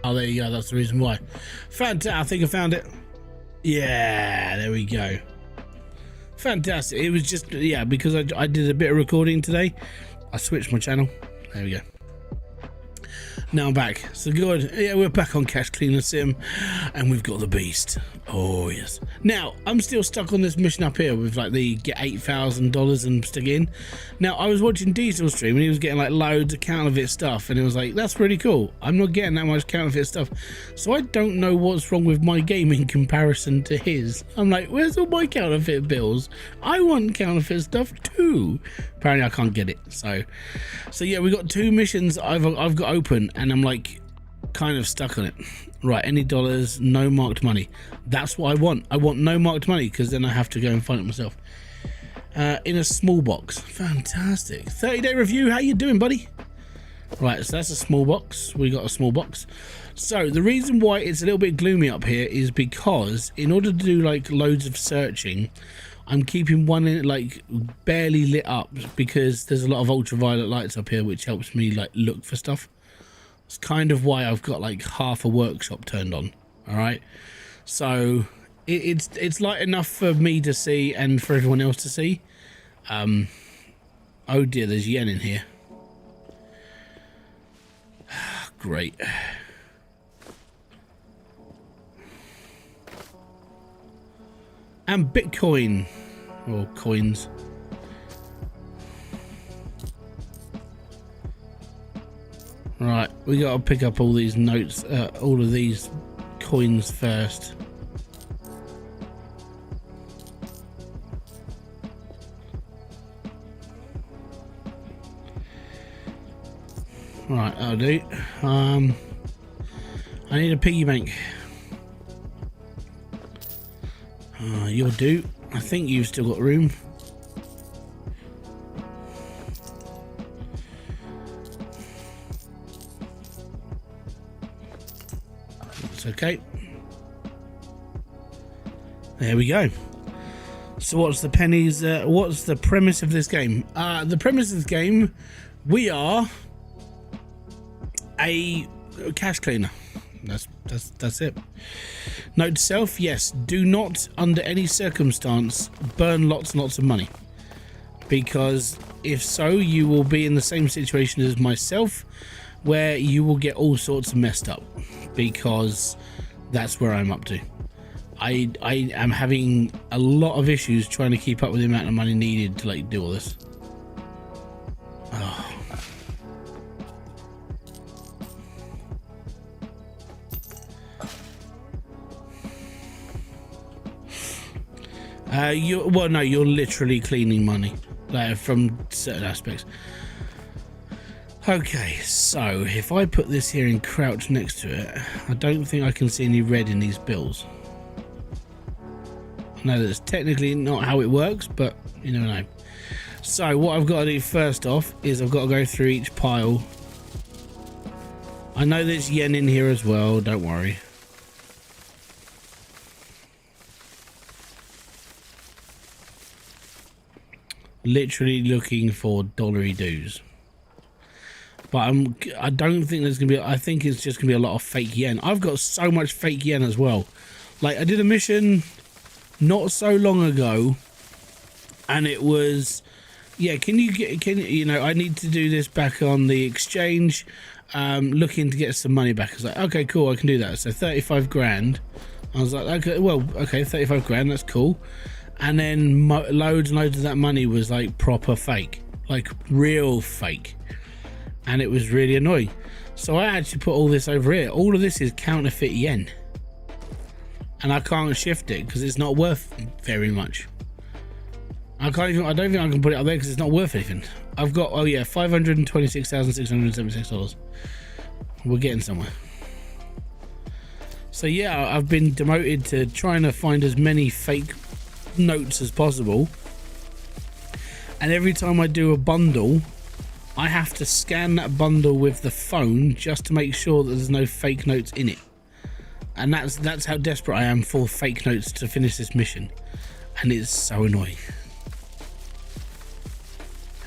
Oh, there you go. That's the reason why. Fantastic. I think I found it. Yeah, there we go. Fantastic. It was just, yeah, because I did a bit of recording today. I switched my channel. There we go. Now I'm back. So good. Yeah, we're back on Cash Cleaner Sim, and we've got the beast. Oh yes. Now I'm still stuck on this mission up here with like the get $8,000 and stick it in. Now I was watching Diesel stream and he was getting like loads of counterfeit stuff, and it was like, that's pretty cool. I'm not getting that much counterfeit stuff, so I don't know what's wrong with my game in comparison to his. I'm like, where's all my counterfeit bills? I want counterfeit stuff too. Apparently I can't get it. So yeah, we got 2 missions I've got open, and I'm like kind of stuck on it. Right, any dollars, no marked money. That's what I want. I want no marked money, because then I have to go and find it myself. In a small box. Fantastic. 30-day review. How you doing, buddy? Right, so that's a small box. We got a small box. So the reason why it's a little bit gloomy up here is because in order to do like loads of searching, I'm keeping one in like barely lit up, because there's a lot of ultraviolet lights up here which helps me like look for stuff. It's kind of why I've got like half a workshop turned on. All right, so it's light enough for me to see and for everyone else to see. Oh dear, there's yen in here. Great. And Bitcoin, or coins. Right, we gotta pick up all these notes, all of these coins first. Right, I'll do. I need a piggy bank. You'll do. I think you've still got room. It's okay. There we go. So what's the pennies? What's the premise of this game? The premise of this game, we are a cash cleaner. That's it. Note to self: yes, do not under any circumstance burn lots and lots of money, because if so, you will be in the same situation as myself, where you will get all sorts of messed up, because that's where I'm up to. I am having a lot of issues trying to keep up with the amount of money needed to like do all this. Oh. Well, no, you're literally cleaning money, like, from certain aspects. Okay, so if I put this here and crouch next to it, I don't think I can see any red in these bills. I know that's technically not how it works, but you never know. So what I've got to do first off is I've got to go through each pile. I know there's yen in here as well, don't worry. Literally looking for dollary dues, but I don't think there's gonna be. I think it's just gonna be a lot of fake yen. I've got so much fake yen as well. Like, I did a mission not so long ago, and it was, yeah, can you know, I need to do this back on the exchange, looking to get some money back. I was like, okay, cool, I can do that. So 35 grand. I was like, okay, well, okay, 35 grand, that's cool. And then loads and loads of that money was like proper fake, like real fake, and it was really annoying. So I actually put all this over here. All of this is counterfeit yen, and I can't shift it because it's not worth very much. I don't think I can put it up there because it's not worth anything. I've got, oh yeah, $526,676. We're getting somewhere. So yeah, I've been demoted to trying to find as many fake notes as possible, and every time I do a bundle, I have to scan that bundle with the phone just to make sure that there's no fake notes in it. And that's how desperate I am for fake notes to finish this mission, and it's so annoying.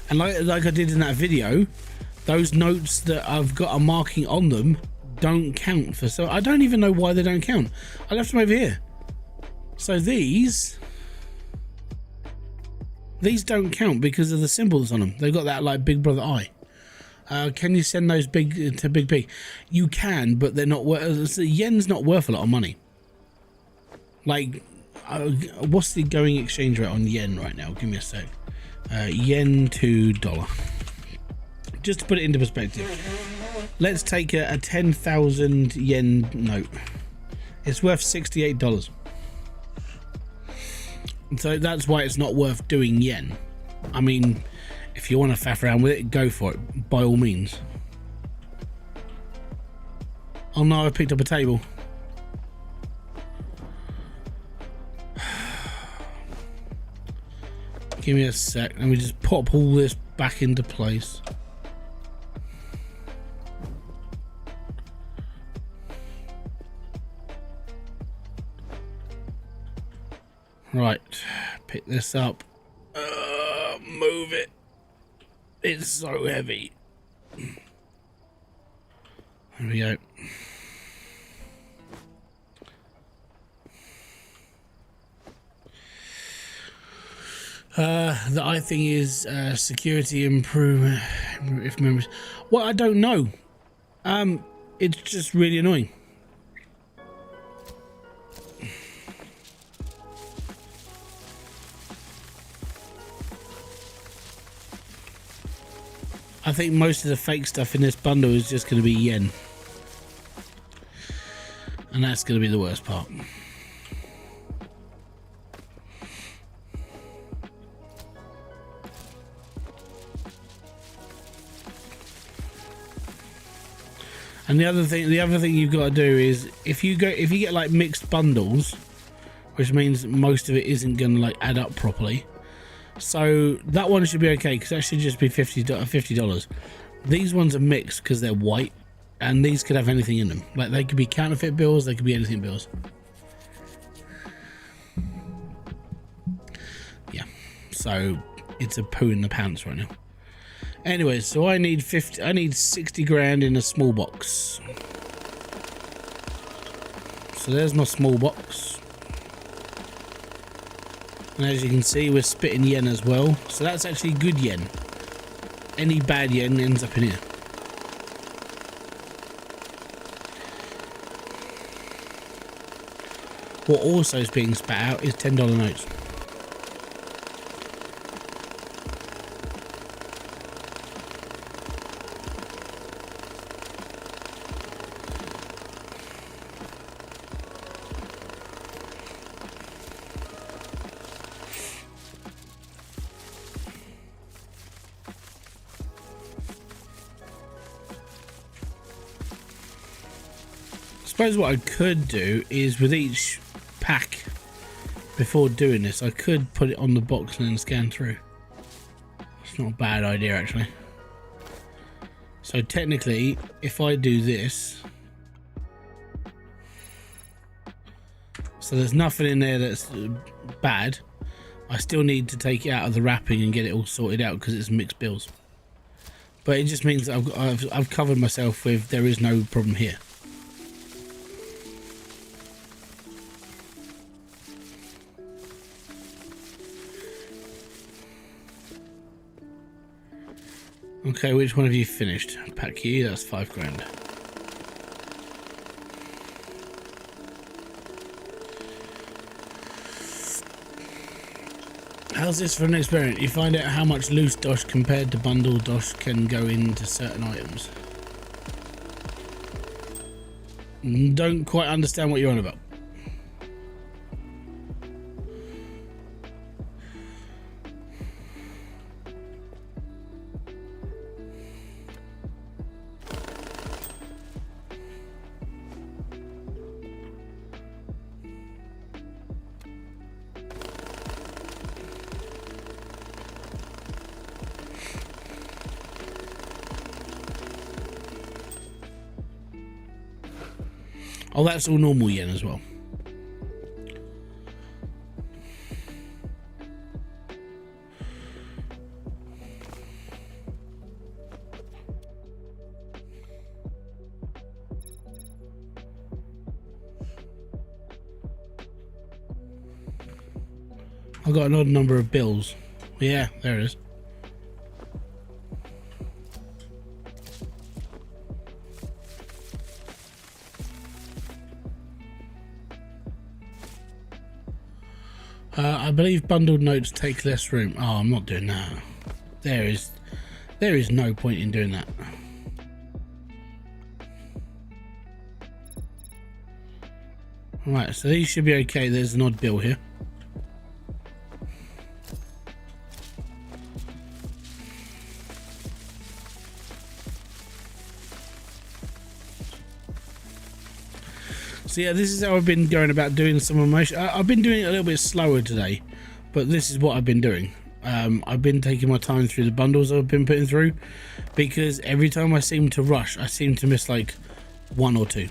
And like I did in that video, those notes that I've got a marking on them don't count for, so I don't even know why they don't count. I left them over here. So these don't count because of the symbols on them. They've got that like Big Brother eye. Can you send those big to Big P? You can, but they're not worth. Yen's not worth a lot of money. Like, what's the going exchange rate on yen right now? Give me a sec. Yen to dollar. Just to put it into perspective, let's take a 10,000 yen note. It's worth $68. So that's why it's not worth doing yen. I mean, if you want to faff around with it, go for it, by all means. Oh no, I picked up a table. Give me a sec. Let me just pop all this back into place. Right, pick this up. Move it. It's so heavy. There we go. The I think is security improvement. If members, well, I don't know. It's just really annoying. I think most of the fake stuff in this bundle is just going to be yen. And that's going to be the worst part. And the other thing you've got to do is if you get like mixed bundles, which means most of it isn't going to like add up properly. So that one should be okay because that should just be $50. These ones are mixed because they're white, and these could have anything in them. Like they could be counterfeit bills, they could be anything bills. Yeah, so it's a poo in the pants right now. Anyway, so I need 60 grand in a small box. So there's my small box. And as you can see, we're spitting yen as well. So that's actually good yen. Any bad yen ends up in here. What also is being spat out is $10 notes. I suppose what I could do is with each pack before doing this, I could put it on the box and then scan through. It's not a bad idea actually. So technically, if I do this, so there's nothing in there that's bad, I still need to take it out of the wrapping and get it all sorted out because it's mixed bills. But it just means that I've covered myself with there is no problem here. Okay, which one have you finished? Pack you, that's 5 grand. How's this for an experiment? You find out how much loose dosh compared to bundle dosh can go into certain items. Don't quite understand what you're on about. Oh, that's all normal yen as well. I've got an odd number of bills. Yeah, there it is. I believe bundled notes take less room. Oh, I'm not doing that. There is no point in doing that. Right, so these should be okay. There's an odd bill here. So yeah, this is how I've been going about doing some of my... I've been doing it a little bit slower today, but this is what I've been doing. I've been taking my time through the bundles I've been putting through, because every time I seem to rush, I seem to miss like one or two.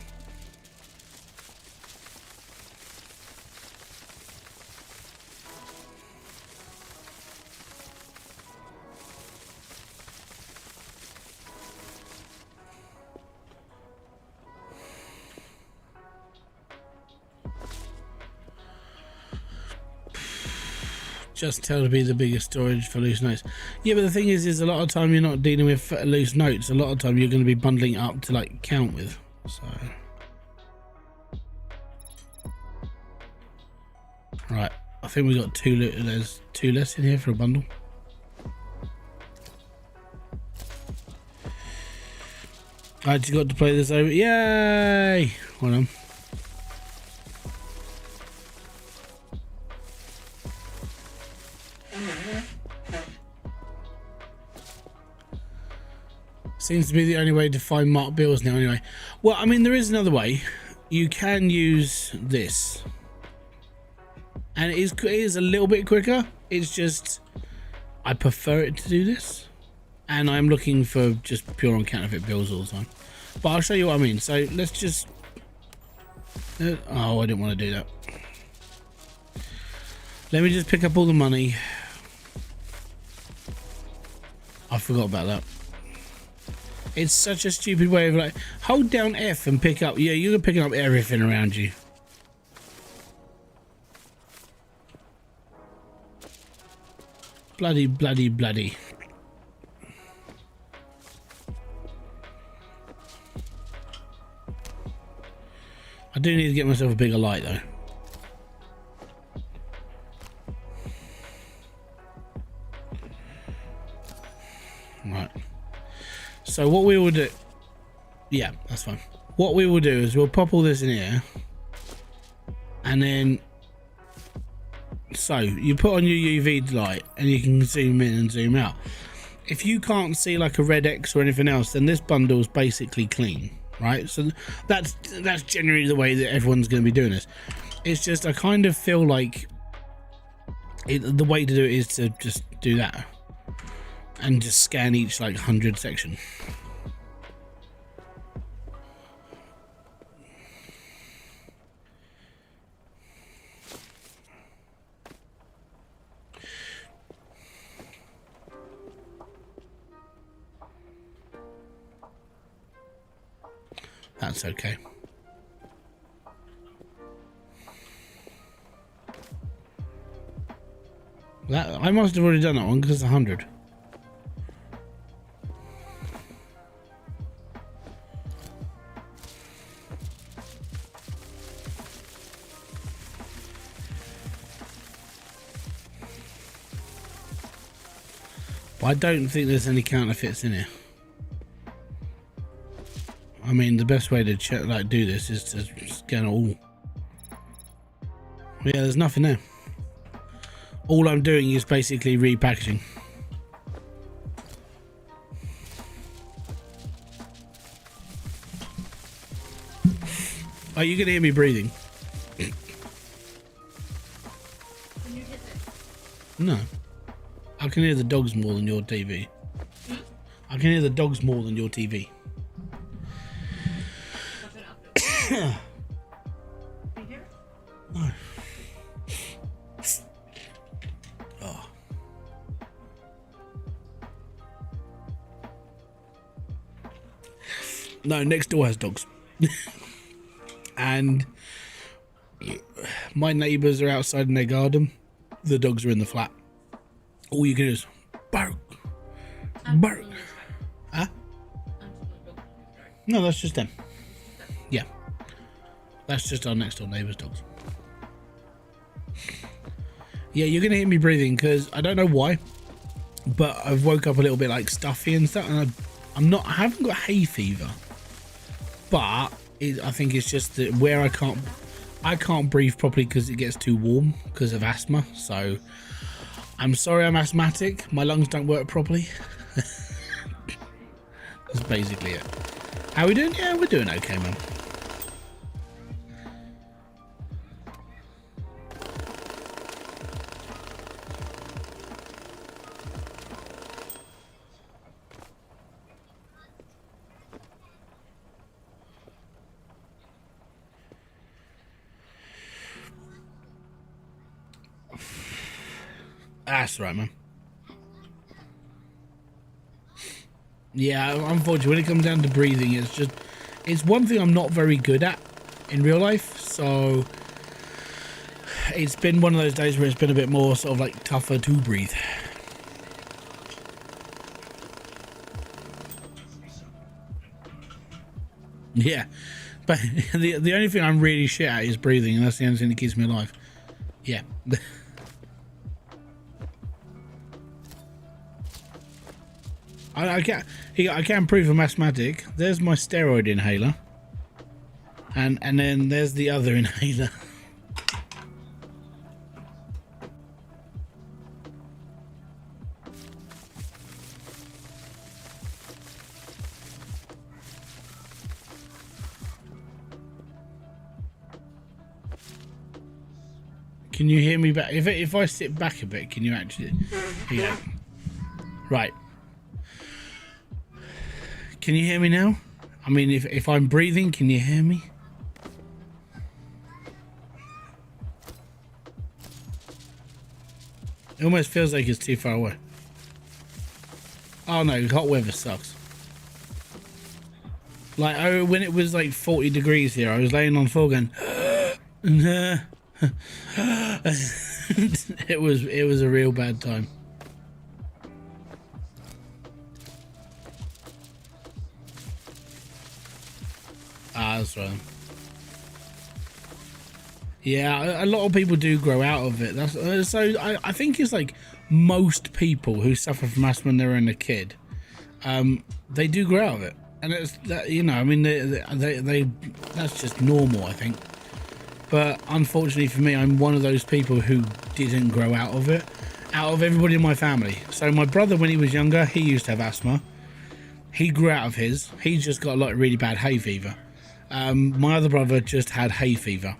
Just tell to be the biggest storage for loose notes. Yeah, but the thing is a lot of time you're not dealing with loose notes. A lot of time you're going to be bundling up to like count with. So, right, I think we got two. There's two less in here for a bundle. I just got to play this over. Yay! Hold on. Seems to be the only way to find marked bills now anyway. Well, I mean, there is another way. You can use this. And it is a little bit quicker. It's just, I prefer it to do this. And I'm looking for just pure on counterfeit bills all the time. But I'll show you what I mean. So let's just... Oh, I didn't want to do that. Let me just pick up all the money. I forgot about that. It's such a stupid way of like, hold down F and pick up. Yeah, you're picking up everything around you. Bloody, bloody, bloody. I do need to get myself a bigger light though. Right. So what we will do, yeah, that's fine. What we will do is we'll pop all this in here, and then, so you put on your UV light and you can zoom in and zoom out. If you can't see like a red X or anything else, then this bundle is basically clean, right? So that's generally the way that everyone's going to be doing this. It's just I kind of feel like the way to do it is to just do that. And just scan each like 100 section. That's okay. That I must have already done that one because it's 100. I don't think there's any counterfeits in here. I mean, the best way to check, like, do this is to scan all. Yeah, there's nothing there. All I'm doing is basically repackaging. Are you gonna hear me breathing? Can you hit it? No. I can hear the dogs more than your TV. I can hear the dogs more than your TV. Can you hear it? No. Oh. No, next door has dogs. And my neighbours are outside in their garden the dogs are in the flat. All you can do is bark, bark. Huh? No, that's just them. Yeah, that's just our next door neighbour's dogs. Yeah, you're gonna hear me breathing because I don't know why, but I've woke up a little bit like stuffy and stuff, and I haven't got hay fever, but I think it's just that where I can't breathe properly because it gets too warm because of asthma. So I'm sorry, I'm asthmatic. My lungs don't work properly. That's basically it. How are we doing? Yeah, we're doing okay, man. That's right, man. Yeah, unfortunately, when it comes down to breathing, it's one thing I'm not very good at in real life. So it's been one of those days where it's been a bit more sort of like tougher to breathe. Yeah, but the only thing I'm really shit at is breathing, and that's the only thing that keeps me alive. Yeah. I can prove I'm asthmatic. There's my steroid inhaler, and then there's the other inhaler. Can you hear me back? If I sit back a bit, can you actually? Yeah. Right. Can you hear me now? I mean, if I'm breathing, can you hear me? It almost feels like it's too far away. Oh no, hot weather sucks. Like, oh, when it was like 40 degrees here, I was laying on the floor going, it was a real bad time. That's right. Yeah, a lot of people do grow out of it. That's so. I think it's like most people who suffer from asthma when they're a kid, they do grow out of it, and it's that, you know. I mean, they that's just normal, I think. But unfortunately for me, I'm one of those people who didn't grow out of it. Out of everybody in my family. So my brother, when he was younger, he used to have asthma. He grew out of his. He just got like really bad hay fever. My other brother just had hay fever.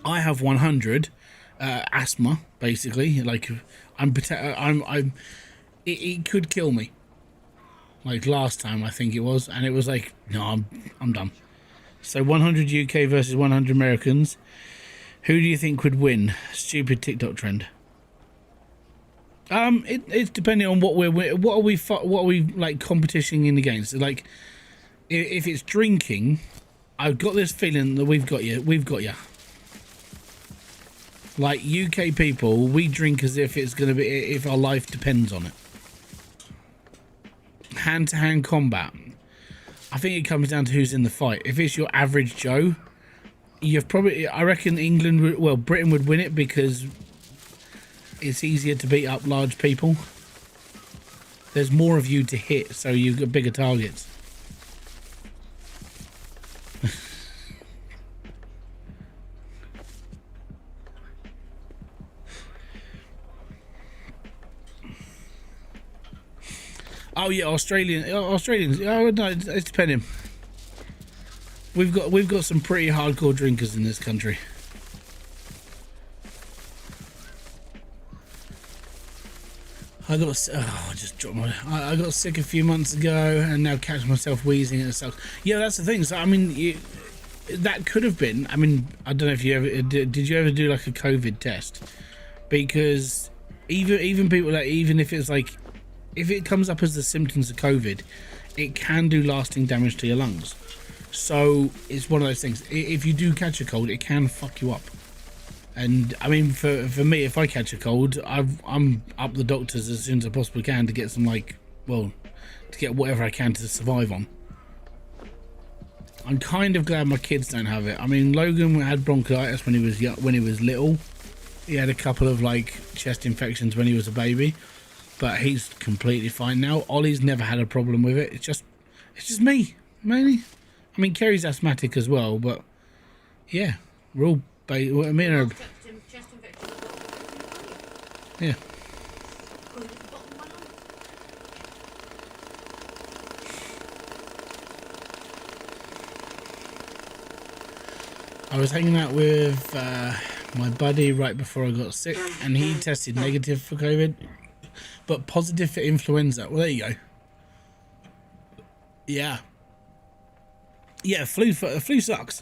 I have 100 asthma, basically. Like it could kill me. Like last time, I think it was, and it was like, no, I'm done. So 100 UK versus 100 Americans. Who do you think would win? Stupid TikTok trend. It's depending on what are we like competitioning against. Like, if it's drinking, I've got this feeling that we've got you. Like UK people, we drink as if it's gonna be, if our life depends on it. Hand-to-hand combat, I think it comes down to who's in the fight. If it's your average Joe, you've probably, I reckon Britain would win it because it's easier to beat up large people. There's more of you to hit, so you've got bigger targets. Oh yeah, Australians. Oh no, it's depending. We've got some pretty hardcore drinkers in this country. I got sick a few months ago, and now catch myself wheezing and it sucks. Yeah, that's the thing. So I mean, that could have been. I mean, I don't know if you ever did you ever do like a COVID test? Because even people, like, even if it's like, if it comes up as the symptoms of COVID, it can do lasting damage to your lungs. So it's one of those things. If you do catch a cold, it can fuck you up. And I mean, for me, if I catch a cold, I'm up the doctors as soon as I possibly can to get some, like, well, to get whatever I can to survive on. I'm kind of glad my kids don't have it. I mean, Logan had bronchitis when he was young, when he was little. He had a couple of like chest infections when he was a baby, but he's completely fine now. Ollie's never had a problem with it. It's just me, mainly. I mean, Kerry's asthmatic as well, but yeah, we're all well, I mean, Chest infection. yeah. I was hanging out with my buddy right before I got sick, and he tested negative for COVID, but positive for influenza. Well, there you go. Yeah. Yeah, flu sucks.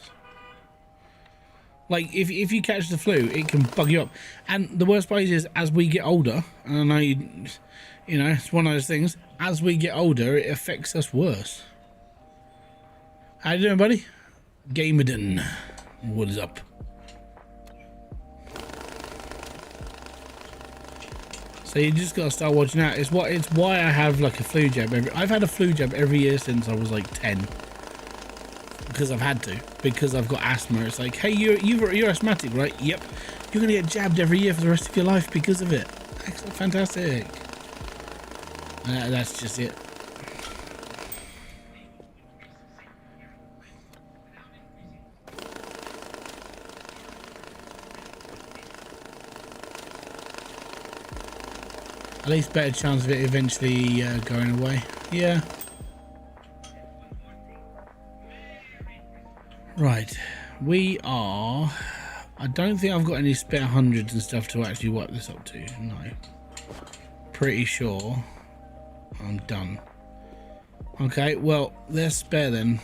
Like, if you catch the flu, it can bug you up. And the worst part is, as we get older, and I know, you know, it's one of those things, as we get older, it affects us worse. How you doing, buddy? Gamerden. What is up? So you just gotta start watching out. It's why I have like a flu jab. I've had a flu jab every year since I was like 10. Because I've had to. Because I've got asthma. It's like, hey, you're asthmatic, right? Yep. You're gonna get jabbed every year for the rest of your life because of it. Excellent, fantastic. That's just it. At least better chance of it eventually going away. Yeah. Right. We are... I don't think I've got any spare hundreds and stuff to actually wipe this up to. No. Pretty sure I'm done. Okay, well, there's spare then.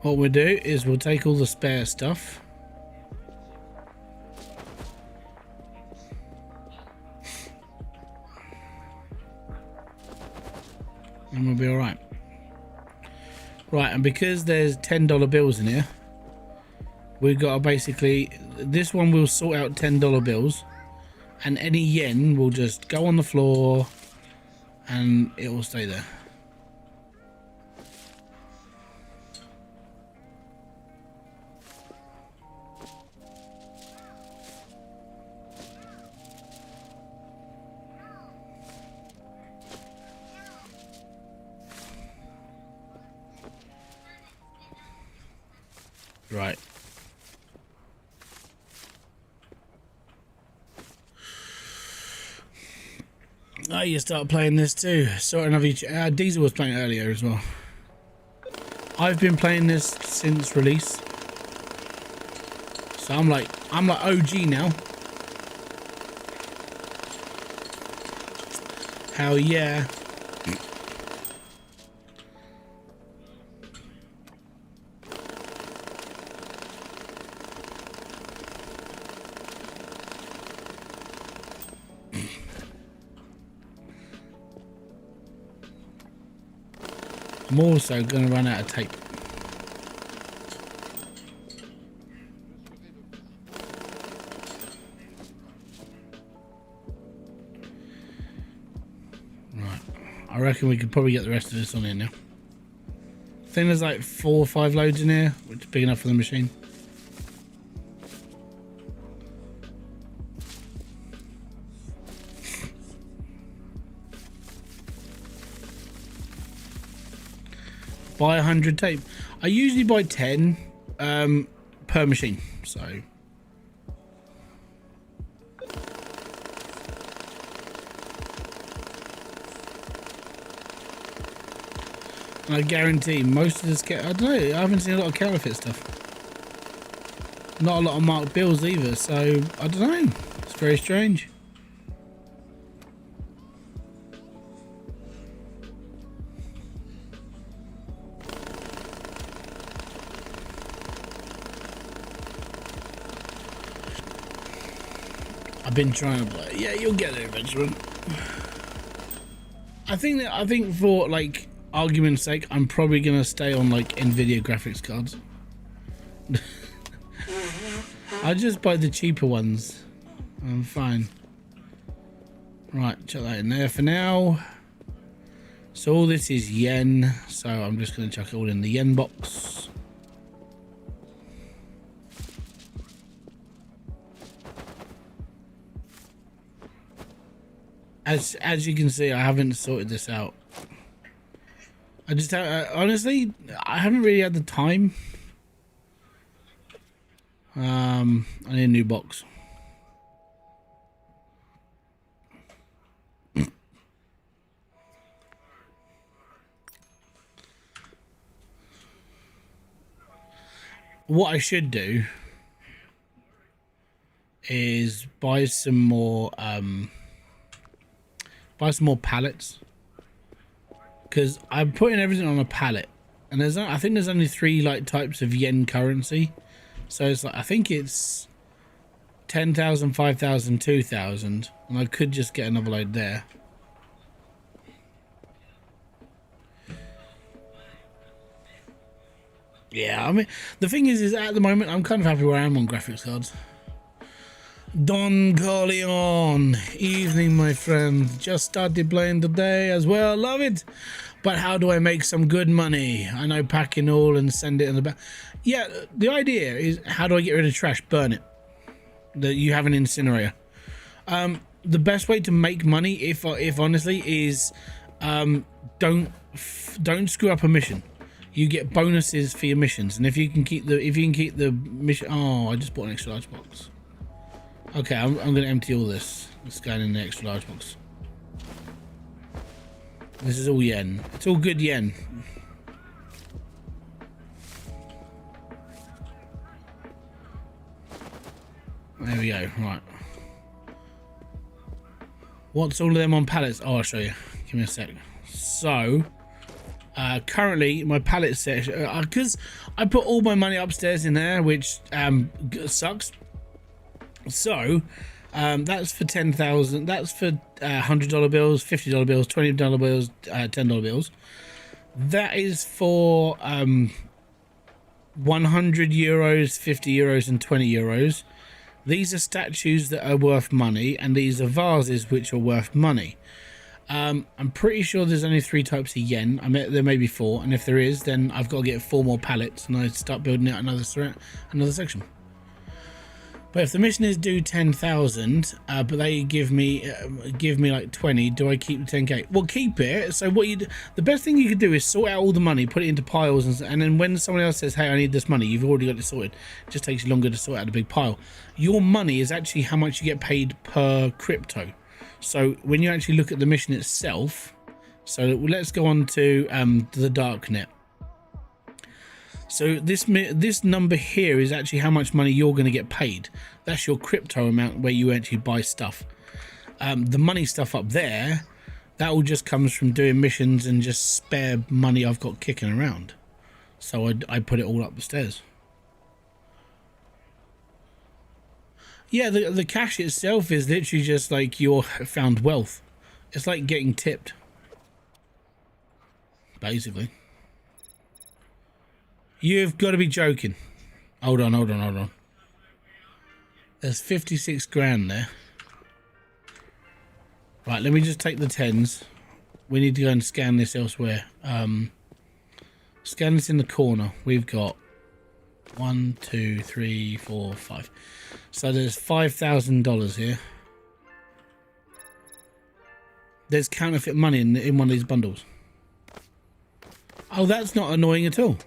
What we'll do is we'll take all the spare stuff. And we'll be alright. Right, and because there's $10 bills in here, we've got to basically... This one will sort out $10 bills, and any yen will just go on the floor, and it will stay there. Right. Oh, you start playing this too. Sorting of each. Diesel was playing earlier as well. I've been playing this since release, so I'm like OG now. Hell yeah. I'm also going to run out of tape. Right. I reckon we could probably get the rest of this on here now. I think there's like 4 or 5 loads in here, which is big enough for the machine. Buy 100 tape. I usually buy 10 per machine, so I guarantee most of this I don't know, I haven't seen a lot of counterfeit stuff. Not a lot of marked bills either, so I don't know. It's very strange. I've been trying to play. Yeah, you'll get there eventually. I think for like argument's sake, I'm probably gonna stay on like Nvidia graphics cards. I'll just buy the cheaper ones. I'm fine. Right, chuck that in there for now. So all this is yen, so I'm just going to chuck it all in the yen box. As you can see, I haven't sorted this out. I just honestly, I haven't really had the time. I need a new box. What I should do is buy some more pallets, because I'm putting everything on a pallet, and I think there's only 3 like types of yen currency. So it's like, I think it's 10,000, 5,000, 2,000, and I could just get another load there. Yeah, I mean, the thing is at the moment, I'm kind of happy where I am on graphics cards. Don Corleone, evening, my friend. Just started playing today as well. Love it. But how do I make some good money? I know packing all and send it in the back. Yeah, the idea is, how do I get rid of trash? Burn it. That you have an incinerator. The best way to make money, if honestly, is don't screw up a mission. You get bonuses for your missions, and if you can keep the mission. Oh, I just bought an extra large box. Okay, I'm going to empty all this. Let's go in the extra large box. This is all yen. It's all good yen. There we go. Right. What's all of them on pallets? Oh, I'll show you. Give me a sec. So, currently my pallet set, because I put all my money upstairs in there, which sucks. So that's for 10,000. That's for $100 bills, $50 bills, $20 bills, $10 bills. That is for 100 euros, 50 euros, and 20 euros. These are statues that are worth money, and these are vases which are worth money. I'm pretty sure there's only 3 types of yen. I mean, there may be 4, and if there is, then I've got to get 4 more pallets, and I start building out another section. But if the mission is due 10,000, but they give me like 20, do I keep the 10k? Well, keep it. So the best thing you could do is sort out all the money, put it into piles, and then when someone else says, hey, I need this money, you've already got it sorted. It just takes you longer to sort out a big pile. Your money is actually how much you get paid per crypto. So when you actually look at the mission itself, so let's go on to the darknet. So this number here is actually how much money you're going to get paid. That's your crypto amount where you actually buy stuff. The money stuff up there, that all just comes from doing missions and just spare money I've got kicking around. So I put it all up the stairs. Yeah, the cash itself is literally just like your found wealth. It's like getting tipped, basically. You've got to be joking. Hold on. There's 56 grand there. Right, let me just take the 10s. We need to go and scan this elsewhere. Scan this in the corner. We've got 1, 2, 3, 4, 5. So there's $5,000 here. There's counterfeit money in one of these bundles. Oh, that's not annoying at all.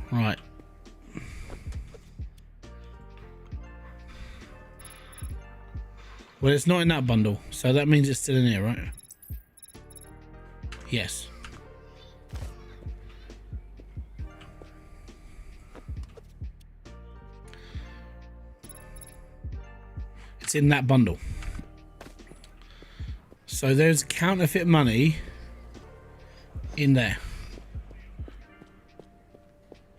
Right. Well, it's not in that bundle, so that means it's still in here, right? Yes. It's in that bundle. So there's counterfeit money in there.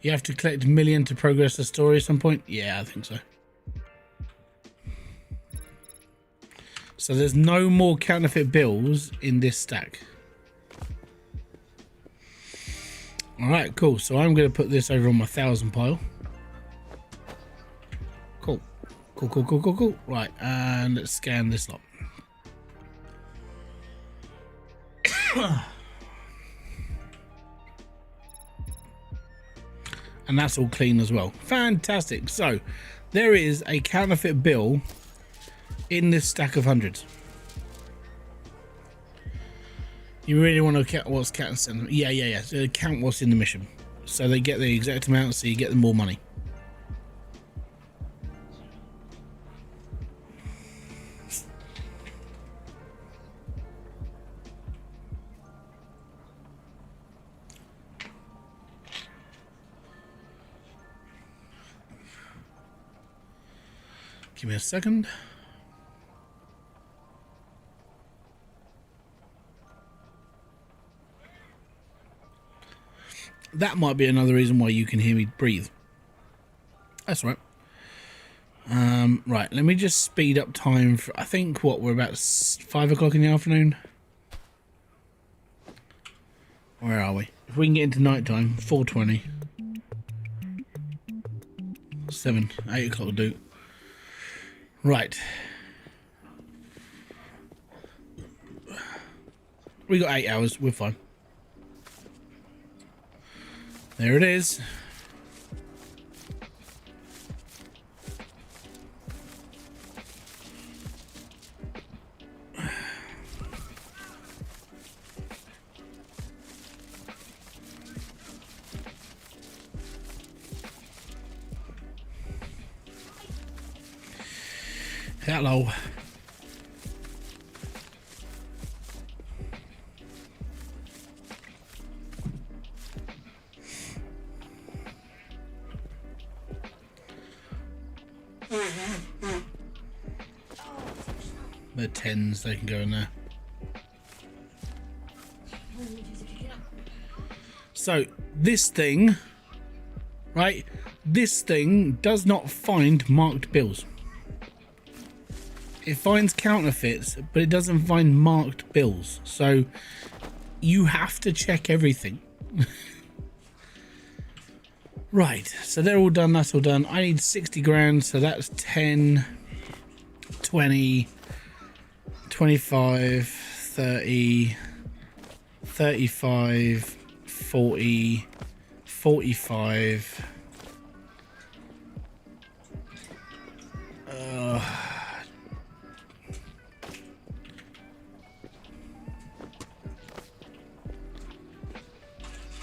You have to collect 1 million to progress the story at some point? Yeah, I think so. So there's no more counterfeit bills in this stack. All right, cool. So I'm going to put this over on my 1,000 pile. Cool. Cool. Right, and let's scan this lot. And that's all clean as well. Fantastic. So there is a counterfeit bill in this stack of hundreds. You really want to count what's counted. Yeah. So count what's in the mission, so they get the exact amount, so you get them more money. Give me a second. That might be another reason why you can hear me breathe. That's right. Right, let me just speed up time for, I think, what, we're about 5 o'clock in the afternoon? Where are we? If we can get into night time, 4:20. 7, 8 o'clock will do. Right. We got 8 hours, we're fine. There it is. Hello. They're 10s, they can go in there. So this thing, right? This thing does not find marked bills. It finds counterfeits, but it doesn't find marked bills. So you have to check everything. Right, so they're all done, that's all done. I need 60 grand, so that's 10, 20, 25, 30, 35, 40, 45.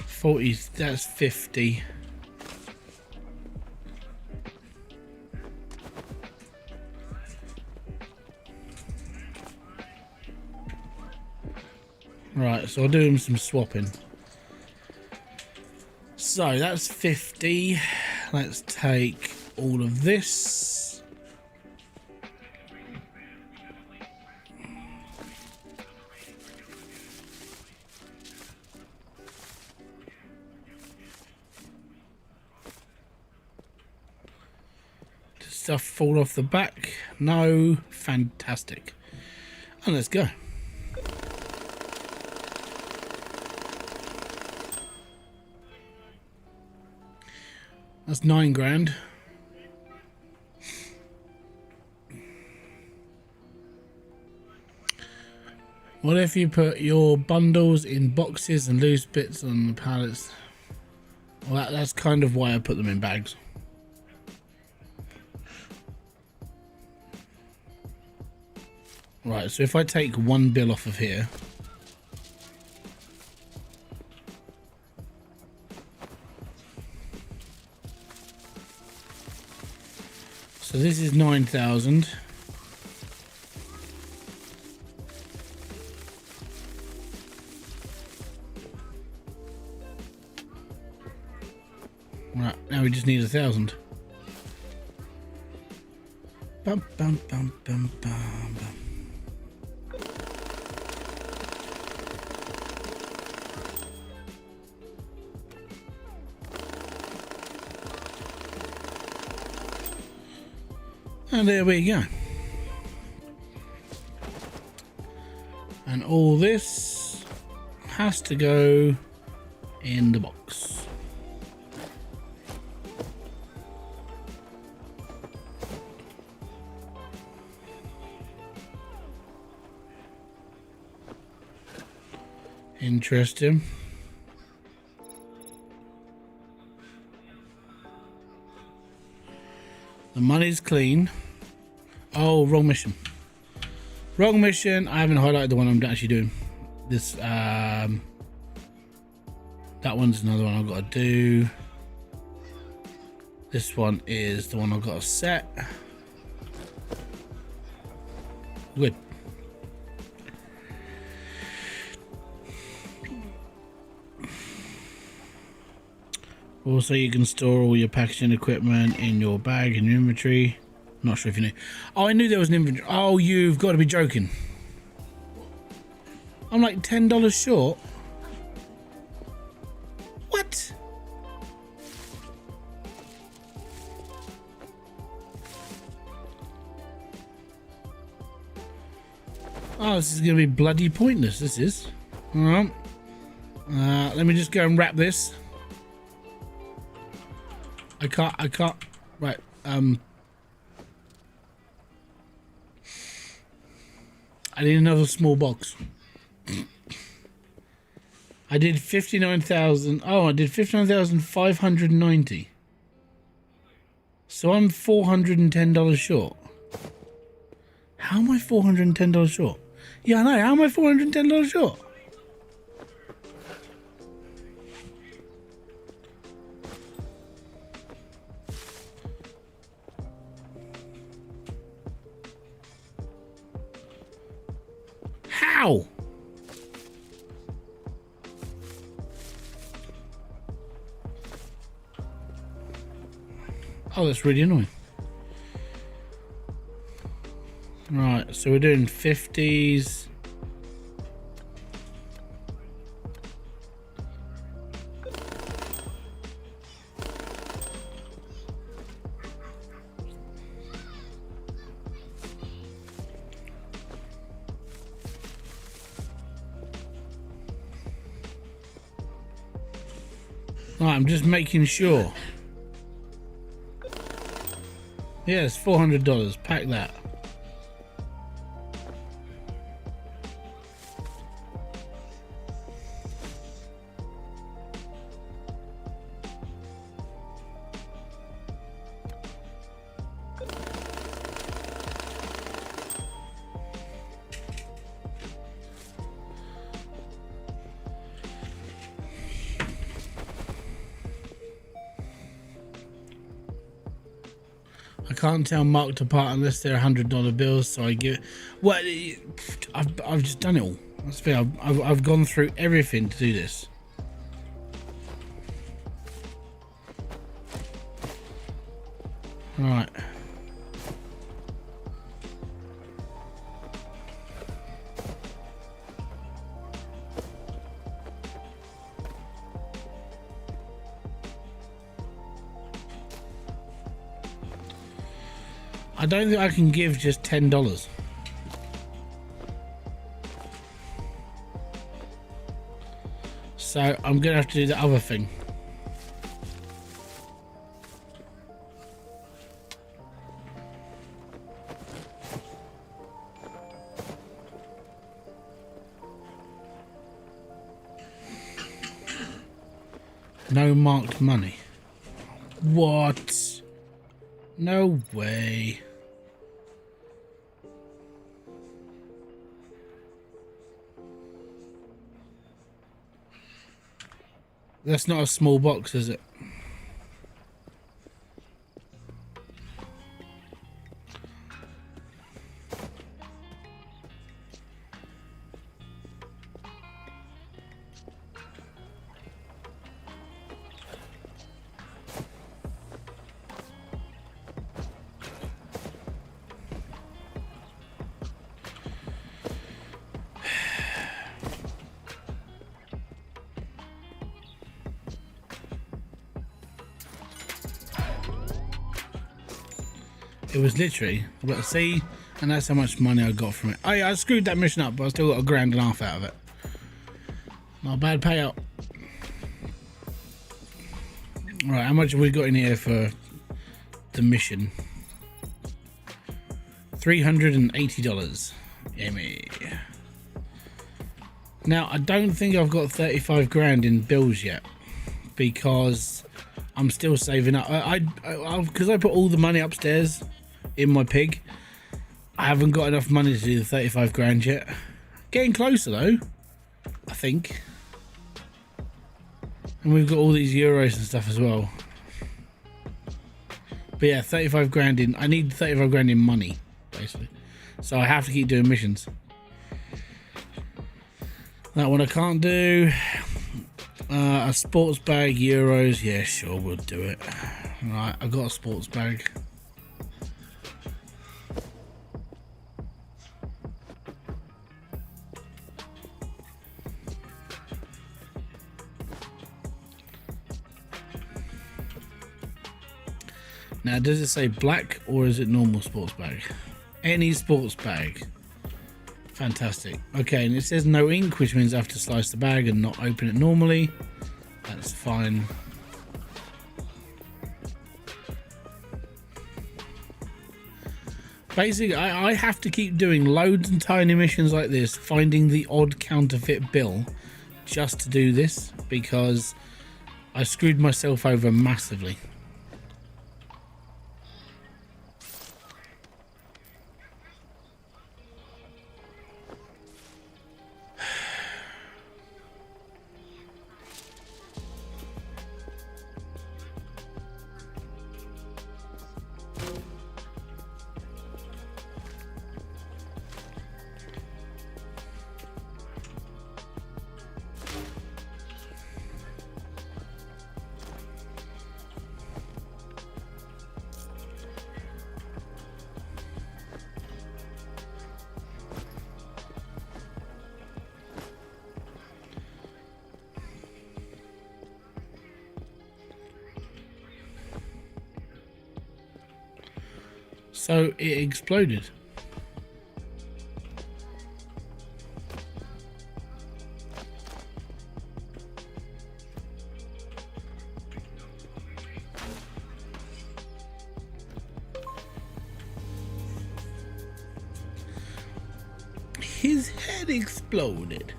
40, that's 50. Right, so I'll do him some swapping. So that's 50. Let's take all of this. Does stuff fall off the back? No. Fantastic. And let's go. That's 9 grand. What if you put your bundles in boxes and loose bits on the pallets? Well, that's kind of why I put them in bags. Right, so if I take one bill off of here. So this is 9,000. Right, now we just need 1,000. Bum, bum, bum, bum, bum, bum. And there we go. all this has to go in the box. Interesting. The money's clean. Oh, wrong mission. Wrong mission. I haven't highlighted the one I'm actually doing. This, that one's another one I've got to do. This one is the one I've got to set. Good. Also, you can store all your packaging equipment in your bag in your inventory. Not sure if you knew. Oh, I knew there was an inventory. Oh, you've got to be joking. I'm like $10 short. What? Oh, this is going to be bloody pointless. This is. All right. Let me just go and wrap this. I can't. Right. I need another small box. I did 59,000. Oh, I did 59,590. So I'm $410 short. How am I $410 short? Yeah, I know. How am I $410 short? How? Oh, that's really annoying. Right, so we're doing 50s. Right, I'm just making sure. Yes, $400. Pack that. I can't tell marked apart unless they're $100 bills, so I give it. Well, I've just done it all. That's fair. I've gone through everything to do this. Right. I don't think I can give just $10. So I'm gonna have to do the other thing. No marked money. What? No way. That's not a small box, is it? It was literally, but see, And that's how much money I got from it. Oh yeah, I screwed that mission up, but I still got £1.5 grand out of it. Not a bad payout. Right, how much have we got in here for the mission? $380. Yummy. Now, I don't think I've got 35 grand in bills yet, because I'm still saving up. Because I put all the money upstairs in my pig, I haven't got enough money to do the 35 grand yet. Getting closer though, I think. And we've got all these euros and stuff as well. But yeah, 35 grand in. I need 35 grand in money, basically. So I have to keep doing missions. That one I can't do. A sports bag, euros. Yeah, sure, we'll do it. Right, I've got a sports bag. Now, does it say black or is it normal sports bag? Any sports bag. Fantastic. Okay, and it says no ink, which means I have to slice the bag and not open it normally. That's fine. Basically, I have to keep doing loads and tiny missions like this, finding the odd counterfeit bill just to do this, because I screwed myself over massively. So it exploded. His head exploded.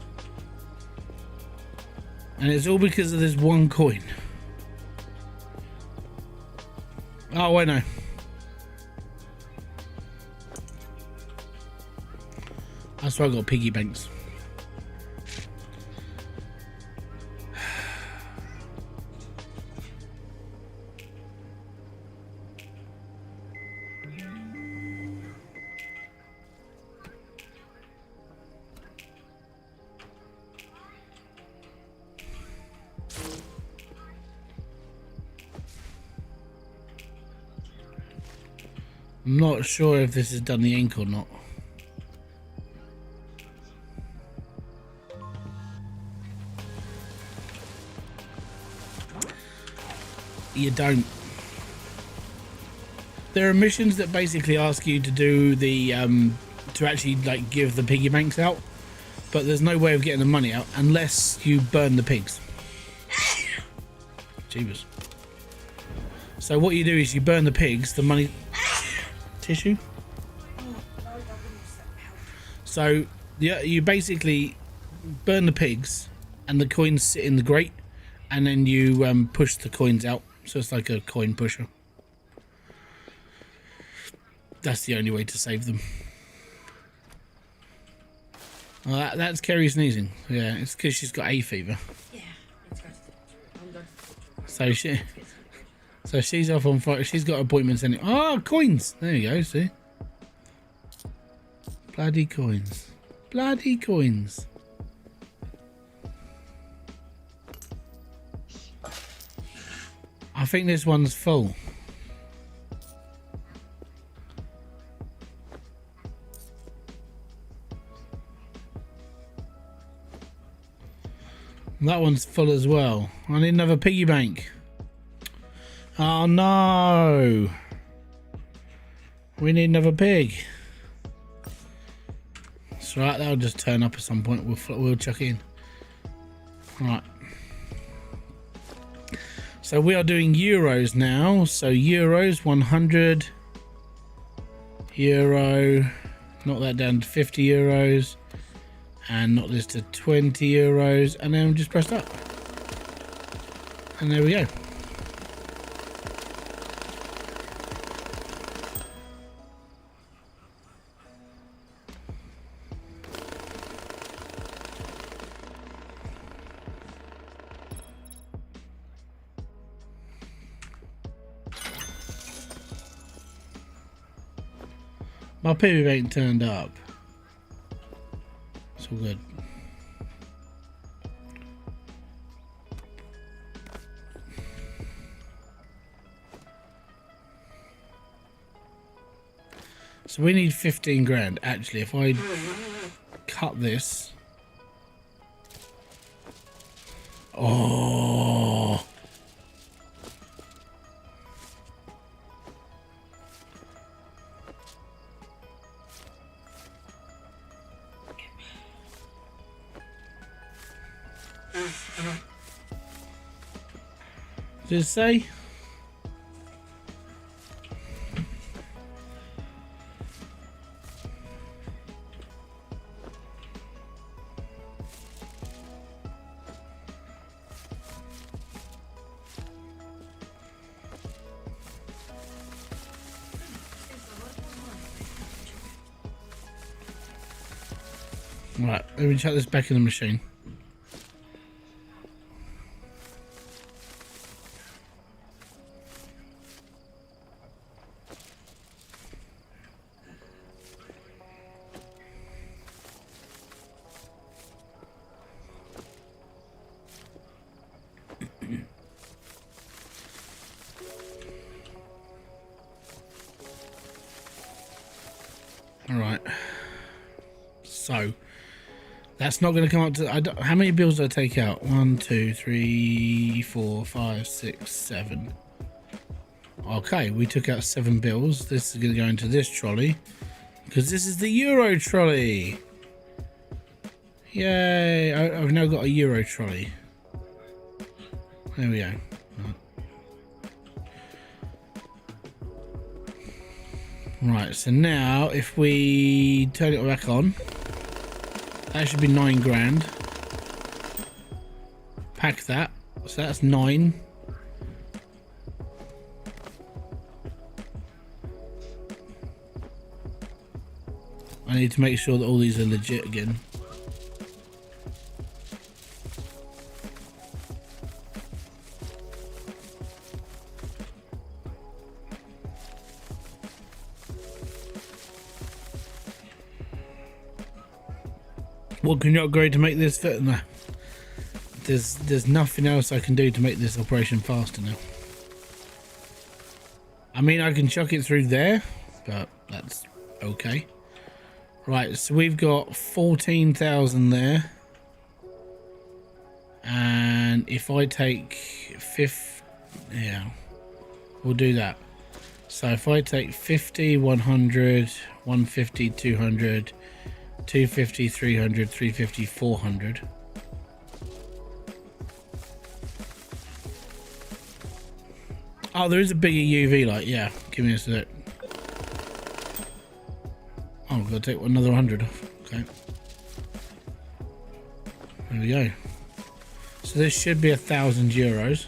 And it's all because of this one coin. Oh, I know. That's why I got piggy banks. I'm not sure if this has done the ink or not. You don't. There are missions that basically ask you to do the to actually like give the piggy banks out, but there's no way of getting the money out unless you burn the pigs. Jeebus. So what you do is you burn the pigs, the money. Tissue. So yeah, you basically burn the pigs and the coins sit in the grate, and then you push the coins out. So it's like a coin pusher. That's the only way to save them. Well, that's Kerry sneezing. Yeah, it's because she's got hay fever. Yeah, it's So she's off on Friday. She's got appointments anyway. Oh, coins! There you go. See, bloody coins, bloody coins. I think this one's full. That one's full as well. I need another piggy bank. Oh no! We need another pig. That's right. That'll just turn up at some point. We'll chuck it in. Right. So we are doing euros now. So euros, 100 euro. Knock that down to 50 euros. And knock this to 20 euros. And then just press that. And there we go. My PB ain't turned up. It's all good. So we need 15 grand. Actually, if I cut this. Oh. Did it say? Right, let me chuck this back in the machine. All right. So that's not going to come up to. How many bills did I take out? 1, 2, 3, 4, 5, 6, 7. Okay, we took out 7 bills. This is going to go into this trolley because this is the Euro trolley. Yay! I've now got a Euro trolley. There we go. Right, so now if we turn it back on, that should be 9 grand. Pack that, so that's 9. I need to make sure that all these are legit again. What can you upgrade to make this fit? Nah. There's nothing else I can do to make this operation faster now. I mean, I can chuck it through there, but that's okay. Right, so we've got 14,000 there. And if I take 50, yeah, we'll do that. So if I take 50, 100, 150, 200, 250, 300, 350, 400. Oh, there is a bigger UV light. Yeah, give me a sec. Oh, I've got to take another 100 off. Okay. There we go. So this should be 1,000 euros.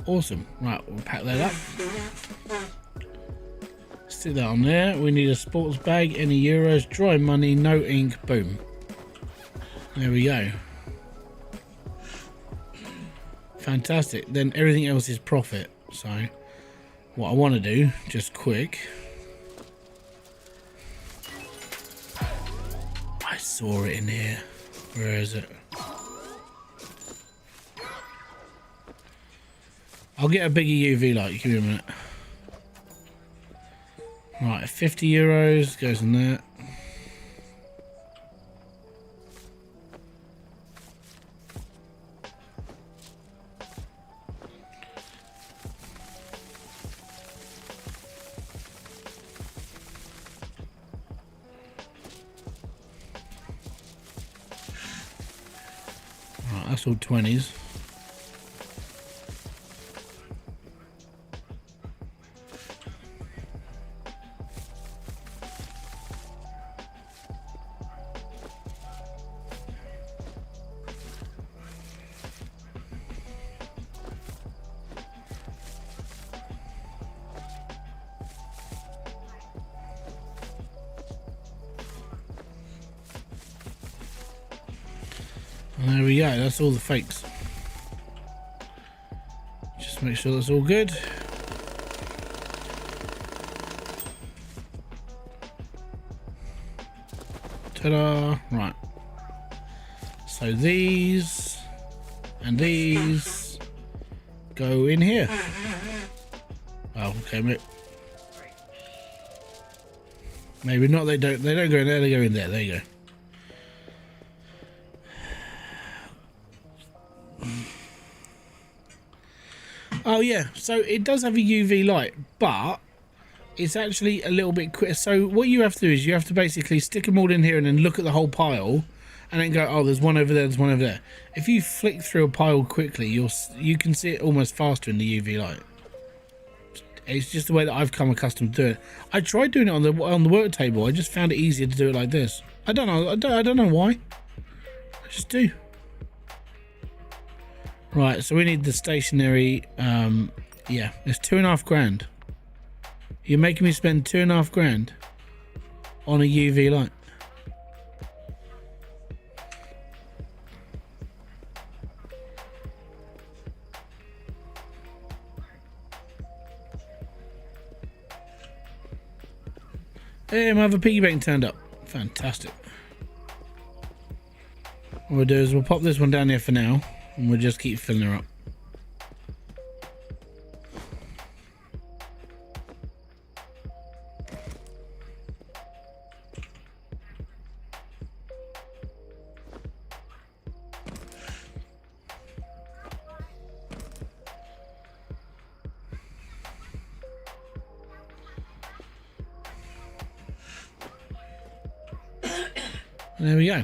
Awesome. Right, we'll pack that up. Stick that on there. We need a sports bag, any euros, dry money, no ink, boom. There we go. Fantastic. Then everything else is profit. So what I want to do, just quick. I saw it in here. Where is it? I'll get a bigger UV light. Give me a minute. Right, 50 euros goes in there. Right, that's all 20s. And there we go, that's all the fakes. Just make sure that's all good. Ta-da! Right. So these and these go in here. Oh, okay, maybe not. They don't go in there. They go in there. There you go. Oh yeah, so it does have a UV light, but it's actually a little bit quicker. So what you have to do is you have to basically stick them all in here and then look at the whole pile and then go, oh, there's one over there, there's one over there. If you flick through a pile quickly, you can see it almost faster in the UV light. It's just the way that I've come accustomed to do it. I tried doing it on the work table. I just found it easier to do it like this. I don't know. I don't know why. I just do. Right, so we need the stationary. Yeah, it's $2.5 grand. You're making me spend $2.5 grand on a UV light. Hey, my other piggy bank turned up. Fantastic. What we'll do is we'll pop this one down here for now, and we'll just keep filling her up. There we go.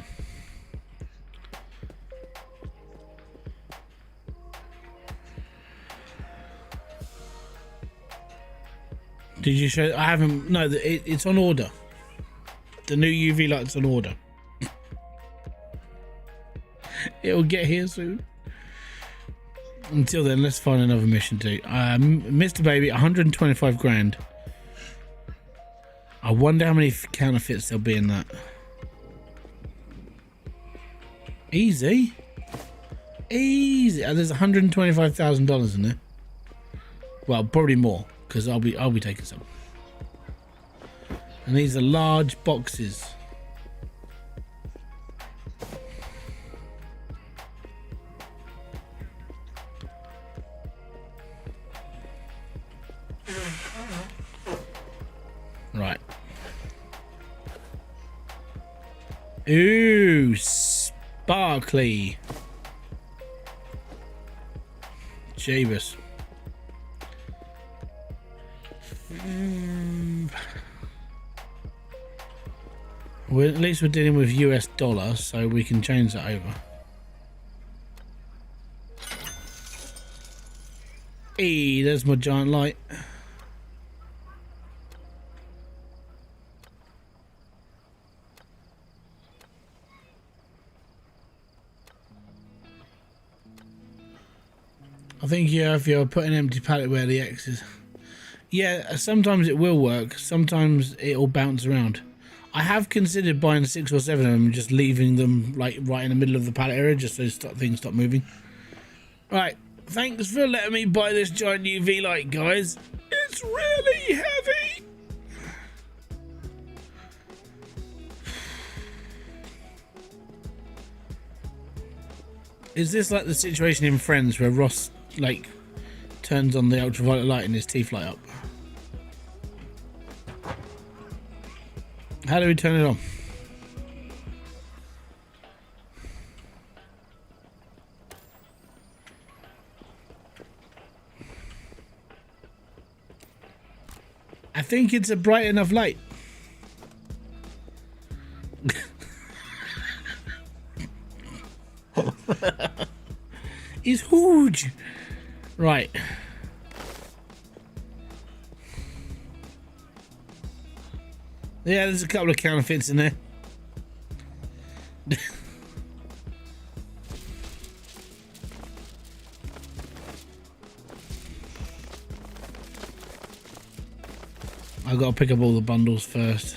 Did you show? I haven't. No, it's on order. The new UV light's on order. It'll get here soon. Until then, let's find another mission to do. Mr. Baby, 125 grand. I wonder how many counterfeits there'll be in that. Easy. Easy. There's $125,000 in there. Well, probably more, because I'll be taking some. And these are large boxes. Right. Ooh, sparkly. Jeebus. Well, at least we're dealing with US dollars, so we can change that over. Hey, there's my giant light. I think if you're putting an empty pallet where the X is. Yeah, sometimes it will work. Sometimes it'll bounce around. I have considered buying 6 or 7 of them and just leaving them like right in the middle of the pallet area just so things stop moving. Right, thanks for letting me buy this giant UV light, guys. It's really heavy. Is this like the situation in Friends where Ross like turns on the ultraviolet light and his teeth light up? How do we turn it on? I think it's a bright enough light. It's huge. Right. Yeah, there's a couple of counterfeits in there. I gotta pick up all the bundles first.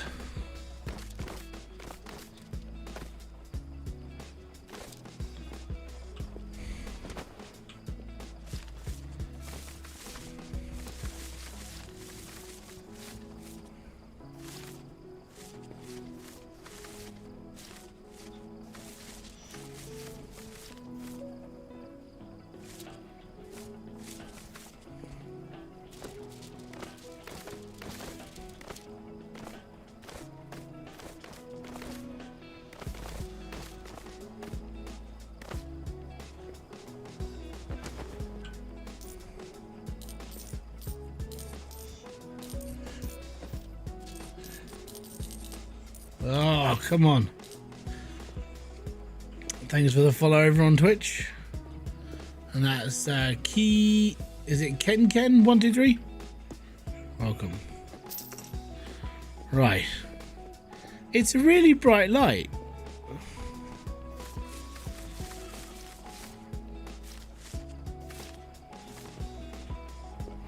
Oh, come on. Thanks for the follow over on Twitch. And that's Key. Is it Ken123? Welcome. Right. It's a really bright light.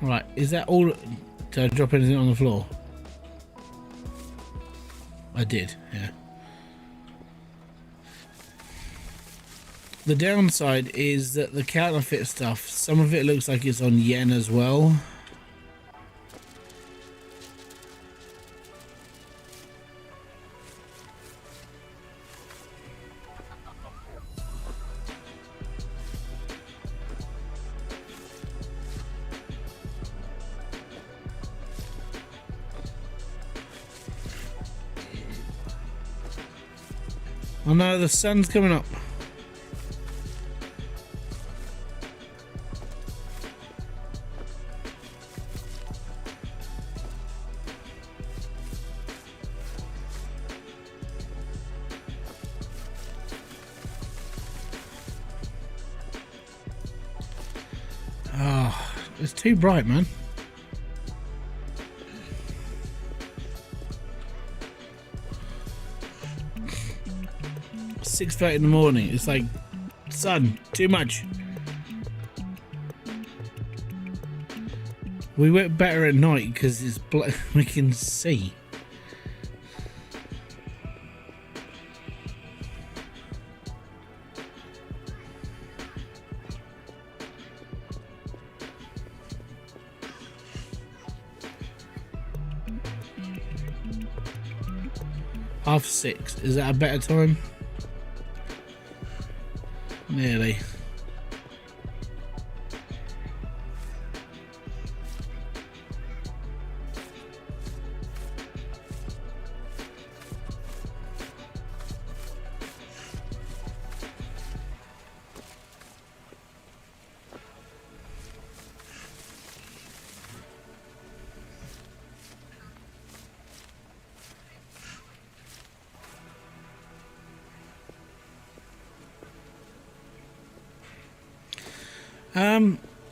Right. Is that all? Did I drop anything on the floor? I did, yeah. The downside is that the counterfeit stuff, some of it looks like it's on yen as well. Oh no, the sun's coming up. Oh, it's too bright, man. 6:30 in the morning. It's like, sun, too much. We work better at night because it's black. We can see. Half 6. Is that a better time? Nearly.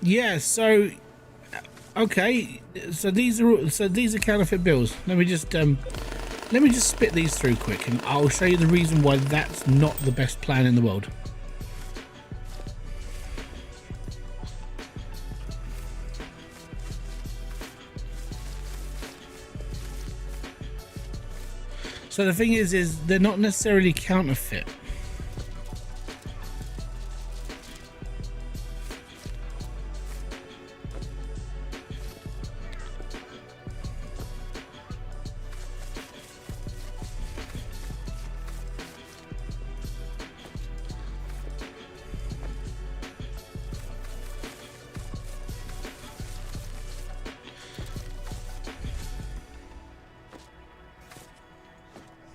Yeah, so okay, so these are counterfeit bills. Let me just spit these through quick and I'll show you the reason why that's not the best plan in the world. So the thing is they're not necessarily counterfeit.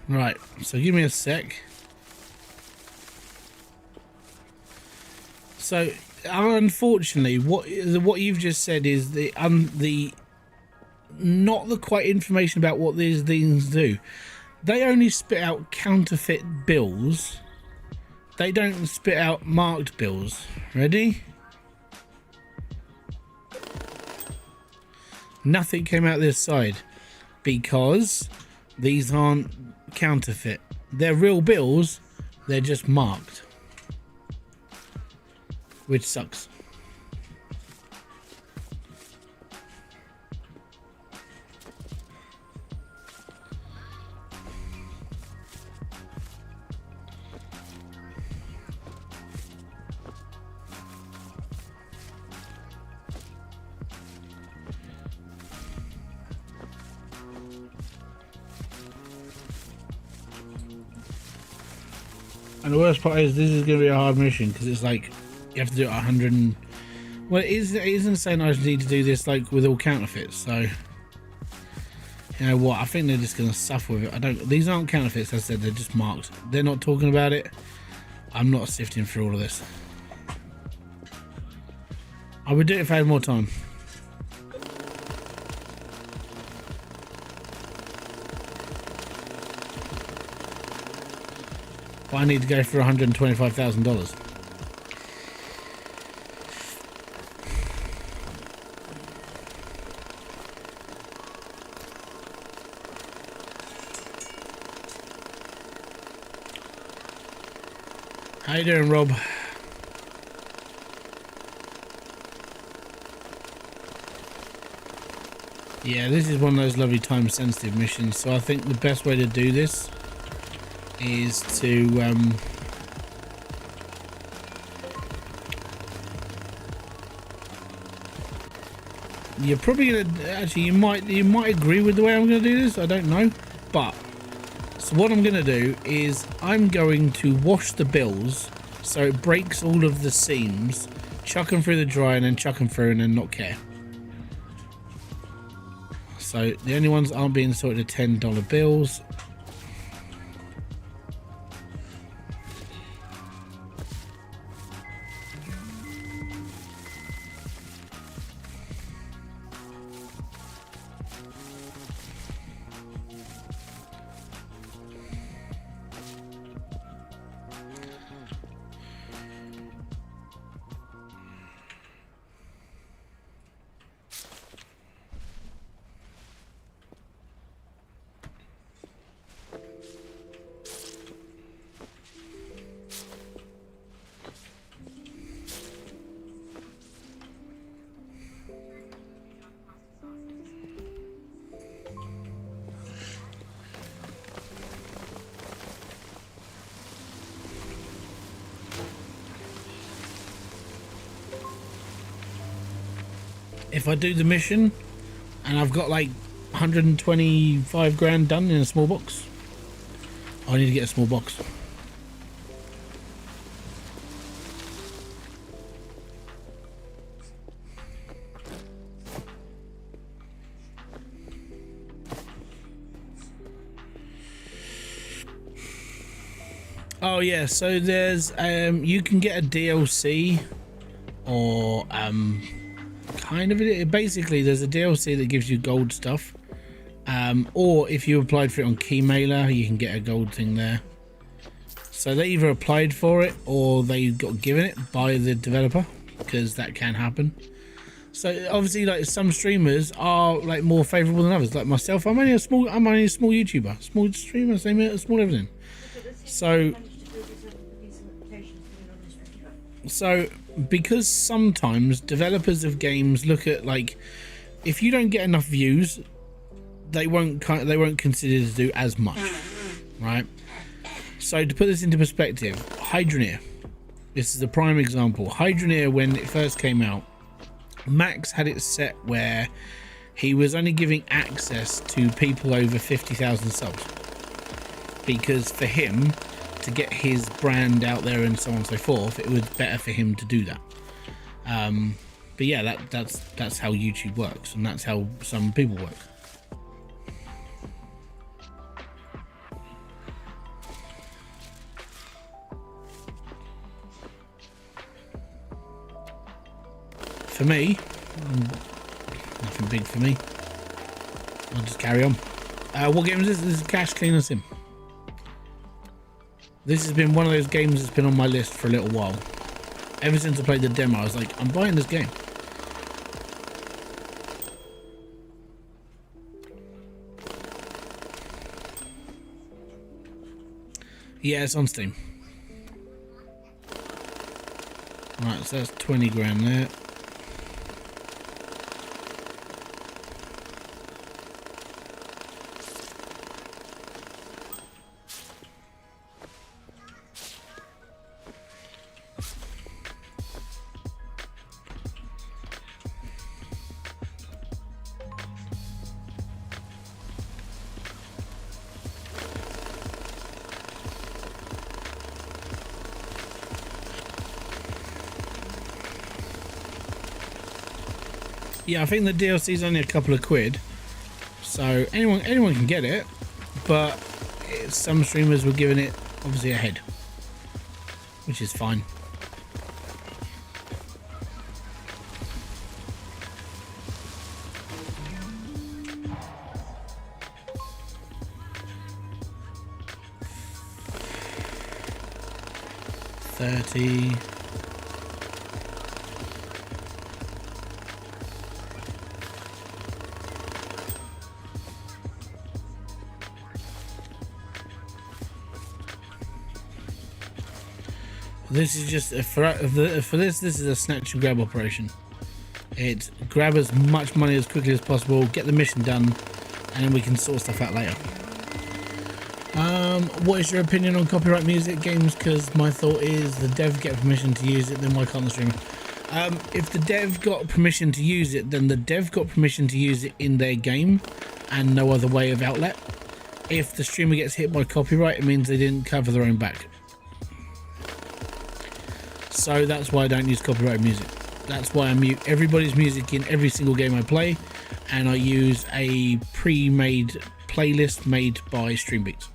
Right, so give me a sec. So unfortunately, what you've just said is the not the quite information about what these things do. They only spit out counterfeit bills they don't spit out marked bills. Ready? Nothing came out this side because these aren't counterfeit. They're real bills, they're just marked, which sucks. And the worst part is this is going to be a hard mission because it's like you have to do it 100 and... Well, it isn't saying I just need to do this like with all counterfeits, so... You know what, I think they're just going to suffer with it. These aren't counterfeits, as I said, they're just marked. They're not talking about it. I'm not sifting through all of this. I would do it if I had more time. But I need to go for $125,000. How you doing, Rob? Yeah, this is one of those lovely time-sensitive missions, so I think the best way to do this is to you're probably gonna actually you might agree with the way I'm gonna do this, I don't know, but so what I'm gonna do is I'm going to wash the bills so it breaks all of the seams, chuck them through the dryer and then chuck them through and then not care. So the only ones that aren't being sorted are $10 bills. If I do the mission and I've got like 125 grand done in a small box, I need to get a small box. Oh yeah, so there's you can get a DLC or kind of basically there's a DLC that gives you gold stuff, or if you applied for it on Keymailer you can get a gold thing there. So they either applied for it or they got given it by the developer, because that can happen. So obviously like some streamers are like more favorable than others, like myself. I'm only a small YouTuber, small streamer, small everything. So because sometimes developers of games look at like, if you don't get enough views, they won't consider to do as much, right? So to put this into perspective, Hybridsteel, this is a prime example. Hybridsteel, when it first came out, Max had it set where he was only giving access to people over 50,000 subs, because for him to get his brand out there and so on and so forth, it was better for him to do that. But yeah, that's how YouTube works, and that's how some people work. For me, nothing big for me. I'll just carry on. What game is this? This is Cash Cleaner Sim. This has been one of those games that's been on my list for a little while. Ever since I played the demo, I was like, I'm buying this game. Yeah, it's on Steam. Right, so that's 20 grand there. Yeah, I think the DLC is only a couple of quid, so anyone can get it, but some streamers were giving it obviously a head, which is fine. $30. This is just for this. This is a snatch and grab operation. It's grab as much money as quickly as possible, get the mission done, and then we can sort stuff out later. What is your opinion on copyright music games? Because my thought is the dev get permission to use it, then why can't the streamer? If the dev got permission to use it, then the dev got permission to use it in their game and no other way of outlet. If the streamer gets hit by copyright, it means they didn't cover their own back. So that's why I don't use copyrighted music. That's why I mute everybody's music in every single game I play, and I use a pre-made playlist made by Streambeats,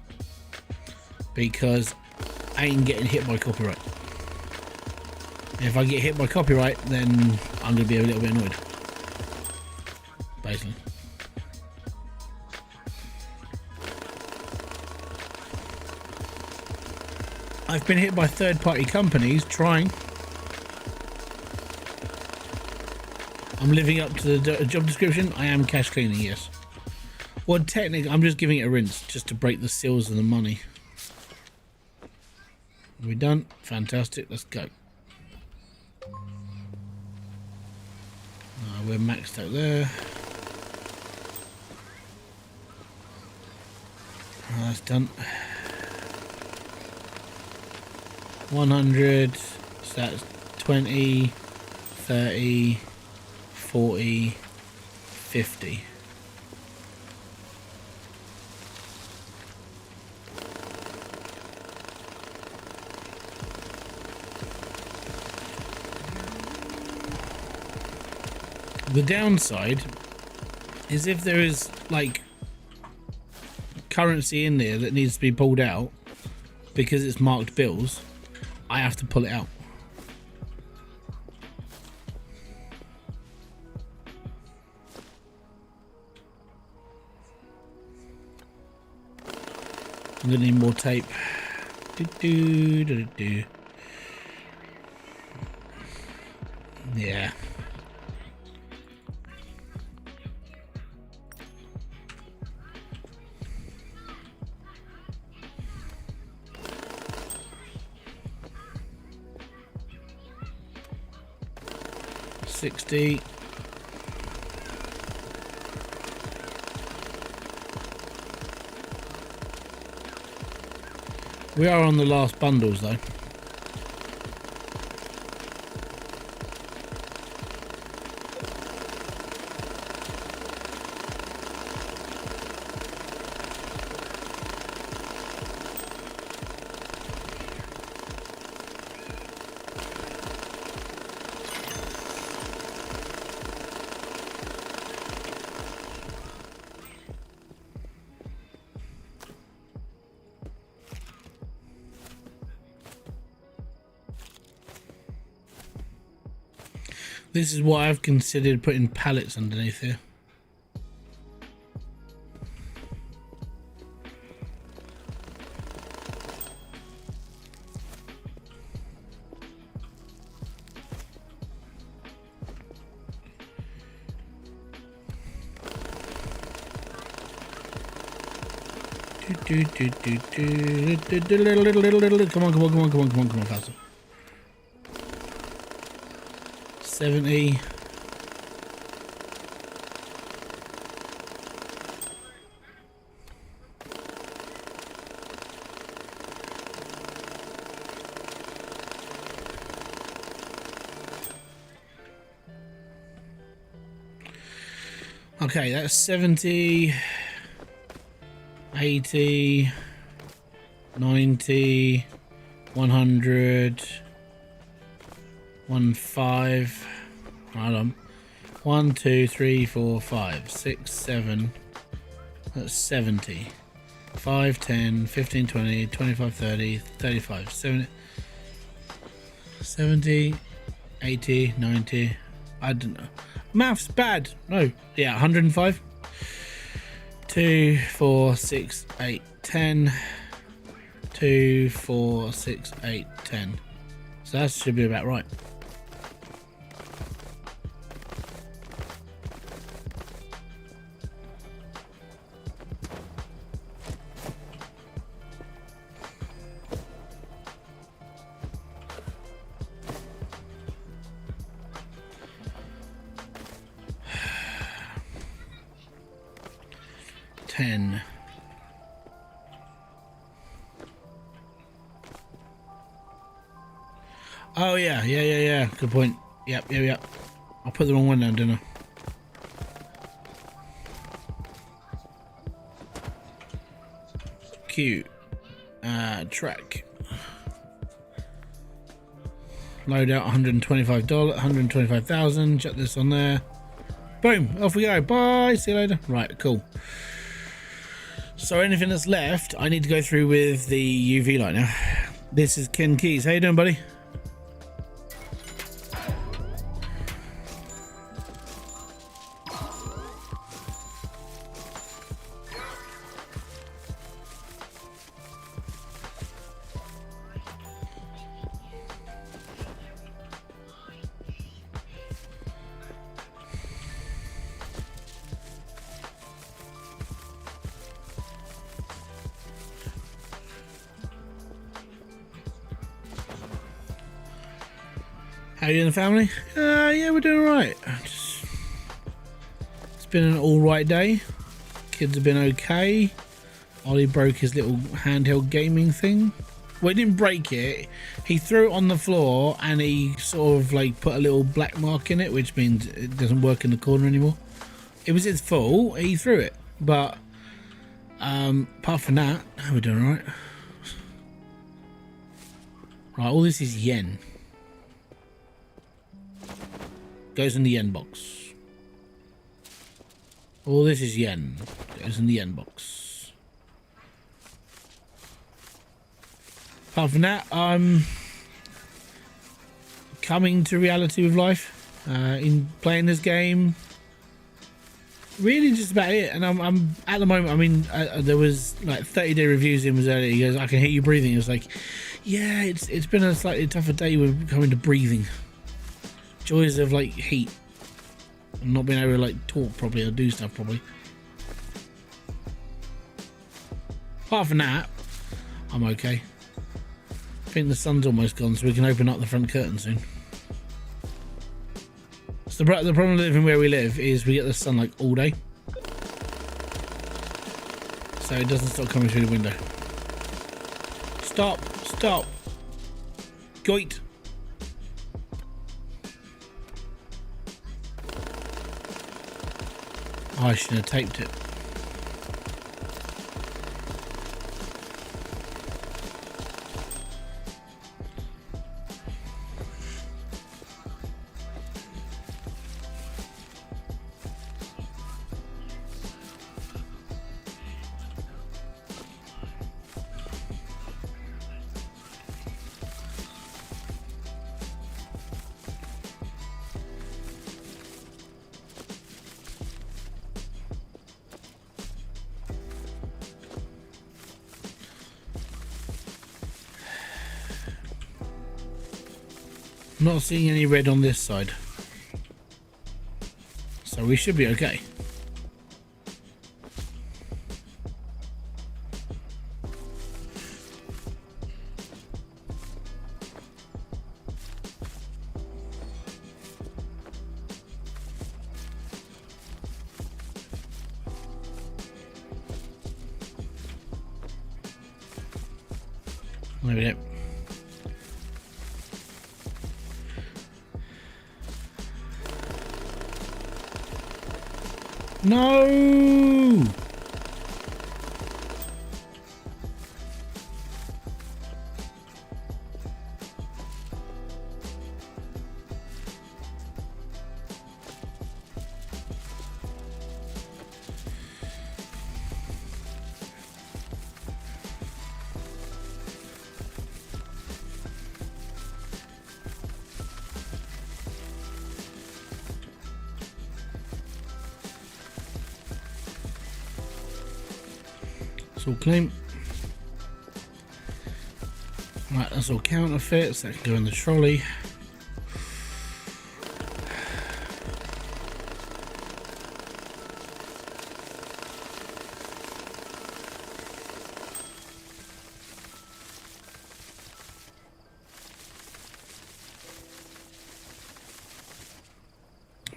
because I ain't getting hit by copyright. If I get hit by copyright, then I'm going to be a little bit annoyed, basically. I've been hit by third-party companies trying. I'm living up to the job description. I am cash cleaning, yes. Well, technically, I'm just giving it a rinse just to break the seals of the money. Are we done? Fantastic. Let's go. We're maxed out there. That's done. 100, so that's 20, 30, 40, 50. The downside is if there is like currency in there that needs to be pulled out because it's marked bills, I have to pull it out. I'm gonna need more tape. Yeah. $60. We are on the last bundles though. This is what I've considered putting pallets underneath here. Come on, faster. 70. Okay, that's 70, 80, 90, 100, 15. Hold on. 1, 2, 3, 4, 5, 6, 7. That's 70. 5, 10, 15, 20, 25, 30, 35, 70, 70, 80, 90. I don't know. Maths bad. No. Yeah, 105. 2, 4, 6, 8, 10. 2, 4, 6, 8, 10. So that should be about right. Oh yeah. Good point. Yep. I put the wrong one down, didn't I? Q. Track. Load out $125, $125,000. Chuck this on there. Boom. Off we go. Bye. See you later. Right. Cool. So anything that's left, I need to go through with the UV light now. This is Ken Keys. How you doing, buddy? How you doing, family? Yeah, we're doing alright. It's been an alright day. Kids have been okay. Ollie broke his little handheld gaming thing. Well, he didn't break it. He threw it on the floor and he sort of like put a little black mark in it, which means it doesn't work in the corner anymore. It was his fault. He threw it. But apart from that, we're doing alright. Right, all this is yen. Goes in the yen box. All this is yen. Goes in the yen box. Apart from that, I'm coming to reality with life. In playing this game. Really just about it. And I'm at the moment, I mean, there was like 30-day reviews in was earlier. He goes, I can hear you breathing. It was like, yeah, it's been a slightly tougher day with coming to breathing. Joys of like heat and not being able to like talk properly or do stuff properly. Apart from that, I'm okay. I think the sun's almost gone, so we can open up the front curtain soon. So the problem living where we live is we get the sun like all day, so it doesn't stop coming through the window. Stop! Goit! Oh, I should have taped it. Not seeing any red on this side, so we should be okay. Maybe it. No! It's all clean. Right, that's all counterfeits. That can go in the trolley.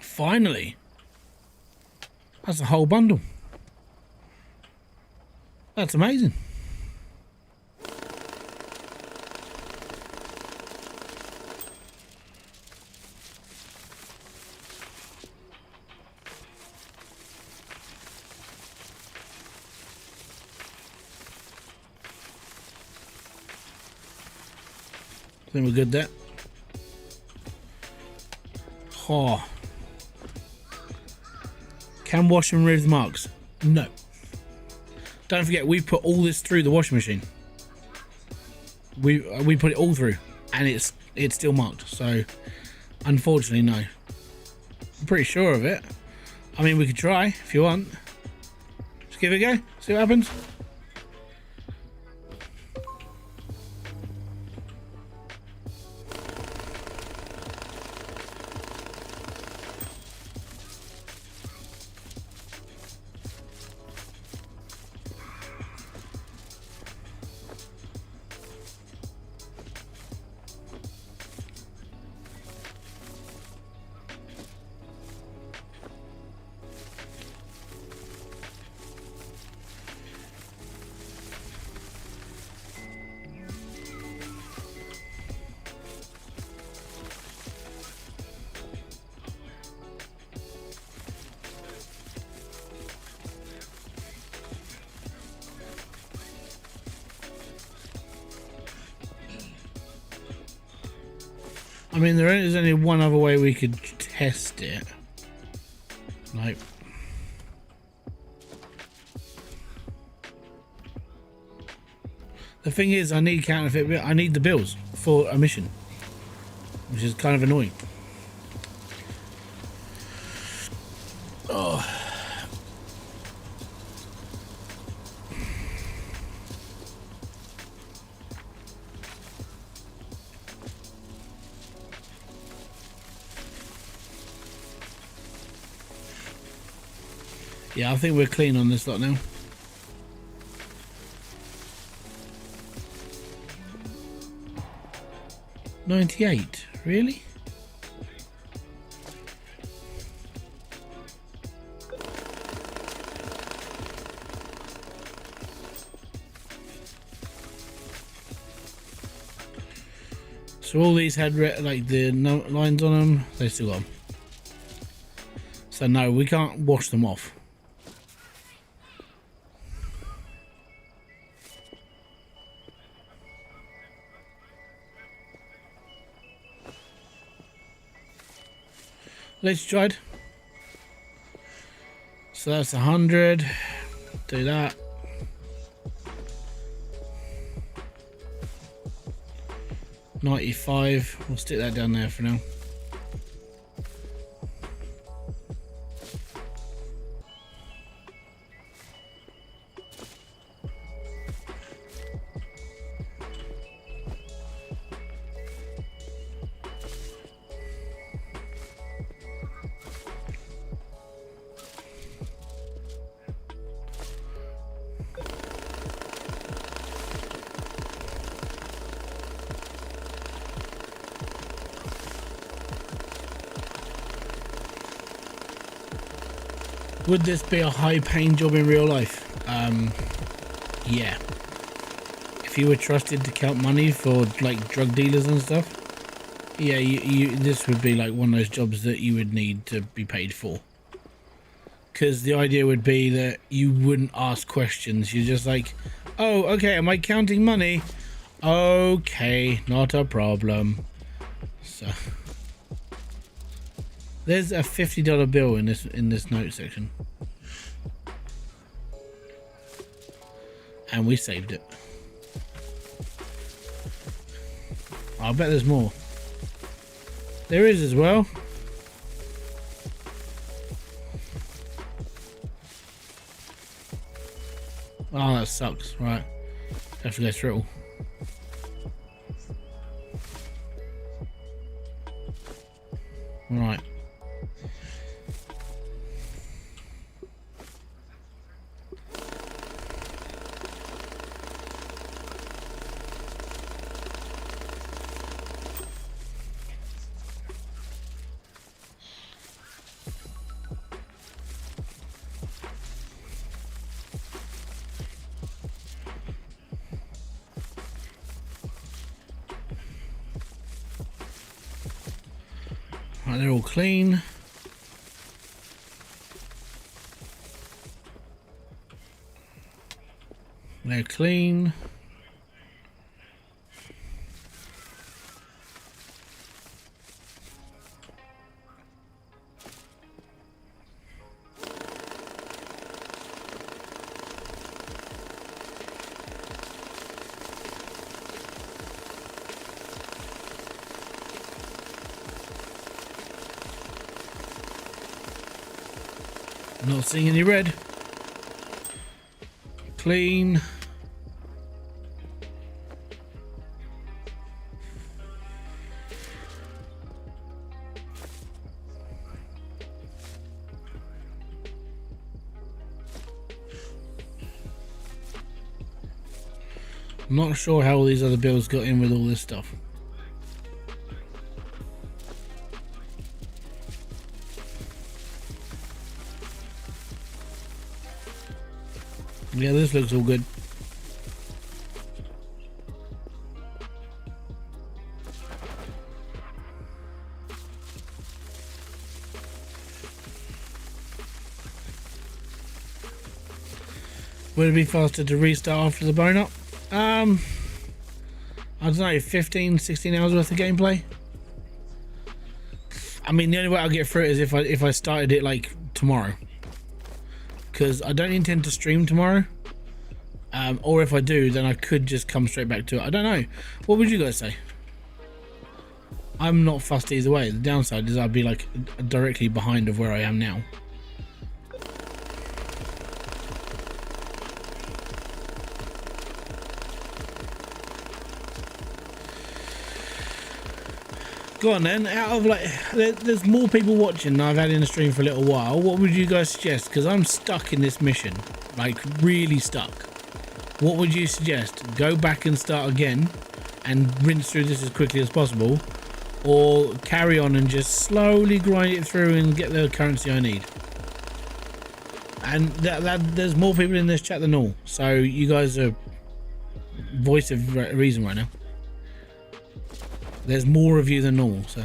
Finally, that's a whole bundle. That's amazing. I think we're good there. Oh. Can wash and remove the marks? No. Don't forget, we've put all this through the washing machine. We put it all through, and it's still marked. So, unfortunately, no. I'm pretty sure of it. I mean, we could try if you want. Just give it a go. See what happens. I mean, there is only one other way we could test it. Nope. The thing is, I need counterfeit. I need the bills for a mission, which is kind of annoying. Oh. Yeah, I think we're clean on this lot now. $98, really? So all these had like the lines on them, they still got them. So no, we can't wash them off. Let's tried. So that's 100. Do that. $95. We'll stick that down there for now. Would this be a high-paying job in real life? Yeah. if you were trusted to count money for like drug dealers and stuff, yeah, this would be like one of those jobs that you would need to be paid for. Because the idea would be that you wouldn't ask questions. You're just like, oh, okay, am I counting money? Okay, not a problem. So there's a $50 bill in this note section, and we saved it. I bet there's more. There is as well. Oh, that sucks. Right, have to go through it all. Right. Right, they're all clean. They're clean. Not seeing any red. Clean. I'm not sure how all these other bills got in with all this stuff. Yeah, this looks all good. Would it be faster to restart after the bone up? I don't know, 15, 16 hours worth of gameplay. I mean, the only way I'll get through it is if I started it like tomorrow, because I don't intend to stream tomorrow. Or if I do, then I could just come straight back to it. I don't know. What would you guys say? I'm not fussed either way. The downside is I'd be like directly behind of where I am now. Go on then, out of like, there's more people watching than I've had in the stream for a little while. What would you guys suggest? Because I'm stuck in this mission, like really stuck. What would you suggest? Go back and start again and rinse through this as quickly as possible, or carry on and just slowly grind it through and get the currency I need? And there's more people in this chat than all, so you guys are voice of reason right now. There's more of you than normal, so.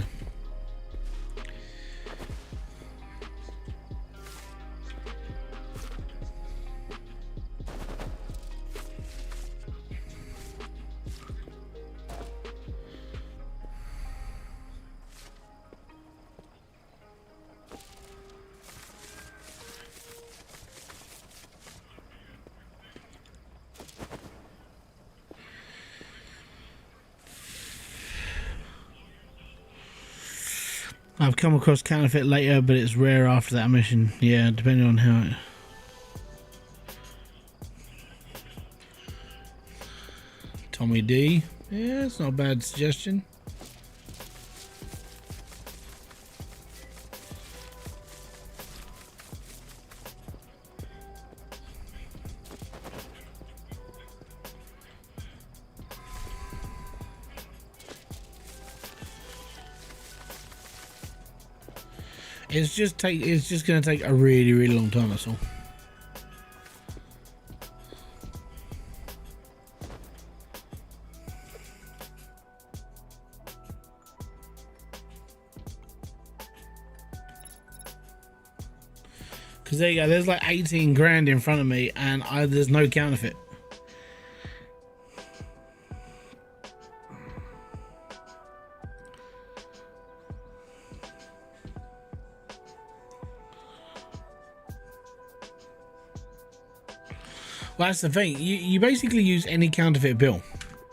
I've come across Counterfeit later, but it's rare after that mission. Yeah, depending on how it... Tommy D. Yeah, it's not a bad suggestion. It's just going to take a really, really long time, that's all. Because there you go, there's like 18 grand in front of me, and there's no counterfeit. Well, that's the thing. You basically use any counterfeit bill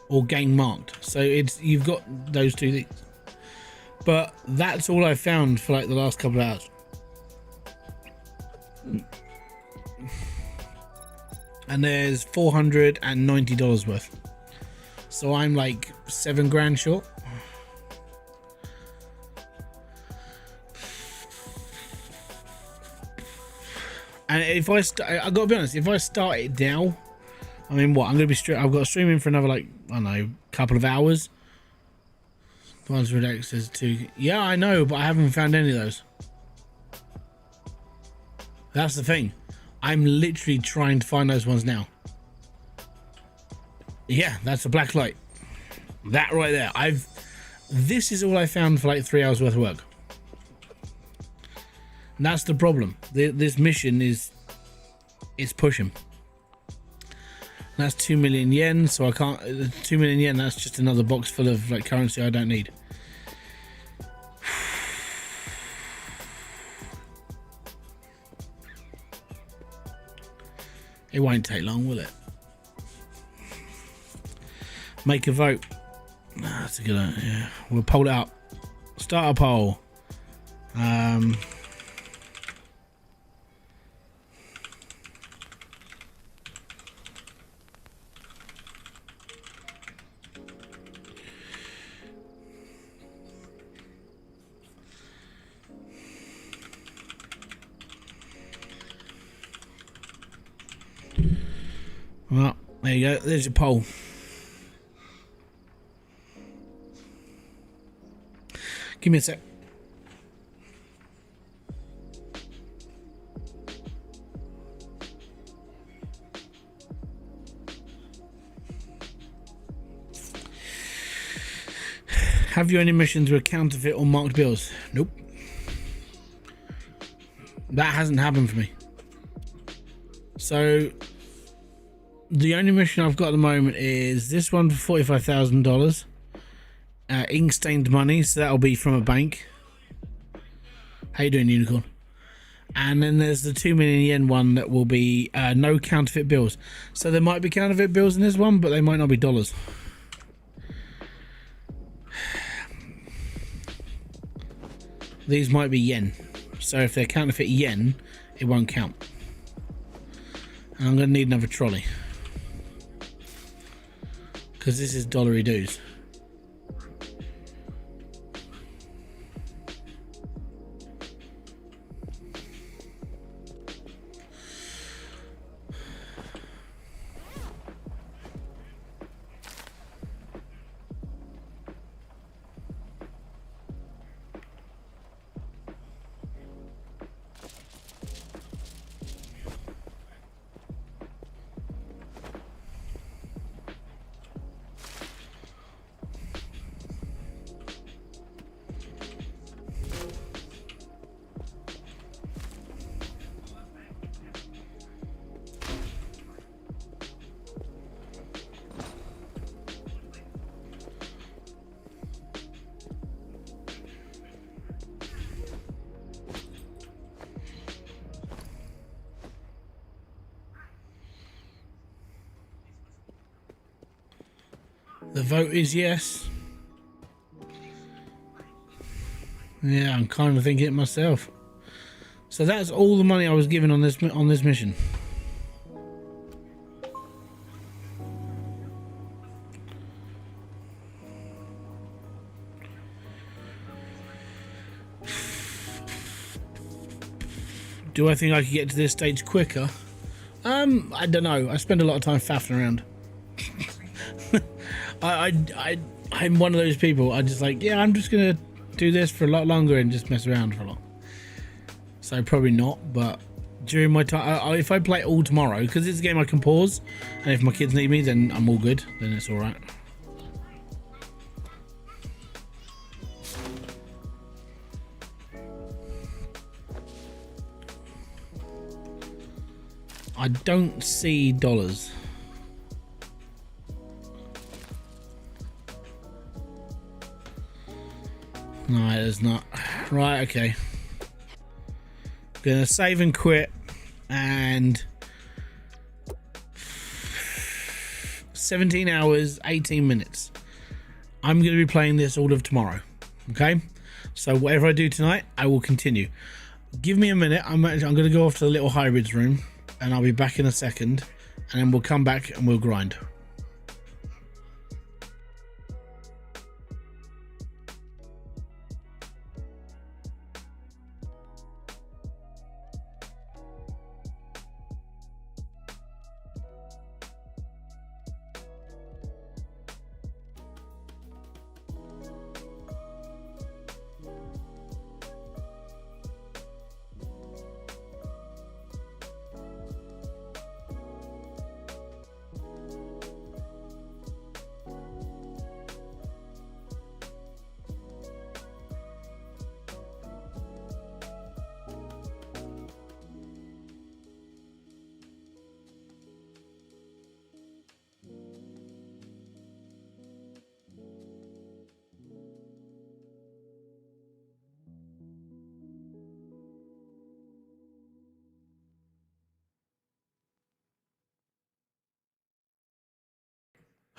or gang marked. So you've got those two things. But that's all I found for like the last couple of hours. And there's $490 worth. So I'm like 7 grand short. And if I gotta be honest, if I start it now, I mean, what I'm gonna be I've got streaming for another, like, I don't know, couple of hours. One's Redux says 2. Yeah, I know, but I haven't found any of those. That's the thing. I'm literally trying to find those ones now. Yeah, that's a black light. That right there. This is all I found for like 3 hours worth of work. And that's the problem. This mission it's pushing. That's 2 million yen, so I can't. 2 million yen. That's just another box full of like currency I don't need. It won't take long, will it? Make a vote. That's a good idea. Yeah. We'll poll it up. Start a poll. Well, there you go. There's your poll. Give me a sec. Have you any missions with counterfeit or marked bills? Nope. That hasn't happened for me. So the only mission I've got at the moment is this one for $45,000. Ink stained money, so that'll be from a bank. How you doing, Unicorn? And then there's the 2 million yen one that will be no counterfeit bills. So there might be counterfeit bills in this one, but they might not be dollars. These might be yen. So if they're counterfeit yen, it won't count. And I'm going to need another trolley. Because this is dollary dues. The vote is yes. Yeah, I'm kind of thinking it myself. So that's all the money I was given on this mission. Do I think I could get to this stage quicker? I don't know. I spend a lot of time faffing around. I'm one of those people. I just like, yeah, I'm just gonna do this for a lot longer and just mess around for a lot. So probably not, but during my time, if I play it all tomorrow, because it's a game I can pause, and if my kids need me, then I'm all good. Then it's all right. I don't see dollars. No, there's not. Right, okay. Gonna save and quit, and 17 hours, 18 minutes. I'm gonna be playing this all of tomorrow. Okay? So whatever I do tonight, I will continue. Give me a minute. I'm gonna go off to the little hybrids room, and I'll be back in a second, and then we'll come back and we'll grind.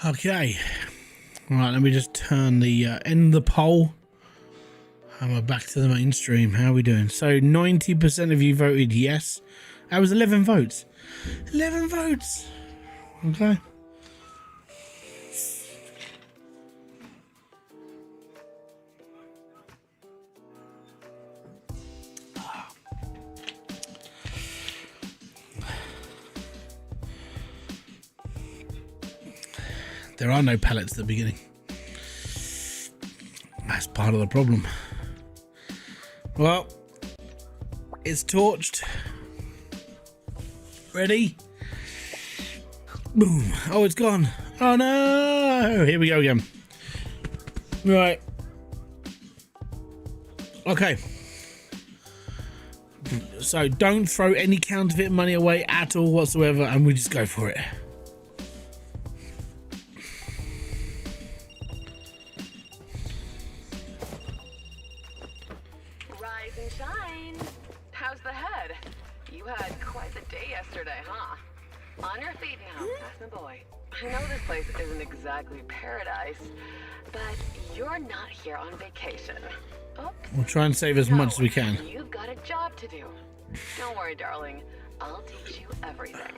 Okay, right, let me just turn the end the poll, and we're back to the mainstream. How are we doing? So 90% of you voted yes. That was 11 votes. 11 votes. Okay. There are no pallets at the beginning. That's part of the problem. Well, it's torched. Ready? Boom. Oh, it's gone. Oh no! Here we go again. Right. Okay. So don't throw any counterfeit money away at all whatsoever, and we just go for it. How's the head? You had quite the day yesterday, huh? On your feet now, that's my boy. I know this place isn't exactly paradise, but you're not here on vacation. Oops. We'll try and save as much as we can. You've got a job to do. Don't worry, darling. I'll teach you everything.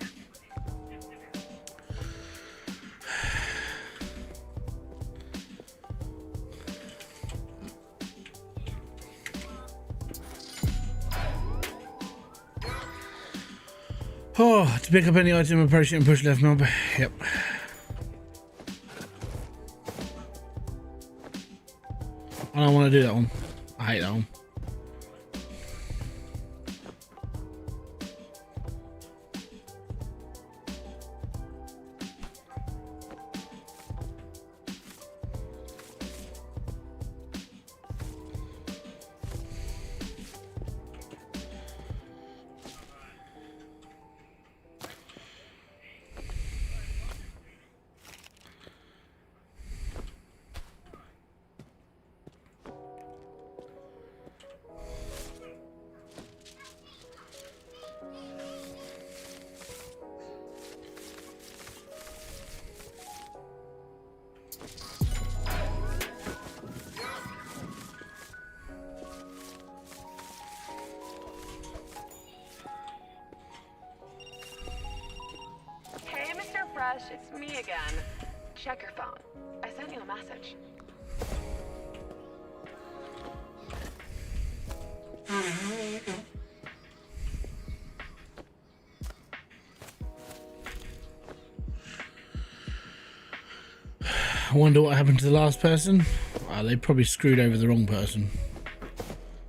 Oh, to pick up any item, approach it and push left knob. Yep. I don't want to do that one. I hate that one. It's me again. Check your phone. I sent you a message. I wonder what happened to the last person. They probably screwed over the wrong person.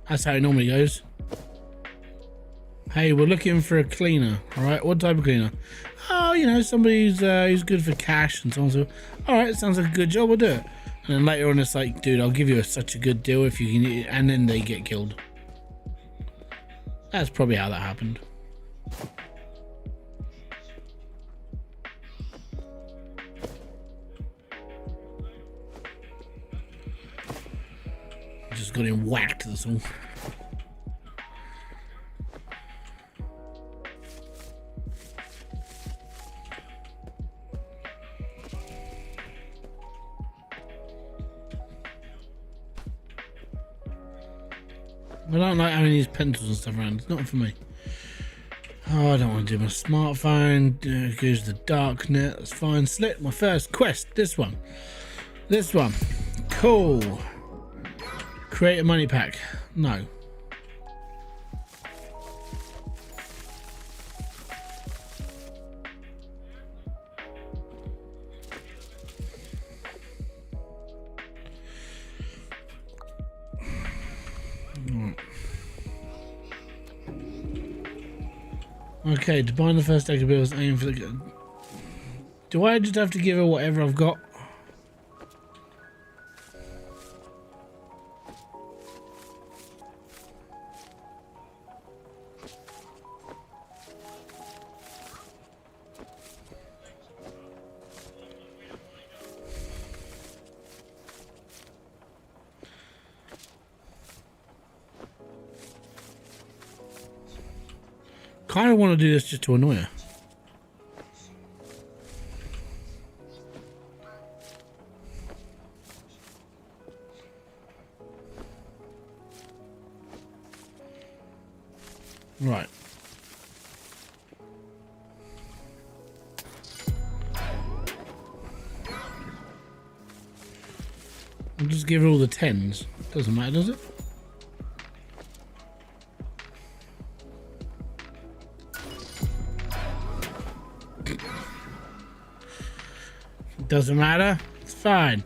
That's how it normally goes. Hey, we're looking for a cleaner. All right, what type of cleaner? Oh, you know, somebody who's good for cash and so on. So, all right, sounds like a good job. We'll do it. And then later on, it's like, dude, I'll give you such a good deal if you can. And then they get killed. That's probably how that happened. Just got him whacked, that's all. I don't like having these pencils and stuff around. It's not for me. Oh, I don't want to do my smartphone. Goes the dark net. That's fine. Select my first quest. This one. This one. Cool. Create a money pack. No. Okay, to bind the first stack of bills, aim for the... Do I just have to give her whatever I've got? Kind of want to do this just to annoy her. Right. I'll just give her all the 10s. Doesn't matter, does it? Doesn't matter. It's fine.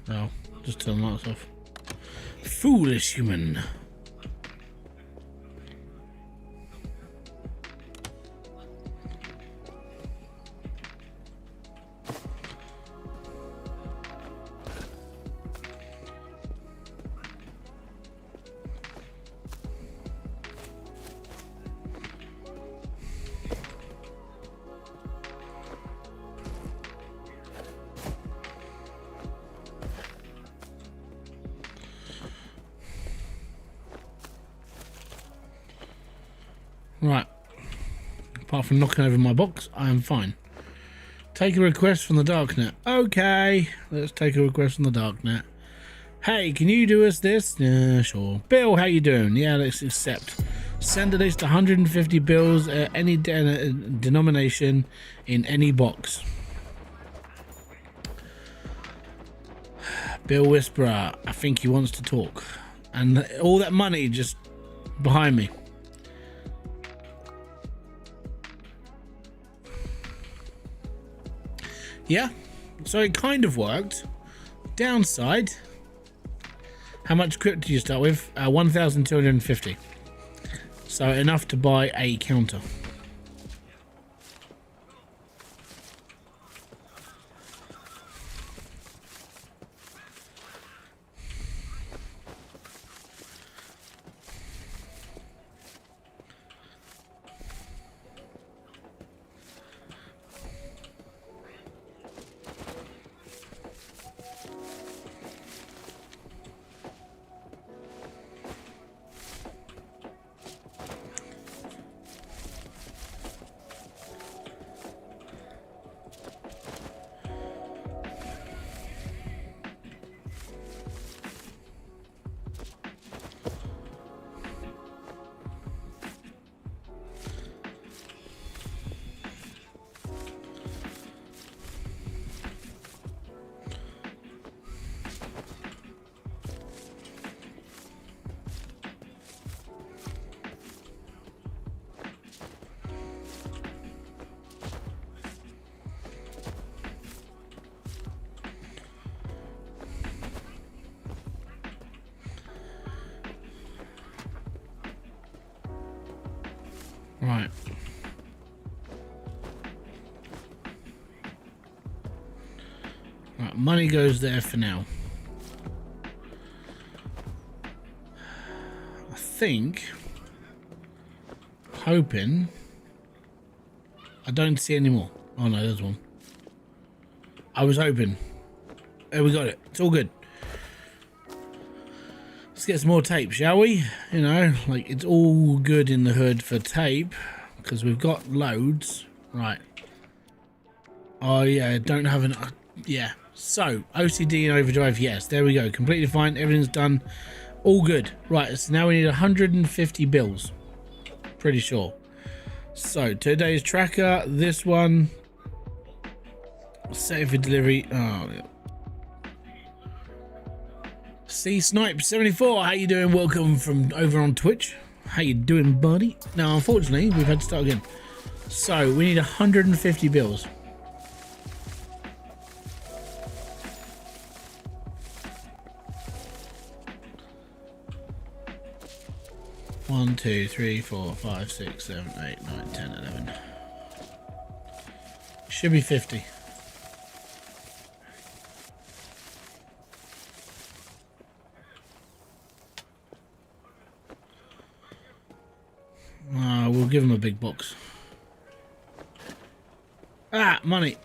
No, just turn the lights off. Foolish human. Right. Apart from knocking over my box, I am fine. Take a request from the darknet. Okay, let's take a request from the darknet. Hey, can you do us this? Yeah, sure. Bill, how you doing? Yeah, let's accept. Send at least 150 bills at any denomination in any box. Bill Whisperer, I think he wants to talk. And all that money just behind me. Yeah, so it kind of worked. Downside, how much crypto do you start with? 1,250. So enough to buy a counter. Right. Right, money goes there for now. I think, hoping, I don't see any more. Oh no, there's one. I was hoping. There, we got it. It's all good. Let's get some more tape, shall we? You know, like, it's all good in the hood for tape because we've got loads. Right. Oh yeah, don't have an... yeah. So, OCD and overdrive, yes. There we go. Completely fine. Everything's done. All good. Right, so now we need 150 bills. Pretty sure. So, today's tracker. This one. Save for delivery. Oh, yeah. C Snipe 74, how you doing? Welcome from over on Twitch. How you doing, buddy? Now, unfortunately, we've had to start again. So, we need 150 bills. One, 2, 3, 4, 5, 6, 7, 8, 9, 10, 11. Should be 50. We'll give him a big box. Ah, money.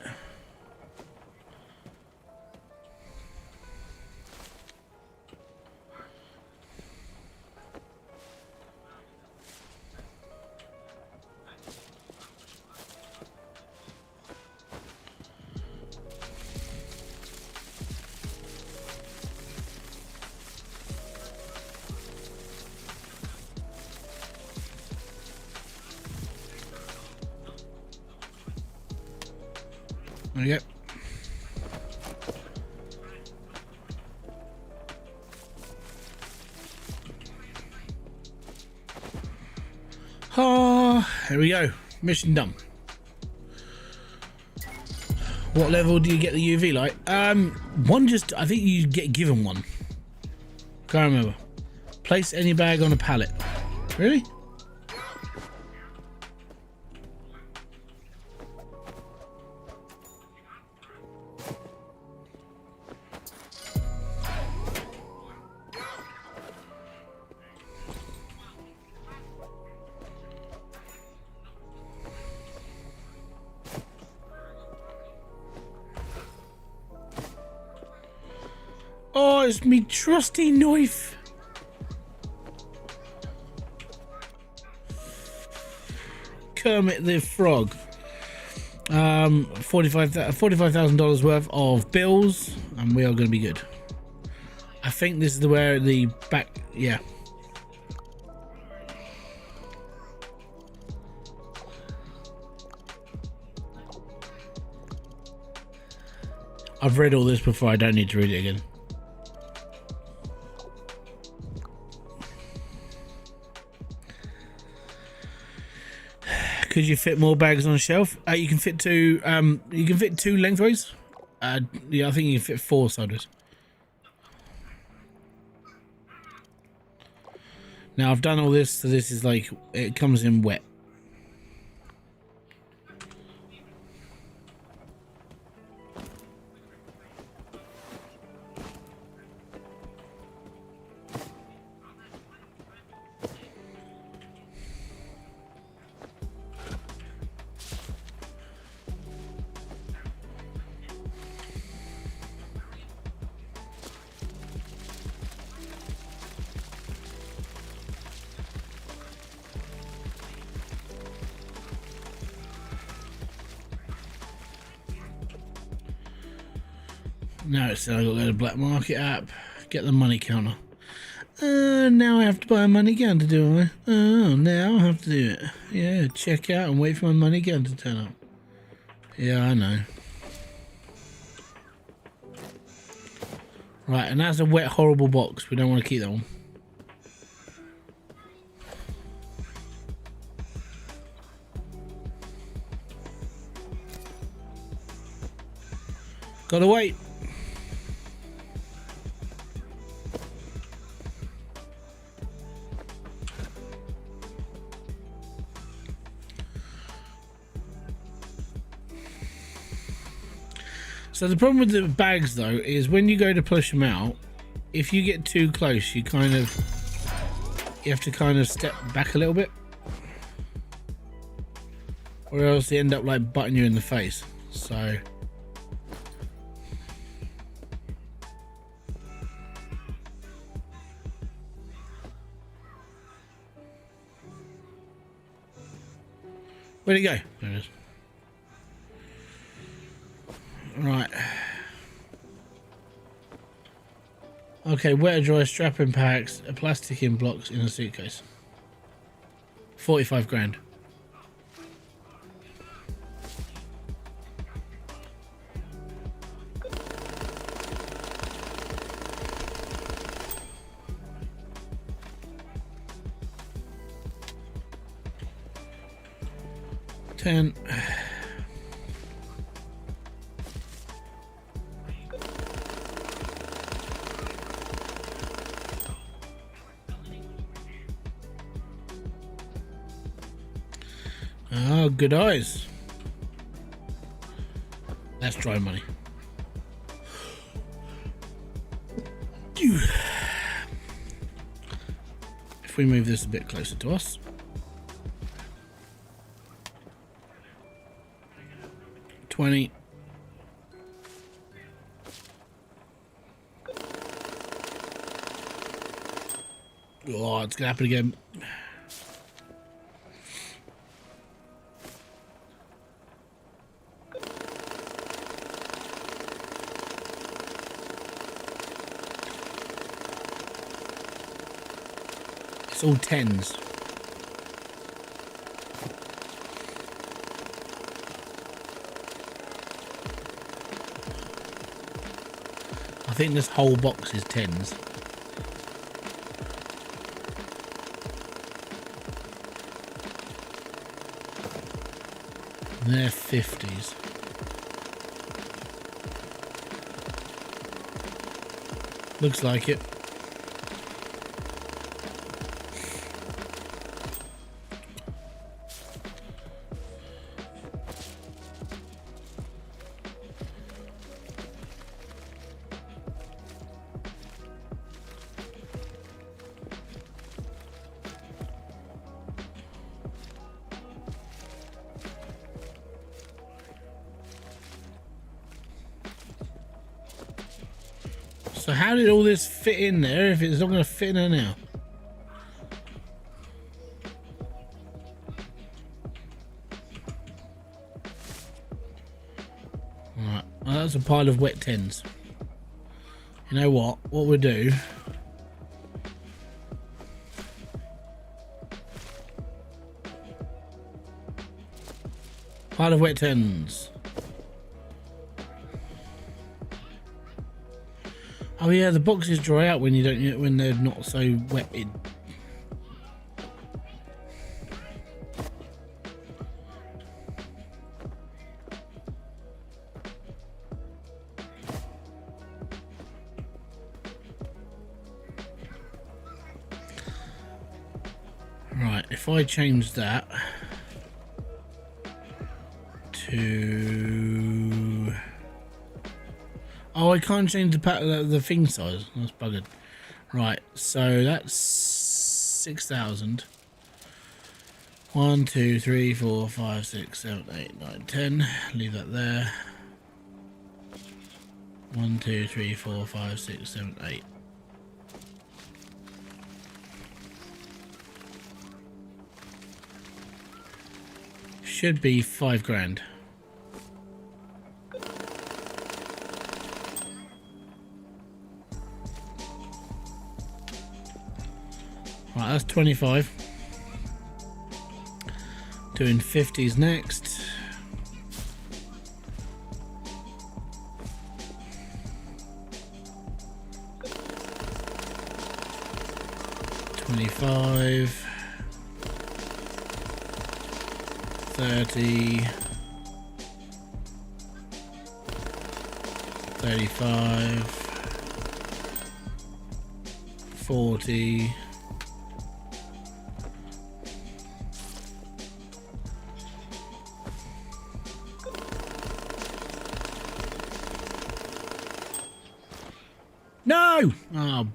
There you go. Ah, here we go. Mission done. What level do you get the UV light? One just, I think you get given one. Can't remember. Place any bag on a pallet. Really? Oh, it's me trusty knife. Kermit the Frog. $45,000 worth of bills, and we are going to be good. I think this is where the back, yeah. I've read all this before, I don't need to read it again. Could you fit more bags on a shelf? You can fit two. You can fit two lengthways. Yeah, I think you can fit 4 sideways. Now I've done all this, so this is like it comes in wet. Now it's I got to go to the black market app, get the money counter. Now I have to buy a money counter, do I? Oh, now I have to do it. Yeah, check out and wait for my money counter to turn up. Yeah, I know. Right, and that's a wet, horrible box. We don't want to keep that one. Gotta wait. So the problem with the bags though is when you go to push them out, if you get too close, you have to kind of step back a little bit, or else they end up like butting you in the face. So where'd it go? There it is. Right. Okay, wet or dry strap-in packs, a plastic in blocks in a suitcase. 45 grand. $10. Oh, good eyes. That's dry money. If we move this a bit closer to us. $20. Oh, it's gonna happen again. It's all tens. I think this whole box is tens. And they're 50s. Looks like it. So how did all this fit in there if it's not going to fit in there now? Alright, well, that's a pile of wet tins. You know what? What we'll do... Pile of wet tins. Oh yeah, the boxes dry out when you don't, when they're not so wetted. Right, if I change that to... Oh, I can't change the thing size. That's buggered. Right, so that's 6,000. 1, 2, 3, 4, 5, 6, 7, 8, 9, 10. Leave that there. 1, 2, 3, 4, 5, 6, 7, 8. Should be 5 grand. Right, that's 25. Doing 50s next. $25, 30, 35, 40. No! Oh.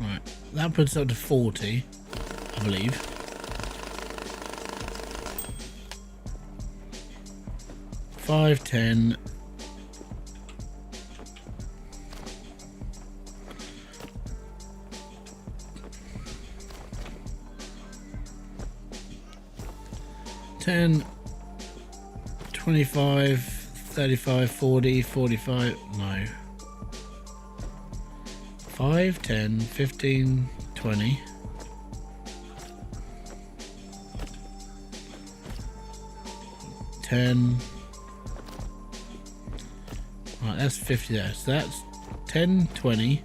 Right, that puts up to 40, I believe. Five, 10. $10, 25, 35, 40, 45, no. 5, 10, 15, 20. 10. Right, that's 50 there. So that's 10, 20,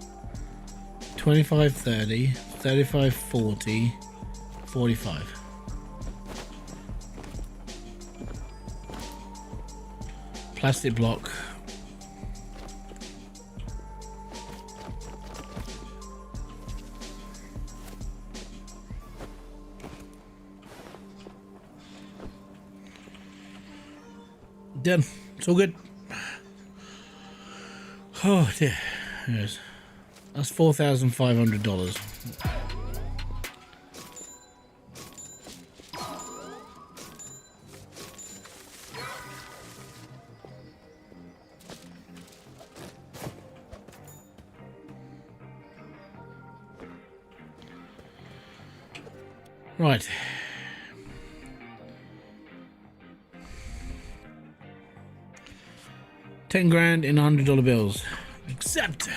25, 30, 35, 40, 45. Plastic block. Done. It's all good. Oh dear. Yes. That's $4,500. Right. $10,000 in $100 bills. Accept.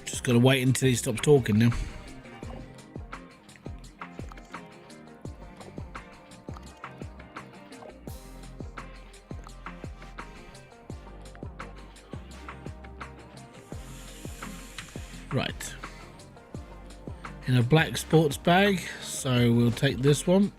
Just gotta wait until he stops talking now. Right. In a black sports bag, so we'll take this one.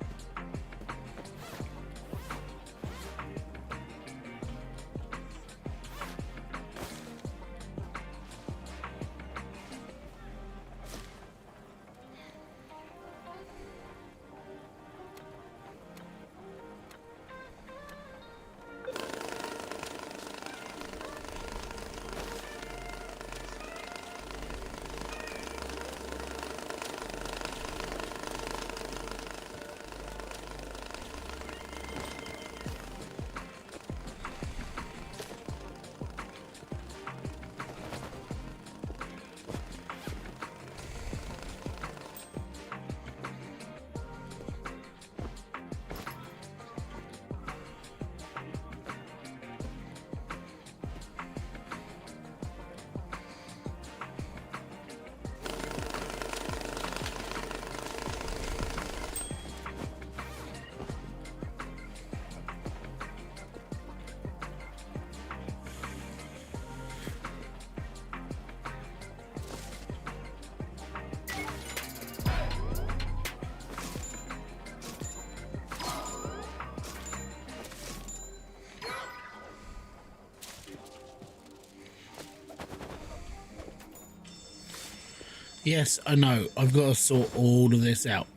Yes, I know. I've got to sort all of this out.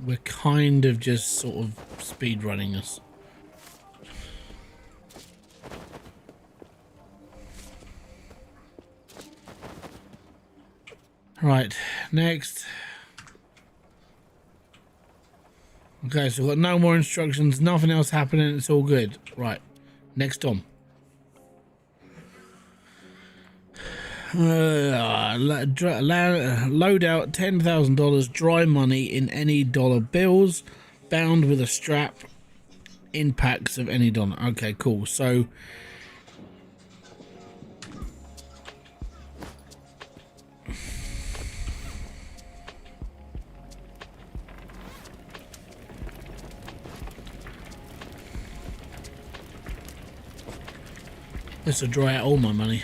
We're kind of just sort of speed running this. Right, next. Okay, so we've got no more instructions, nothing else happening, it's all good. Right, next on. Load out $10,000 dry money in any dollar bills, bound with a strap in packs of any dollar. Okay, cool. So This will dry out all my money.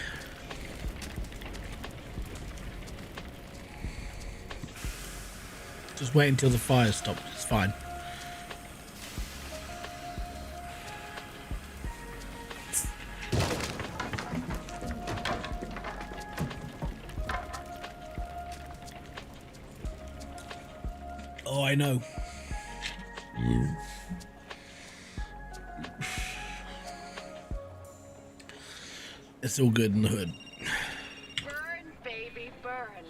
Just wait until the fire stops. It's fine. Oh, I know. It's all good in the hood. Burn, baby, burn.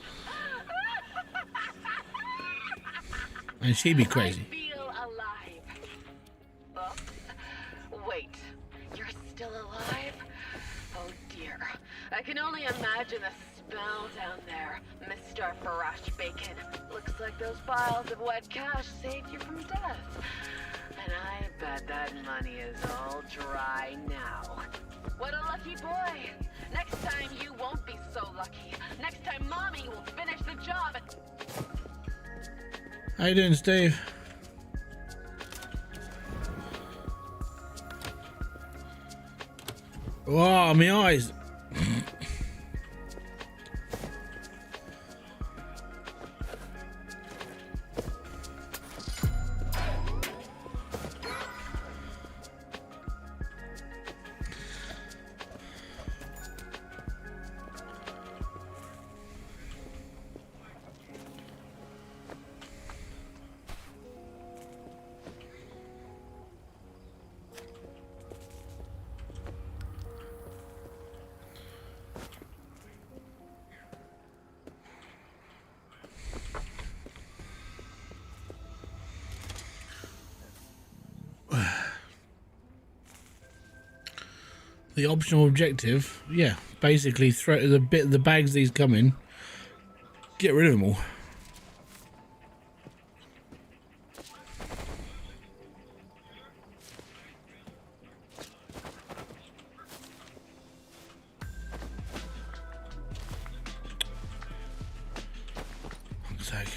And she'd be crazy. I feel alive. Oh, wait, you're still alive? Oh dear. I can only imagine the smell down there, Mr. Fresh Bacon. Looks like those piles of wet cash saved you from death. And I bet that money is all dry now. What a lucky boy. Next time you won't be so lucky. Next time Mommy will finish the job and... How you doing, Steve? Wow, my eyes. The optional objective, yeah, basically throw the bags these come in, get rid of them all. Fuck's sake.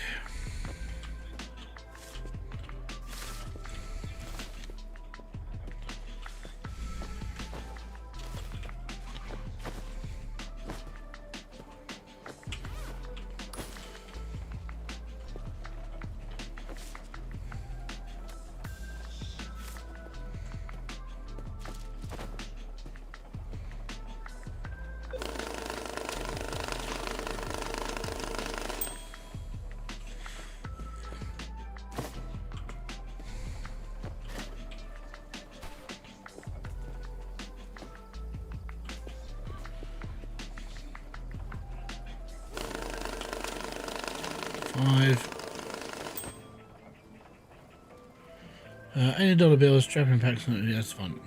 Any dollar bills, trapping packs, that's fun.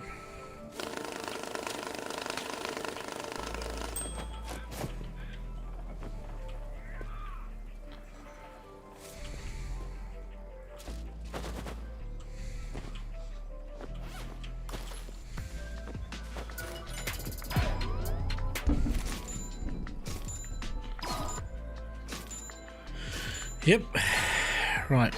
Yep, right.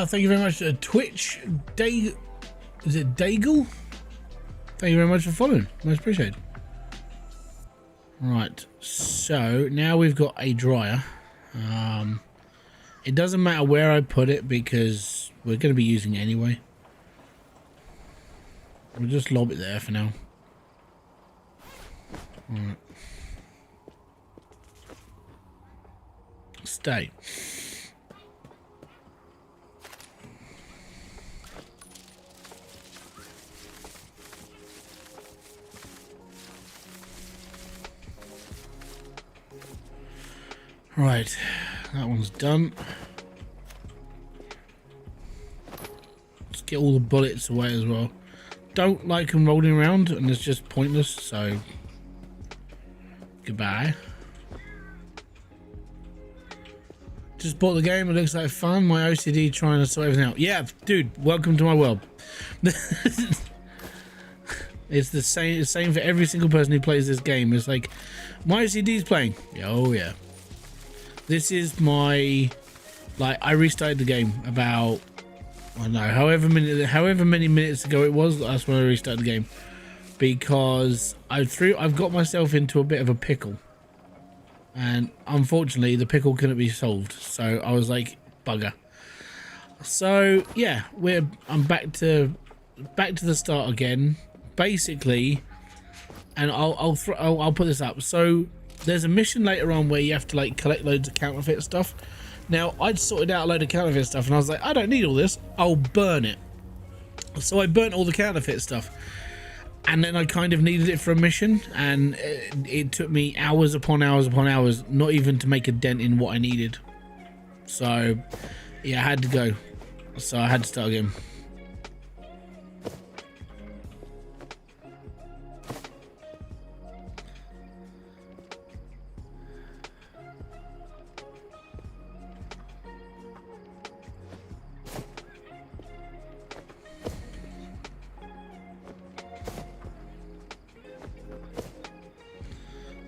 Thank you very much, Twitch. Is it Daigle? Thank you very much for following. Most appreciated. Right, so now we've got a dryer. It doesn't matter where I put it because we're going to be using it anyway. We'll just lob it there for now. Alright. Stay. Right, that one's done. Let's get all the bullets away as well. Don't like them rolling around and it's just pointless, so Goodbye. Just bought the game. It looks like fun. My OCD trying to sort everything out. Yeah, dude. Welcome to my world. It's the same for every single person who plays this game. It's like my OCD's playing. Oh yeah. This is my I restarted the game about I don't know however many minutes ago it was. That's when I restarted the game because I've got myself into a bit of a pickle. And unfortunately, the pickle couldn't be solved, so I was like, "Bugger." So yeah, I'm back to the start again, basically. And I'll put this up. So there's a mission later on where you have to collect loads of counterfeit stuff. Now I'd sorted out a load of counterfeit stuff, and I was like, I don't need all this. I'll burn it. So I burnt all the counterfeit stuff. And then I kind of needed it for a mission, and it took me hours upon hours upon hours, not even to make a dent in what I needed. So, yeah, I had to go. So I had to start again.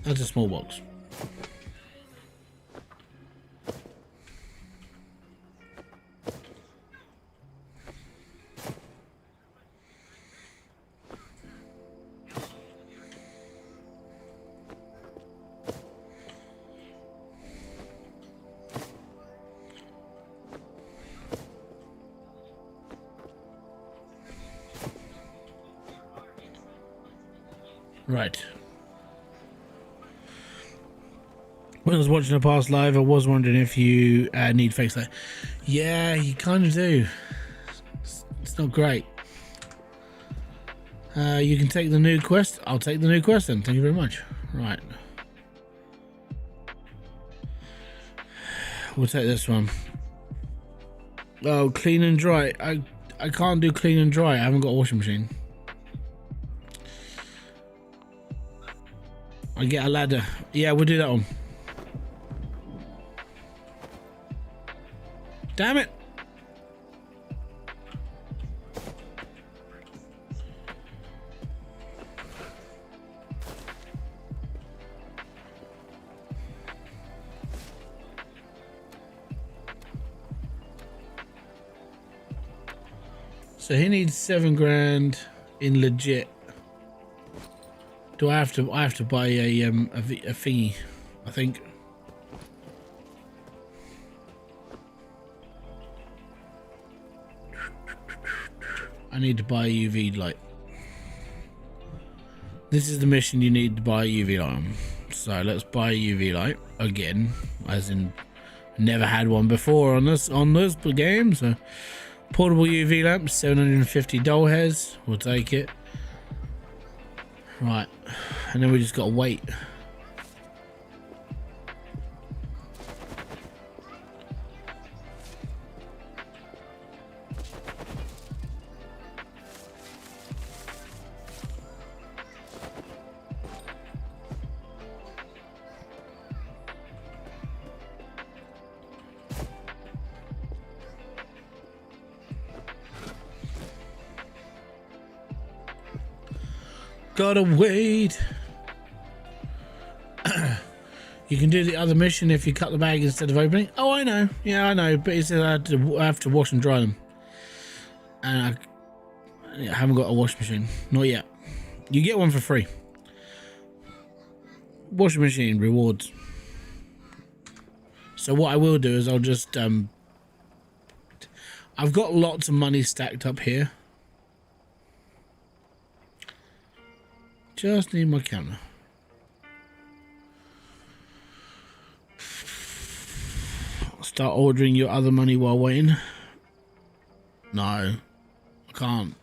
That's a small box. Right. When I was watching a past live, I was wondering if you need face light. Yeah, you kind of do. It's not great. You can take the new quest. I'll take the new quest then. Thank you very much. Right. We'll take this one. Oh, clean and dry. I can't do clean and dry. I haven't got a washing machine. I get a ladder. Yeah, we'll do that one. Damn it! So he needs 7 grand in legit. Do I have to? I have to buy a thingy, I think. I need to buy a UV light. This is the mission you need to buy a UV light on. So let's buy a UV light again, as in never had one before on this game. So portable UV lamp, 750 doll hairs. We'll take it. Right, and then we just gotta wait. Gotta wait. You can do the other mission if you cut the bag instead of opening. Oh, I know. Yeah, I know. But he said I have to wash and dry them. And I haven't got a wash machine. Not yet. You get one for free. Washing machine rewards. So what I will do is I'll just... I've got lots of money stacked up here. Just need my camera. Start ordering your other money while waiting. No, I can't.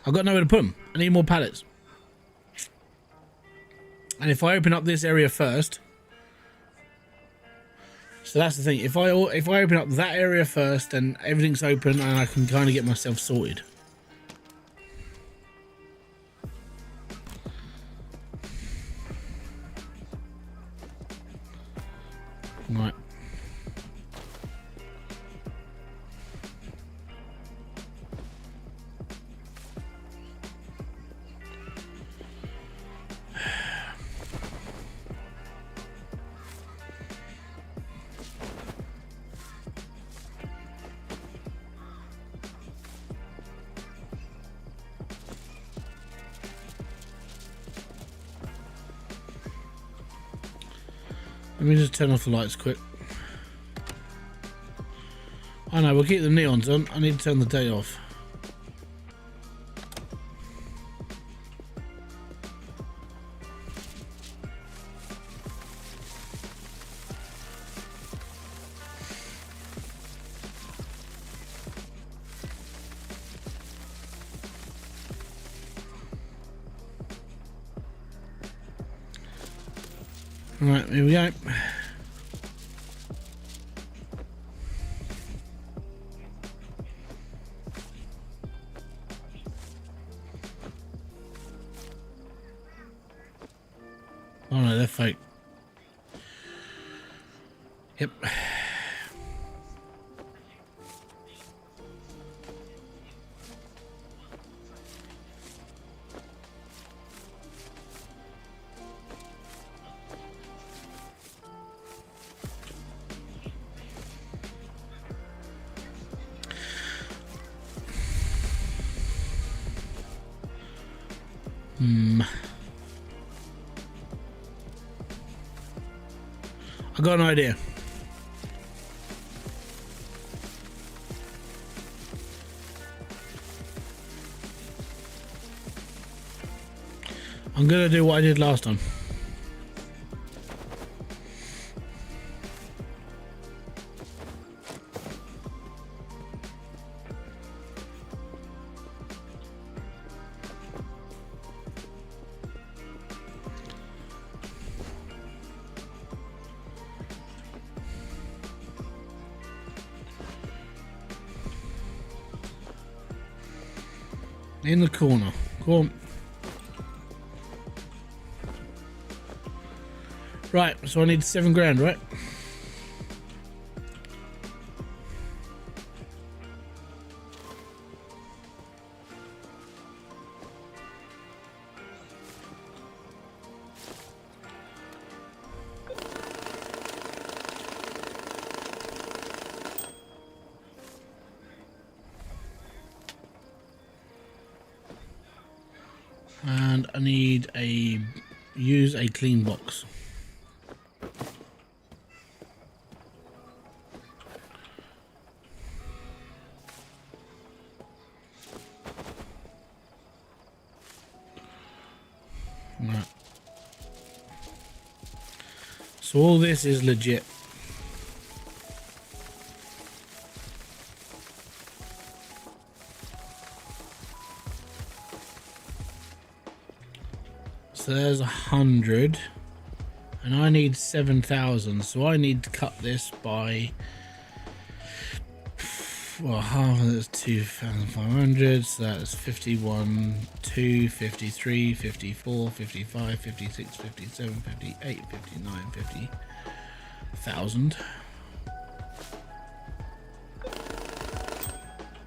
I've got nowhere to put them. I need more pallets. And if I open up this area first, so that's the thing. If I open up that area first, then everything's open and I can kind of get myself sorted. Right. Let me just turn off the lights quick. Oh no, we'll keep the neons on. I need to turn the day off. Right, here we go. Oh no, they're fake. Yep. I got an idea. I'm gonna do what I did last time. In the corner. Go on. Right, so I need 7 grand, right? And I need use a clean box. Right. So all this is legit. So there's 100, and I need 7,000. So I need to cut this by, well, half of it's 2,500. So that's 51, 2, 53, 54, 55, 56, 57, 58, 59, 50,000.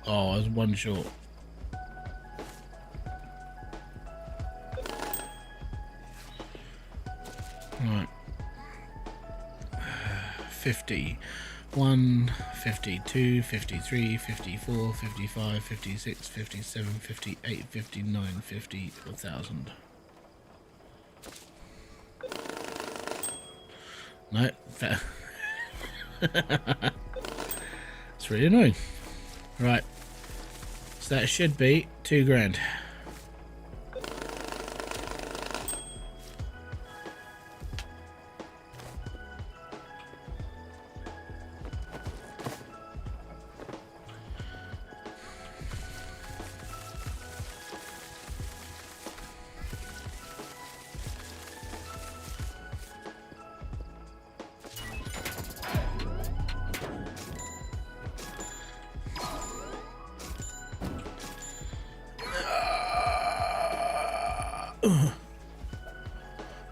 Oh, I was one short. Right. 51, 52, 53, 54, 55, 56, 57, 58, 59, 50,000. No, it's really annoying. Right. So that should be 2 grand.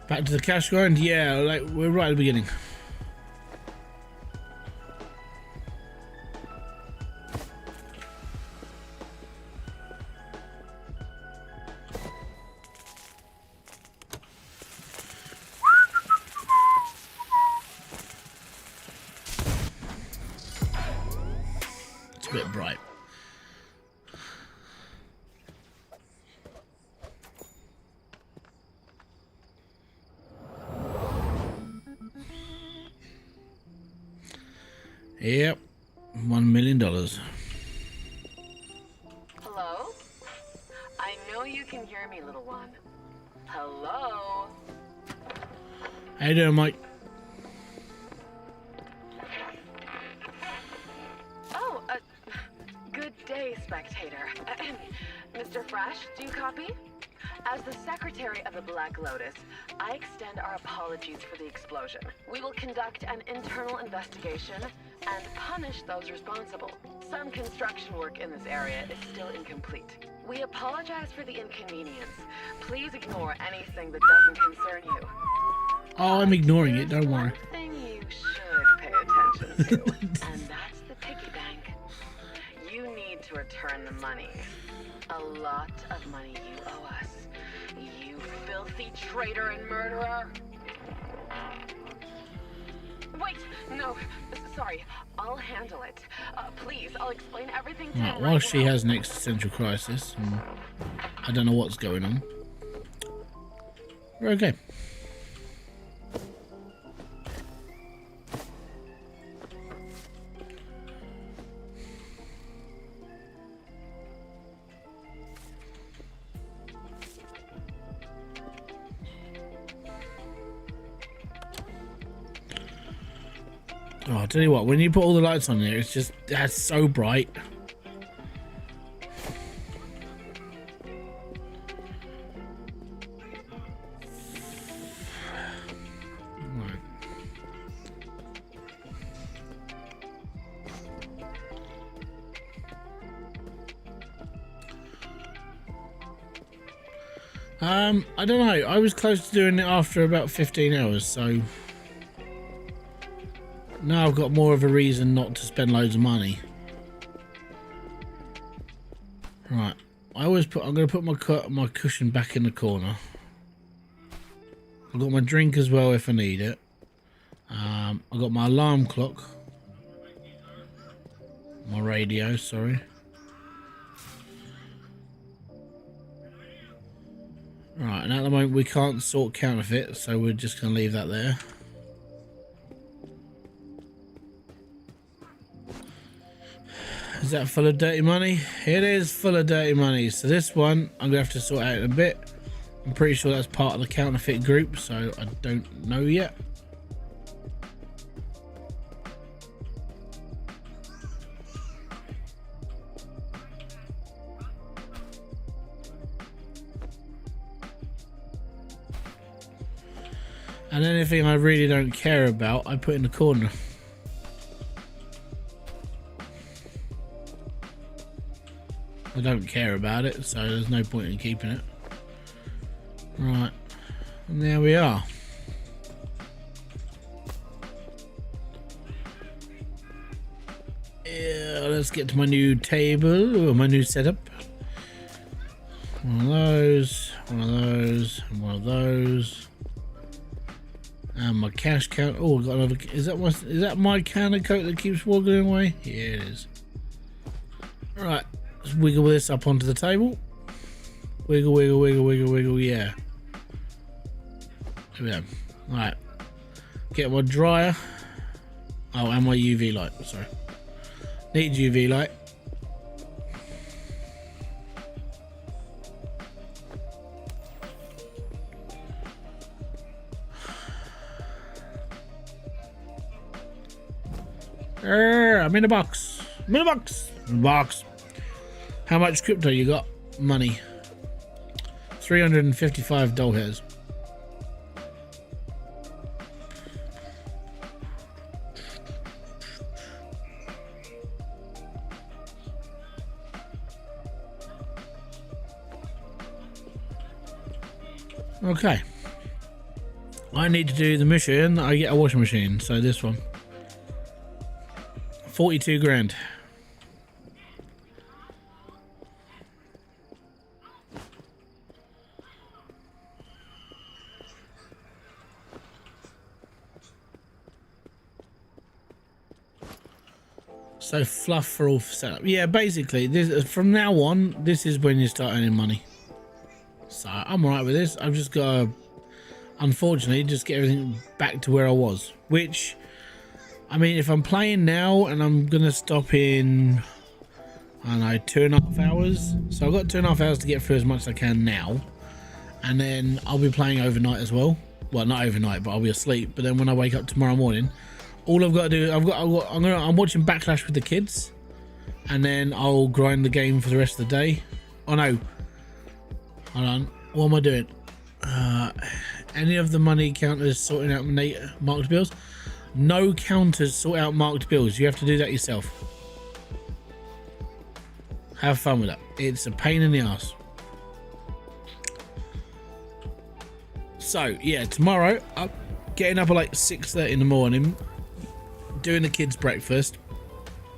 Back to the cash grind? Yeah, like we're right at the beginning. a bit bright. Yep, $1 million. Hello? I know you can hear me, little one. Hello? How you doing, Mike? Oh, good day, spectator. Mr. Fresh, do you copy? As the secretary of the Black Lotus, I extend our apologies for the explosion. We will conduct an internal investigation and punish those responsible. Some construction work in this area is still incomplete. We apologize for the inconvenience. Please ignore anything that doesn't concern you. Oh, I'm ignoring it, don't worry. One thing you should pay attention to, and that's the piggy bank. You need to return the money. A lot of money you owe us. You filthy traitor and murderer. Wait, no, sorry. I'll handle it. Please, I'll explain everything to Right, him while right she now. has an existential crisis, and I don't know what's going on. We're okay. Oh, I'll tell you what, when you put all the lights on there, it's just, that's so bright. Right. I don't know, I was close to doing it after about 15 hours, so now I've got more of a reason not to spend loads of money. Right, I'm going to put my cushion back in the corner. I've got my drink as well if I need it. I've got my alarm clock. My radio, sorry. Right, and at the moment we can't sort counterfeit, so we're just going to leave that there. Is that full of dirty money? It is full of dirty money. So this one, I'm going to have to sort out in a bit. I'm pretty sure that's part of the counterfeit group, so I don't know yet. And anything I really don't care about, I put in the corner. I don't care about it, so there's no point in keeping it. Right, and there we are. Yeah, let's get to my new table, or my new setup. One of those, one of those, and one of those. And my cash count. Oh, I've got another. Is that my counter coat that keeps woggling away? Yeah, it is. Right, let's wiggle this up onto the table. Wiggle, wiggle, wiggle, wiggle, wiggle. Yeah. There we go. Right. Get my dryer. Oh, and my UV light. Sorry. Need UV light. I'm in a box. I'm in a box. In a box. How much crypto you got? Money. 355 doll hairs. Okay. I need to do the mission. I get a washing machine. So this one. 42 grand. So fluff for all setup. Yeah, basically, this from now on, this is when you start earning money. So I'm alright with this. I've just got to, unfortunately, just get everything back to where I was. Which, I mean, if I'm playing now and I'm gonna stop in, I don't know, 2.5 hours. So I've got 2.5 hours to get through as much as I can now, and then I'll be playing overnight as well. Well, not overnight, but I'll be asleep. But then when I wake up tomorrow morning, all I've got to do, I'm watching Backlash with the kids, and then I'll grind the game for the rest of the day. Oh no, hold on, what am I doing? Any of the money counters sorting out marked bills? No counters sort out marked bills. You have to do that yourself. Have fun with that. It's a pain in the ass. So yeah, tomorrow I'm getting up at like 6:30 in the morning, doing the kids breakfast.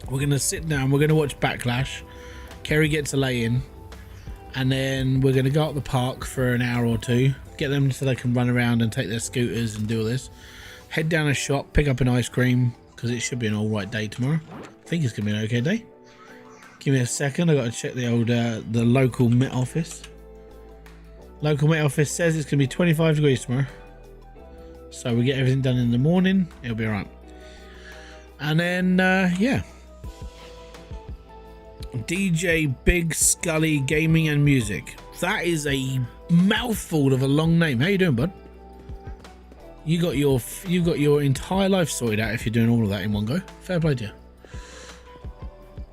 We're gonna sit down, we're gonna watch Backlash. Kerry gets a lay in, and then we're gonna go up the park for an hour or two, get them so they can run around and take their scooters and do all this. Head down a shop, pick up an ice cream, because it should be an alright day tomorrow. I think it's gonna be an okay day. Give me a second, I gotta check the old the local Met Office. Local Met Office says it's gonna be 25 degrees tomorrow. So we get everything done in the morning, it'll be alright. And then, yeah. DJ Big Scully Gaming and Music. That is a mouthful of a long name. How you doing, bud? You got your entire life sorted out if you're doing all of that in one go. Fair play to you.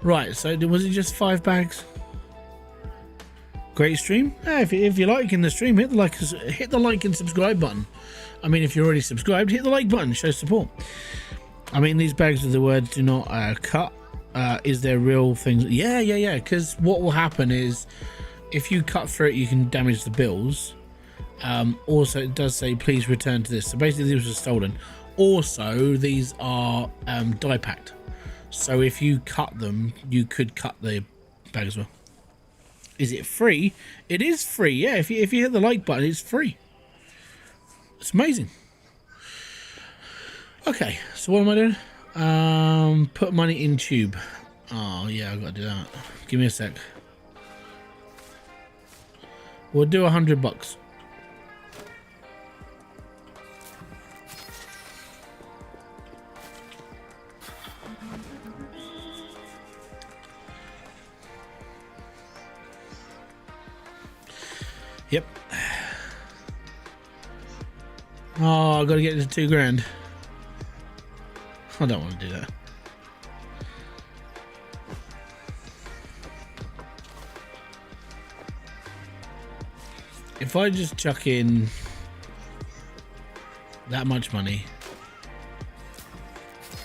Right, so was it just 5 bags? Great stream. Yeah, if you're liking the stream, hit the like and subscribe button. I mean, if you're already subscribed, hit the like button. Show support. I mean, these bags with the words "do not cut." Is there real things? Yeah. Because what will happen is, if you cut through it, you can damage the bills. Also, it does say please return to this. So basically, these were stolen. Also, these are die packed. So if you cut them, you could cut the bag as well. Is it free? It is free. Yeah. If you hit the like button, it's free. It's amazing. Okay, so what am I doing? Put money in tube. Oh yeah, I've got to do that. Give me a sec. We'll do $100. Yep. Oh, I got to get to $2,000. I don't want to do that. If I just chuck in that much money,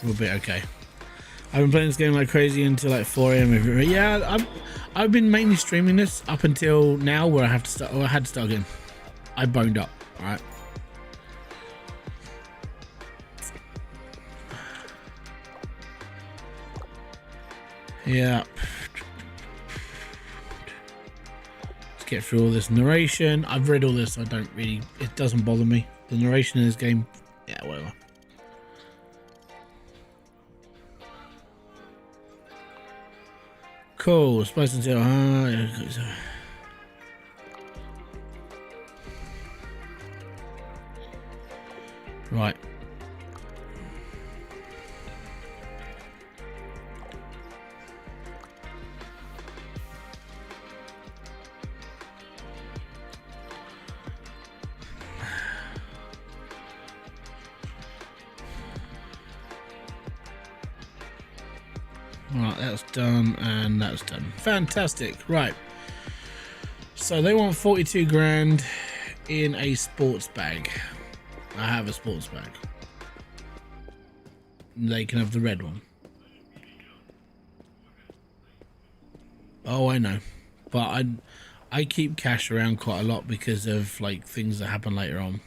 we'll be okay. I've been playing this game like crazy until like 4 AM. Yeah, I've been mainly streaming this up until now, where I had to start again. I boned up. All right. Yeah. Let's get through all this narration. I've read all this. It doesn't bother me. The narration in this game, yeah, whatever. Cool. Supposed to right. Right, that's done, and that's done. Fantastic. Right. So they want 42 grand in a sports bag. I have a sports bag. They can have the red one. Oh, I know. But I keep cash around quite a lot because of like things that happen later on.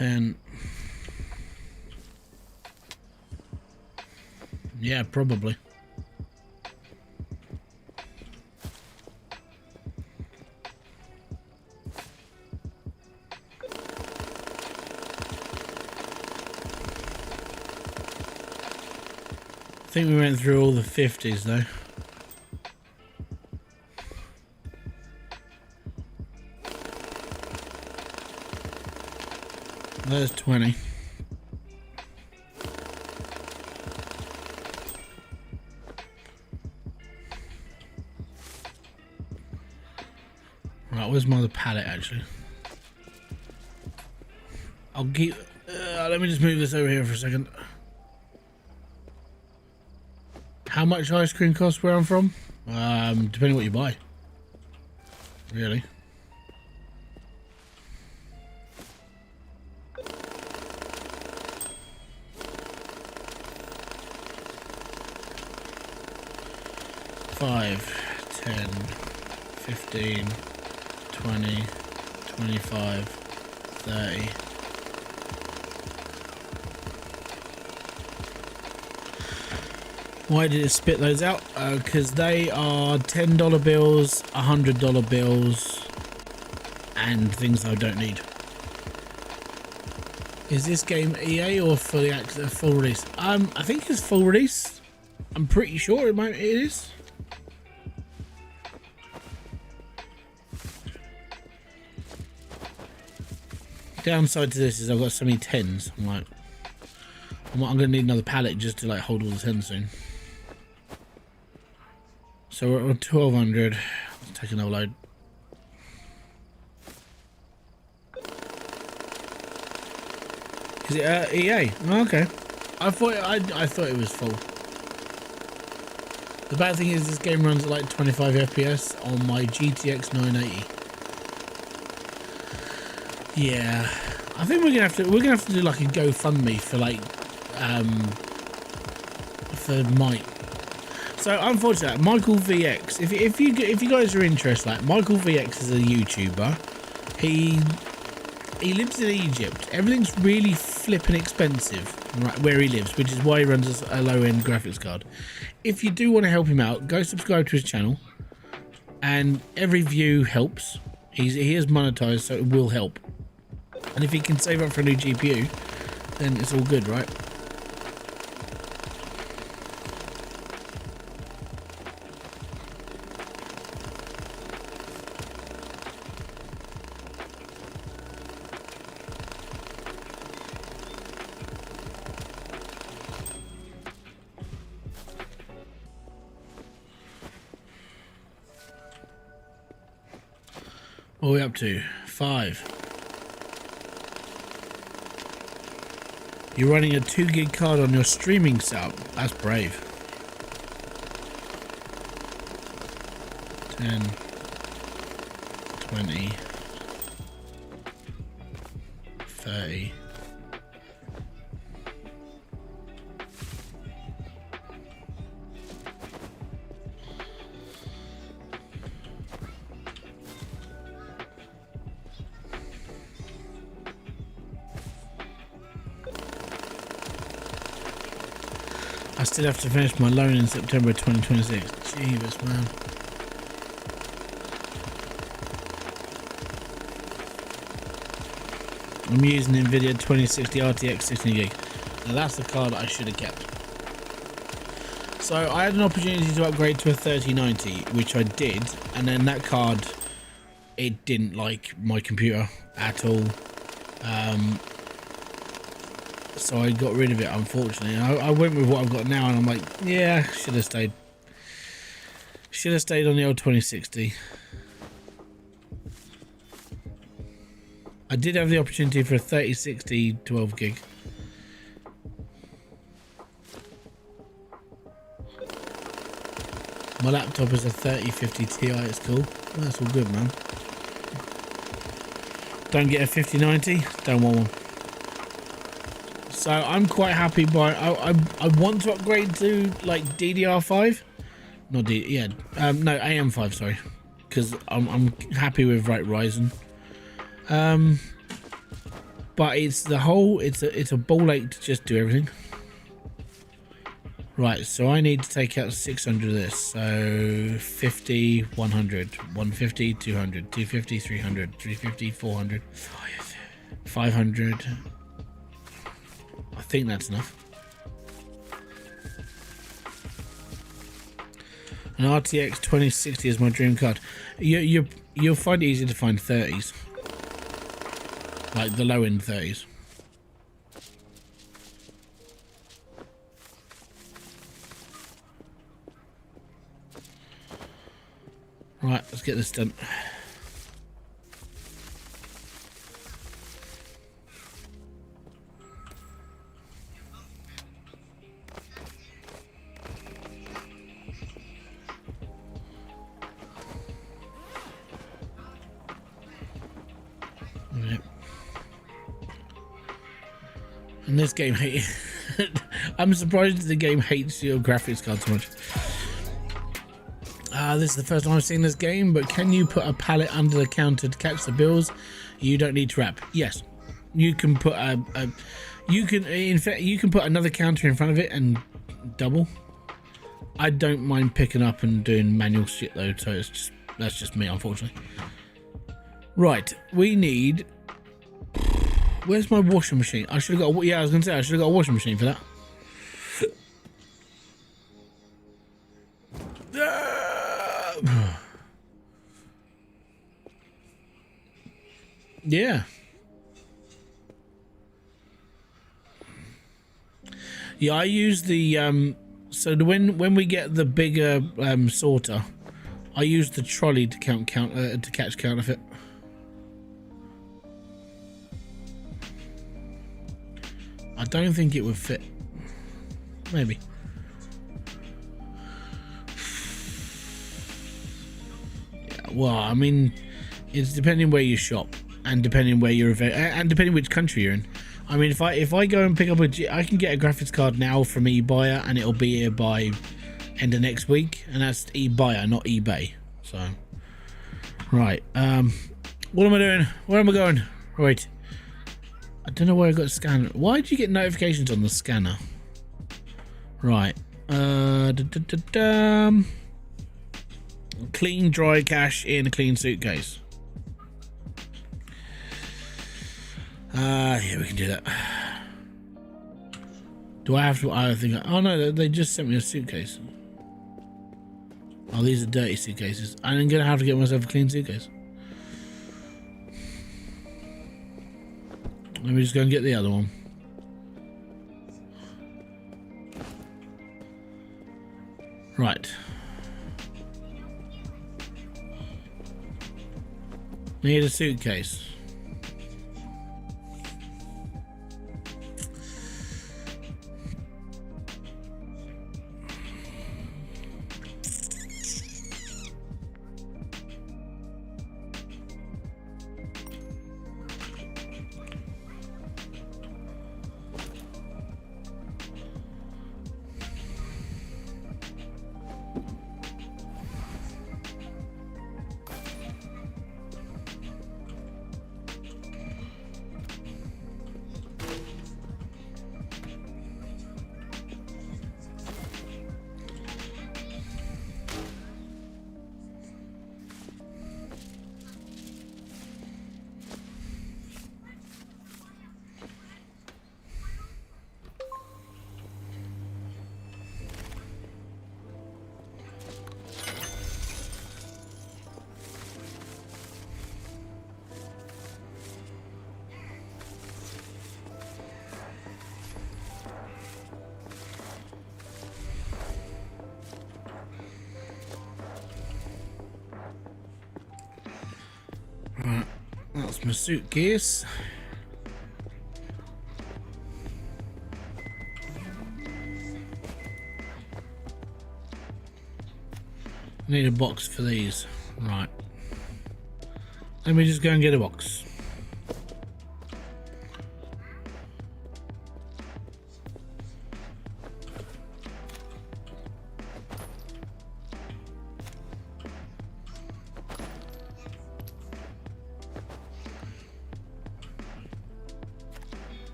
10. Yeah, probably. I think we went through all the 50s though. There's 20. Right, where's my other pallet actually? I'll keep... let me just move this over here for a second. How much ice cream costs where I'm from? Depending what you buy. Really. $5, 10, 15, 20, 25, 30. Why did it spit those out? Because they are $10 bills, $100 bills, and things I don't need. Is this game EA or full release? I think it's full release. I'm pretty sure it is. Downside to this is I've got so many 10s. I'm gonna need another pallet just to like hold all the 10s soon. So we're on 1200. Let's take another load. Is it EA? Oh, okay. I thought it was full. The bad thing is this game runs at like 25 FPS on my GTX 980. Yeah, I think we're gonna have to do like a GoFundMe for like for Mike. So unfortunately, Michael VX. If you guys are interested, like Michael VX is a YouTuber. He lives in Egypt. Everything's really flipping expensive right where he lives, which is why he runs a low-end graphics card. If you do want to help him out, go subscribe to his channel, and every view helps. He is monetized, so it will help. And if he can save up for a new GPU, then it's all good, right? What are we up to? 5. You're running a 2 gig card on your streaming setup. That's brave. 10, 20, 30. I still have to finish my loan in September 2026. Jeebus, man. I'm using NVIDIA 2060 RTX 16 gig. Now that's the card I should have kept. So I had an opportunity to upgrade to a 3090, which I did, and then that card, it didn't like my computer at all. So I got rid of it, unfortunately. I went with what I've got now, and I'm like, yeah, should have stayed. Should have stayed on the old 2060. I did have the opportunity for a 3060 12 gig. My laptop is a 3050 Ti, it's cool. That's all good, man. Don't get a 5090, don't want one. So I'm quite happy by I want to upgrade to like DDR5. Not D yeah, no, AM5, sorry. Because I'm happy with Ryzen. But but it's the whole. It's a ball ache to just do everything. Right, so I need to take out 600 of this. So 50, 100, 150, 200, 250, 300, 350, 400, 500. I think that's enough. An RTX 2060 is my dream card. You'll find it easy to find 30s, like the low end 30s. Right, let's get this done. Yep. And this game I'm surprised the game hates your graphics card so much. This is the first time I've seen this game, but can you put a pallet under the counter to catch the bills? You don't need to wrap. Yes, you can put in fact you can put another counter in front of it and double. I don't mind picking up and doing manual shit though, so that's just me, unfortunately. Right, we need. Where's my washing machine? I should have got. Yeah, I was gonna say I should have got a washing machine for that. Yeah. Yeah, I use the so when we get the bigger sorter, I use the trolley to catch counterfeit. I don't think it would fit. Maybe. Yeah, well, I mean, it's depending where you shop. And depending where you're and depending which country you're in. I mean, if I go and pick up I can get a graphics card now from eBuyer and it'll be here by end of next week, and that's eBuyer, not eBay. So, right. What am I doing? Where am I going? Right. I don't know where I got a scanner. Why do you get notifications on the scanner? Right. Clean dry cash in a clean suitcase. Yeah, we can do that. Do I have to? I think. Oh no, they just sent me a suitcase. Oh, these are dirty suitcases. I'm gonna have to get myself a clean suitcase. Let me just go and get the other one. Right. Need a suitcase. That's my suitcase. I need a box for these. Right. Let me just go and get a box.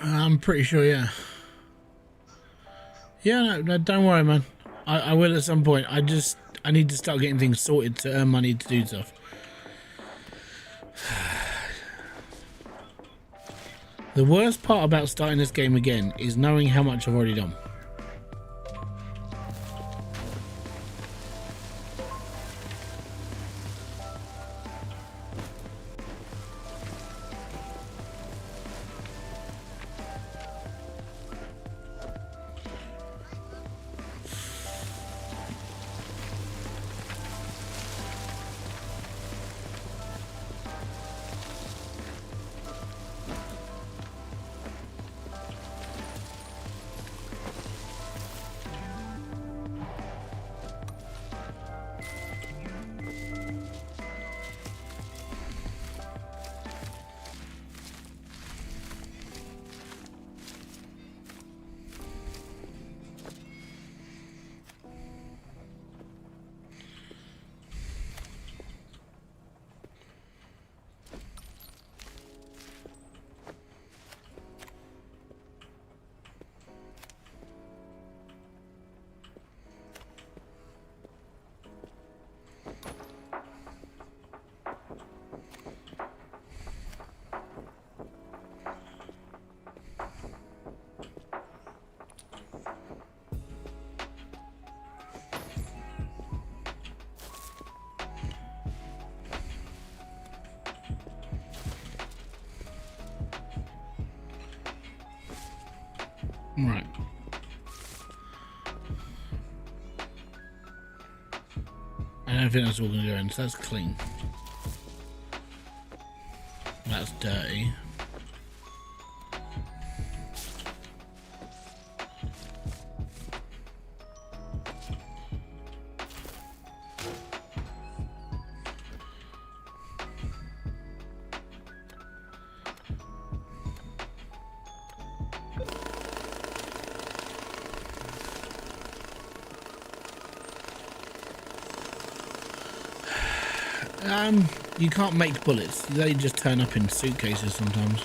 I'm pretty sure, yeah. Yeah, no, don't worry, man. I will at some point. I need to start getting things sorted to earn money to do stuff. The worst part about starting this game again is knowing how much I've already done. Right. I don't think that's all going to go in, so that's clean. That's dirty. You can't make bullets. They just turn up in suitcases sometimes.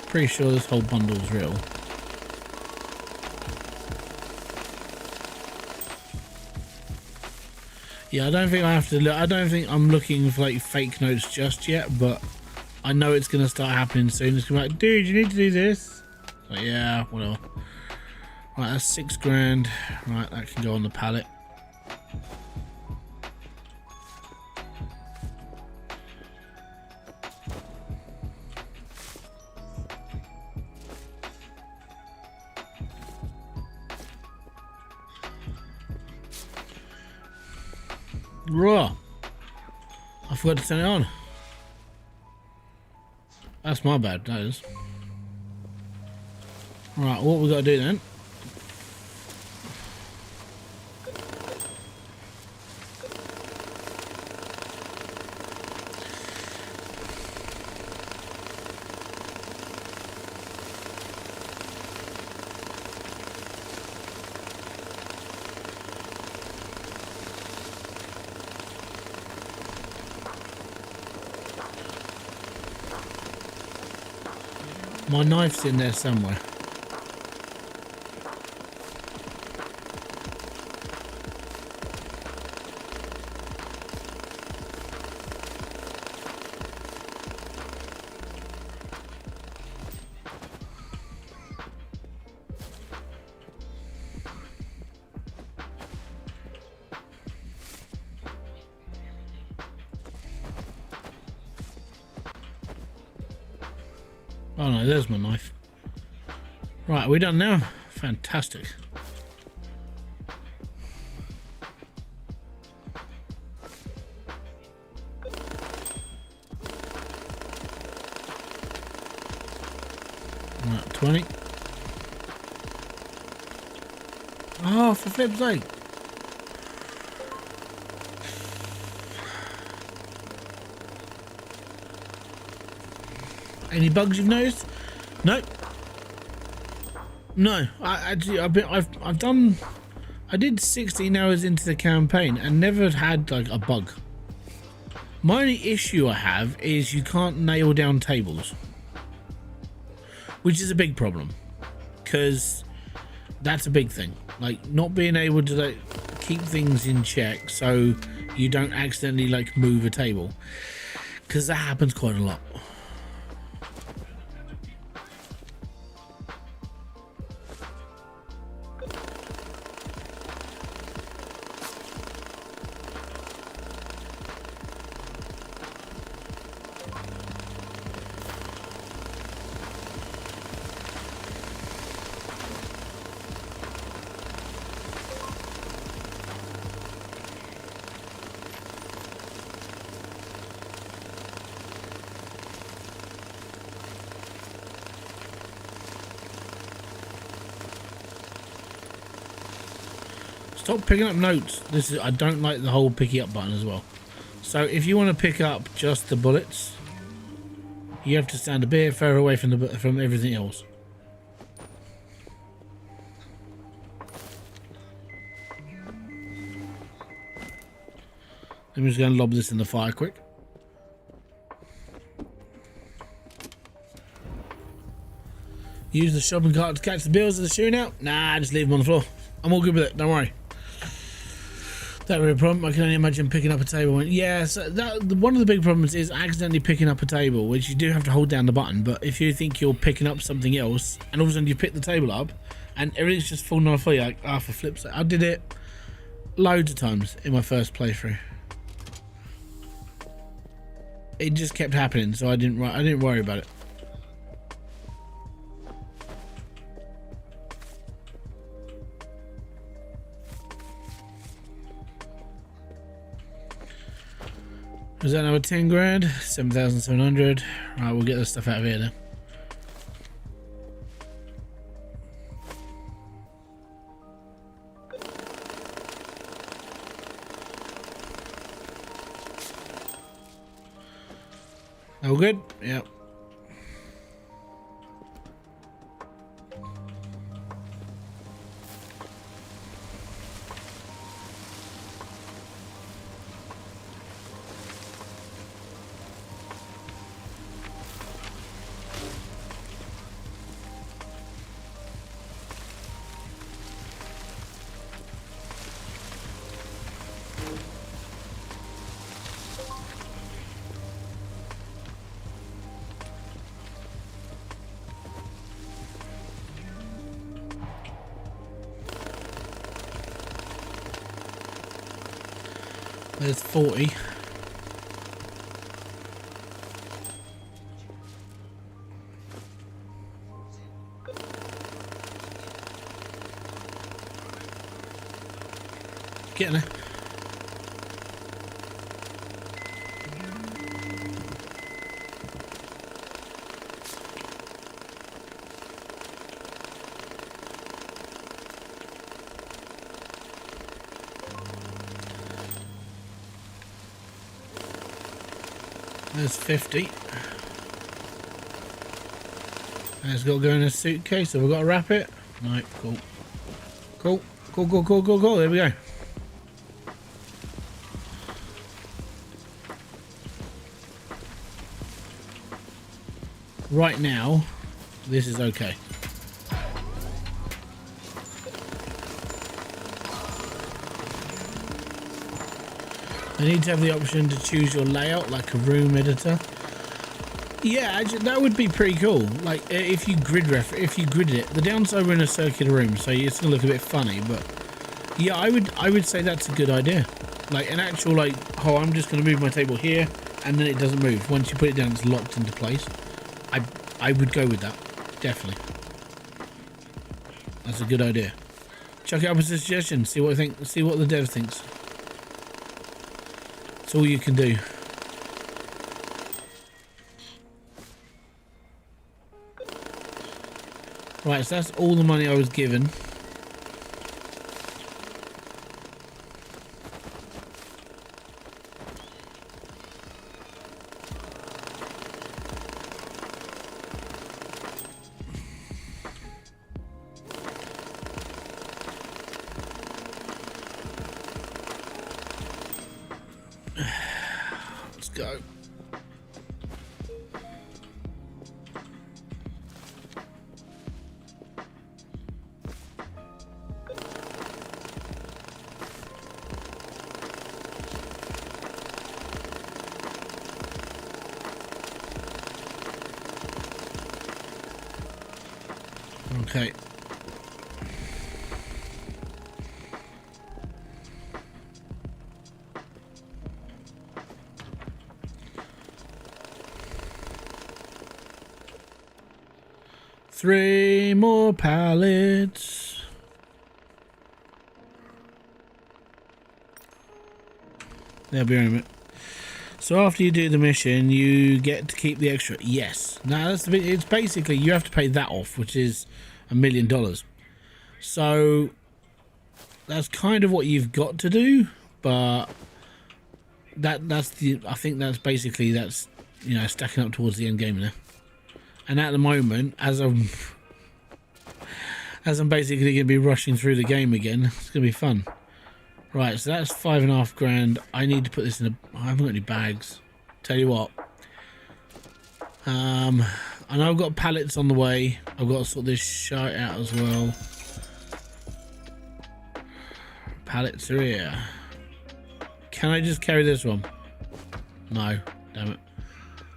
Pretty sure this whole bundle's real. Yeah, I don't think I have to look. I don't think I'm looking for like fake notes just yet, but I know it's going to start happening soon. It's going to be like, dude, you need to do this. Like, yeah, whatever. Right, that's $6,000. Right, that can go on the pallet. Raw. I forgot to turn it on. That's my bad, that is. Right, what we got to do then? My knife's in there somewhere. Oh no, there's my knife. Right, are we done now? Fantastic. Right, 20. Oh, for flip's sake. Any bugs you've noticed? No. No, I've done I did 16 hours into the campaign and never had like a bug. My only issue I have is you can't nail down tables, which is a big problem, because that's a big thing. Like not being able to like keep things in check so you don't accidentally like move a table, because that happens quite a lot. Stop picking up notes. I don't like the whole picky up button as well. So if you want to pick up just the bullets, you have to stand a bit further away from everything else. I'm just going to lob this in the fire quick. Use the shopping cart to catch the bills of the shootout? Nah, just leave them on the floor. I'm all good with it, don't worry. That would be a problem. I can only imagine picking up a table. Yeah, so one of the big problems is accidentally picking up a table, which you do have to hold down the button. But if you think you're picking up something else, and all of a sudden you pick the table up, and everything's just falling on the floor, you're like, for flip's sake. I did it loads of times in my first playthrough. It just kept happening, so I didn't worry about it. Was that another 10 grand? 7,700. Right, we'll get this stuff out of here then. All good? Yep. There's 40. Getting there. There's 50. And it's got to go in a suitcase, so we've got to wrap it. Right, cool. Cool, cool, cool, cool, cool, cool. There we go. Right now, this is okay. I need to have the option to choose your layout like a room editor. Yeah, actually, that would be pretty cool. Like if you grid it. The downside, we're in a circular room, so it's gonna look a bit funny. But yeah, I would say that's a good idea. Like an actual like, oh, I'm just gonna move my table here, and then it doesn't move. Once you put it down, it's locked into place. I would go with that, definitely. That's a good idea. Chuck it up as a suggestion. See what I think. See what the dev thinks. That's all you can do. Right, so that's all the money I was given. Let's go. Okay. Three more pallets. They'll be in a minute. So after you do the mission, you get to keep the extra. Yes. Now that's the bit. It's basically you have to pay that off, which is $1 million. So that's kind of what you've got to do, but that's the. I think that's basically you know, stacking up towards the end game now. And at the moment, as I'm basically going to be rushing through the game again, it's going to be fun. Right, so that's $5.5 grand. I need to put this in I haven't got any bags. Tell you what. I know I've got pallets on the way. I've got to sort this shite out as well. Pallets are here. Can I just carry this one? No, damn it.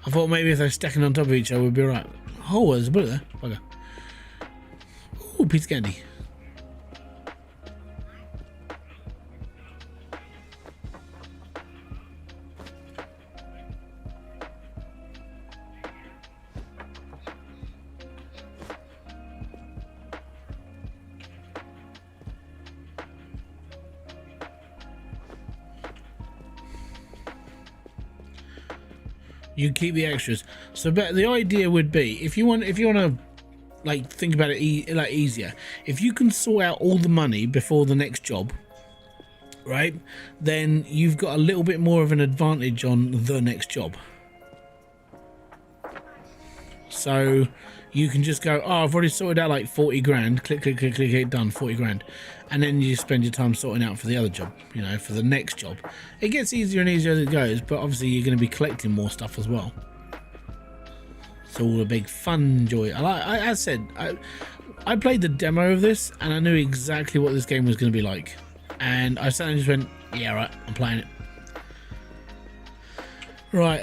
I thought maybe if they're stacking on top of each other, we'd be alright. Oh, there's a bullet there. Bugger. Ooh, piece of candy. You keep the extras. So, but the idea would be if you want to like think about it easier. If you can sort out all the money before the next job, right? Then you've got a little bit more of an advantage on the next job. So you can just go, oh, I've already sorted out like 40 grand. Click, click, click, click, click, done. 40 grand. And then you spend your time sorting out for the other job, you know, for the next job. It gets easier and easier as it goes, but obviously you're going to be collecting more stuff as well. It's all a big fun joy. I said, I played the demo of this and I knew exactly what this game was going to be like. And I suddenly just went, yeah, right, I'm playing it. Right,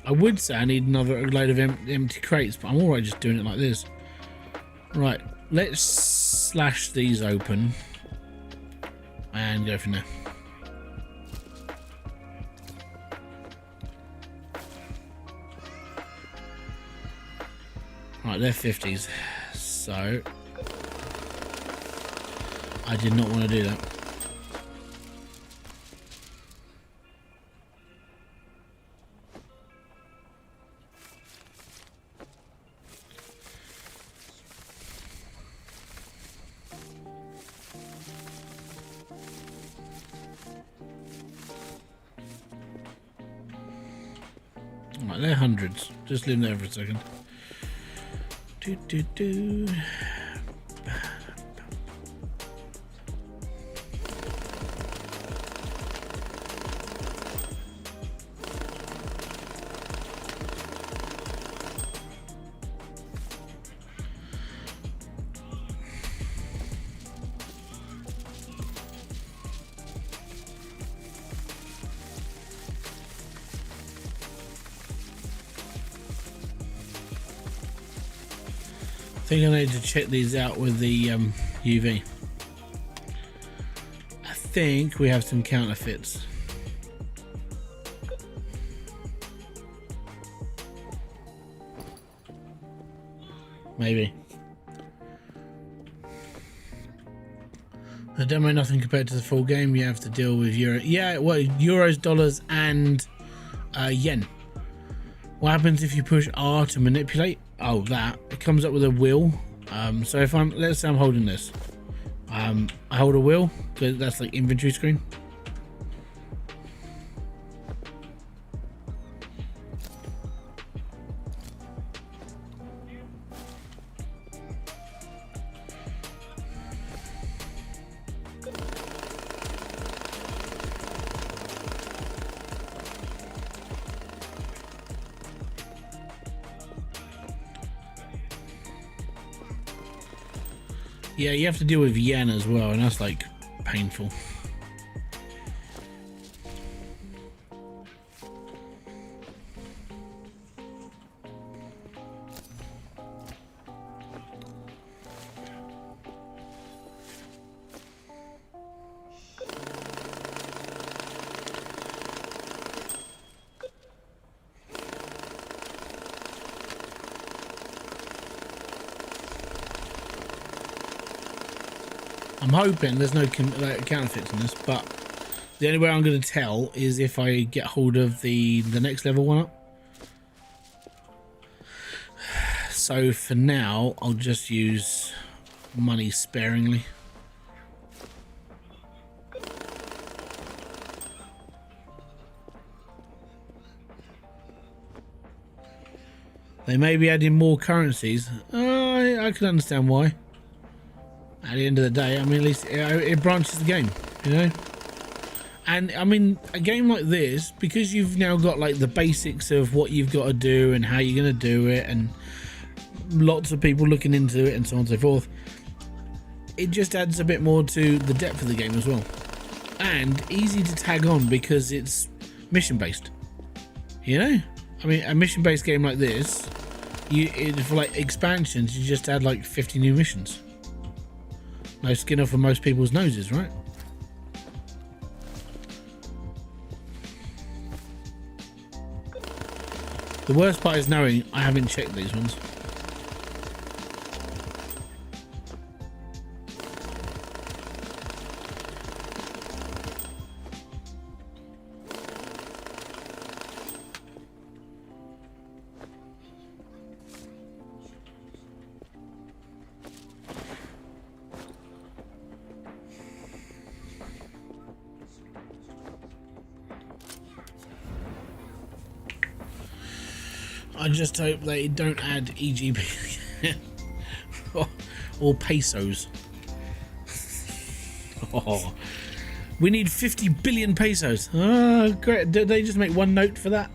I would say I need another load of empty crates, but I'm alright just doing it like this. Right, let's slash these open and go from there. Right, they're 50s, so I did not want to do that. Right, they're hundreds. Just leave them there for a second. I think I need to check these out with the UV. I think we have some counterfeits. Maybe. The demo, nothing compared to the full game. You have to deal with euro. Yeah, well, euros, dollars, and yen. What happens if you push R to manipulate? Oh, that. It comes up with a wheel. So if let's say I'm holding this. I hold a wheel, because that's like inventory screen. Yeah, you have to deal with yen as well, and that's like painful. I'm hoping there's no counterfeits in this, but the only way I'm going to tell is if I get hold of the next level one up. So for now, I'll just use money sparingly. They may be adding more currencies. I can understand why. At the end of the day, I mean, at least it branches the game, you know. And I mean, a game like this, because you've now got like the basics of what you've got to do and how you're going to do it, and lots of people looking into it and so on and so forth, it just adds a bit more to the depth of the game as well. And easy to tag on because it's mission based, you know. I mean, a mission based game like this, for like expansions, you just add like 50 new missions. No skin off of most people's noses, right? The worst part is knowing I haven't checked these ones. I just hope they don't add EGP or pesos. Oh, we need 50 billion pesos. Oh, great. Did they just make one note for that?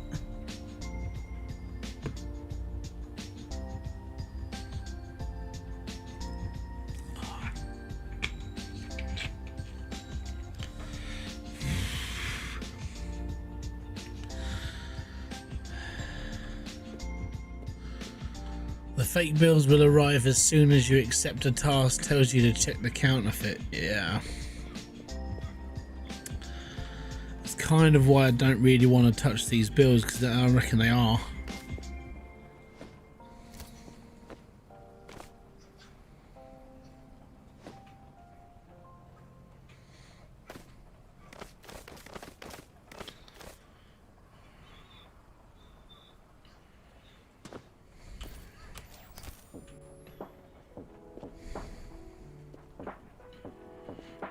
The fake bills will arrive as soon as you accept a task tells you to check the counterfeit. Yeah. It's kind of why I don't really want to touch these bills, because I reckon they are.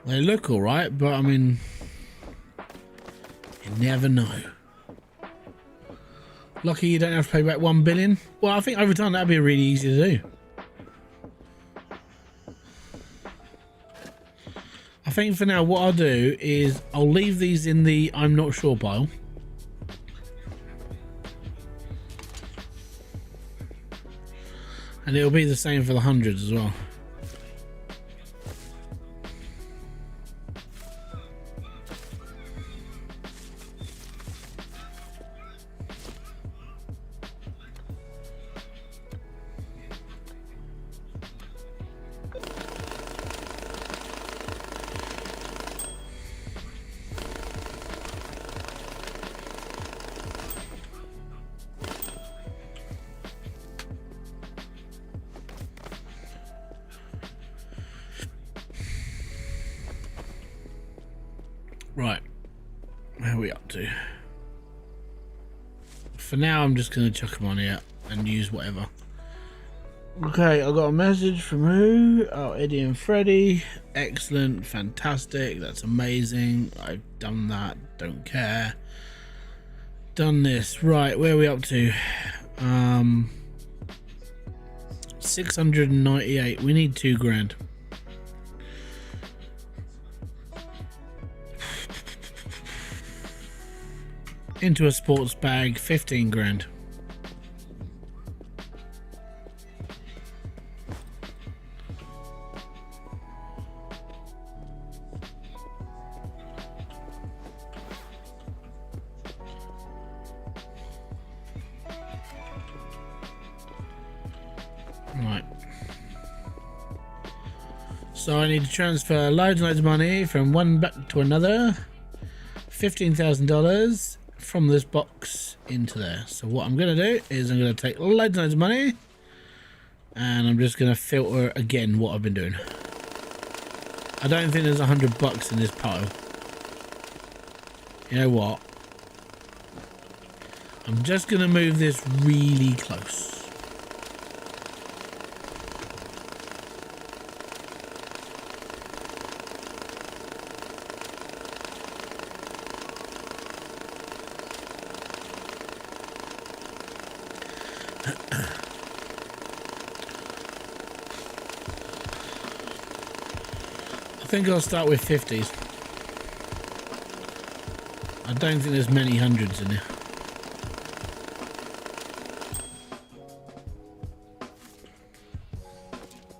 They look alright, but I mean, you never know. Lucky you don't have to pay back 1 billion. Well, I think over time that'd be really easy to do. I think for now what I'll do is I'll leave these in the I'm not sure pile. And it'll be the same for the hundreds as well. Right, where are we up to? For now, I'm just going to chuck them on here and use whatever. Okay, I got a message from who? Oh, Eddie and Freddie. Excellent, fantastic, that's amazing. I've done that, don't care. Done this. Right, where are we up to? 698. We need 2 grand. Into a sports bag, 15 grand. So I need to transfer loads and loads of money from one back to another. $15,000 from this box into there. So what I'm going to do is I'm going to take loads and loads of money, and I'm just going to filter again what I've been doing. I don't think there's $100 in this pile. You know what? I'm just going to move this really close. I think I'll start with 50s. I don't think there's many hundreds in here.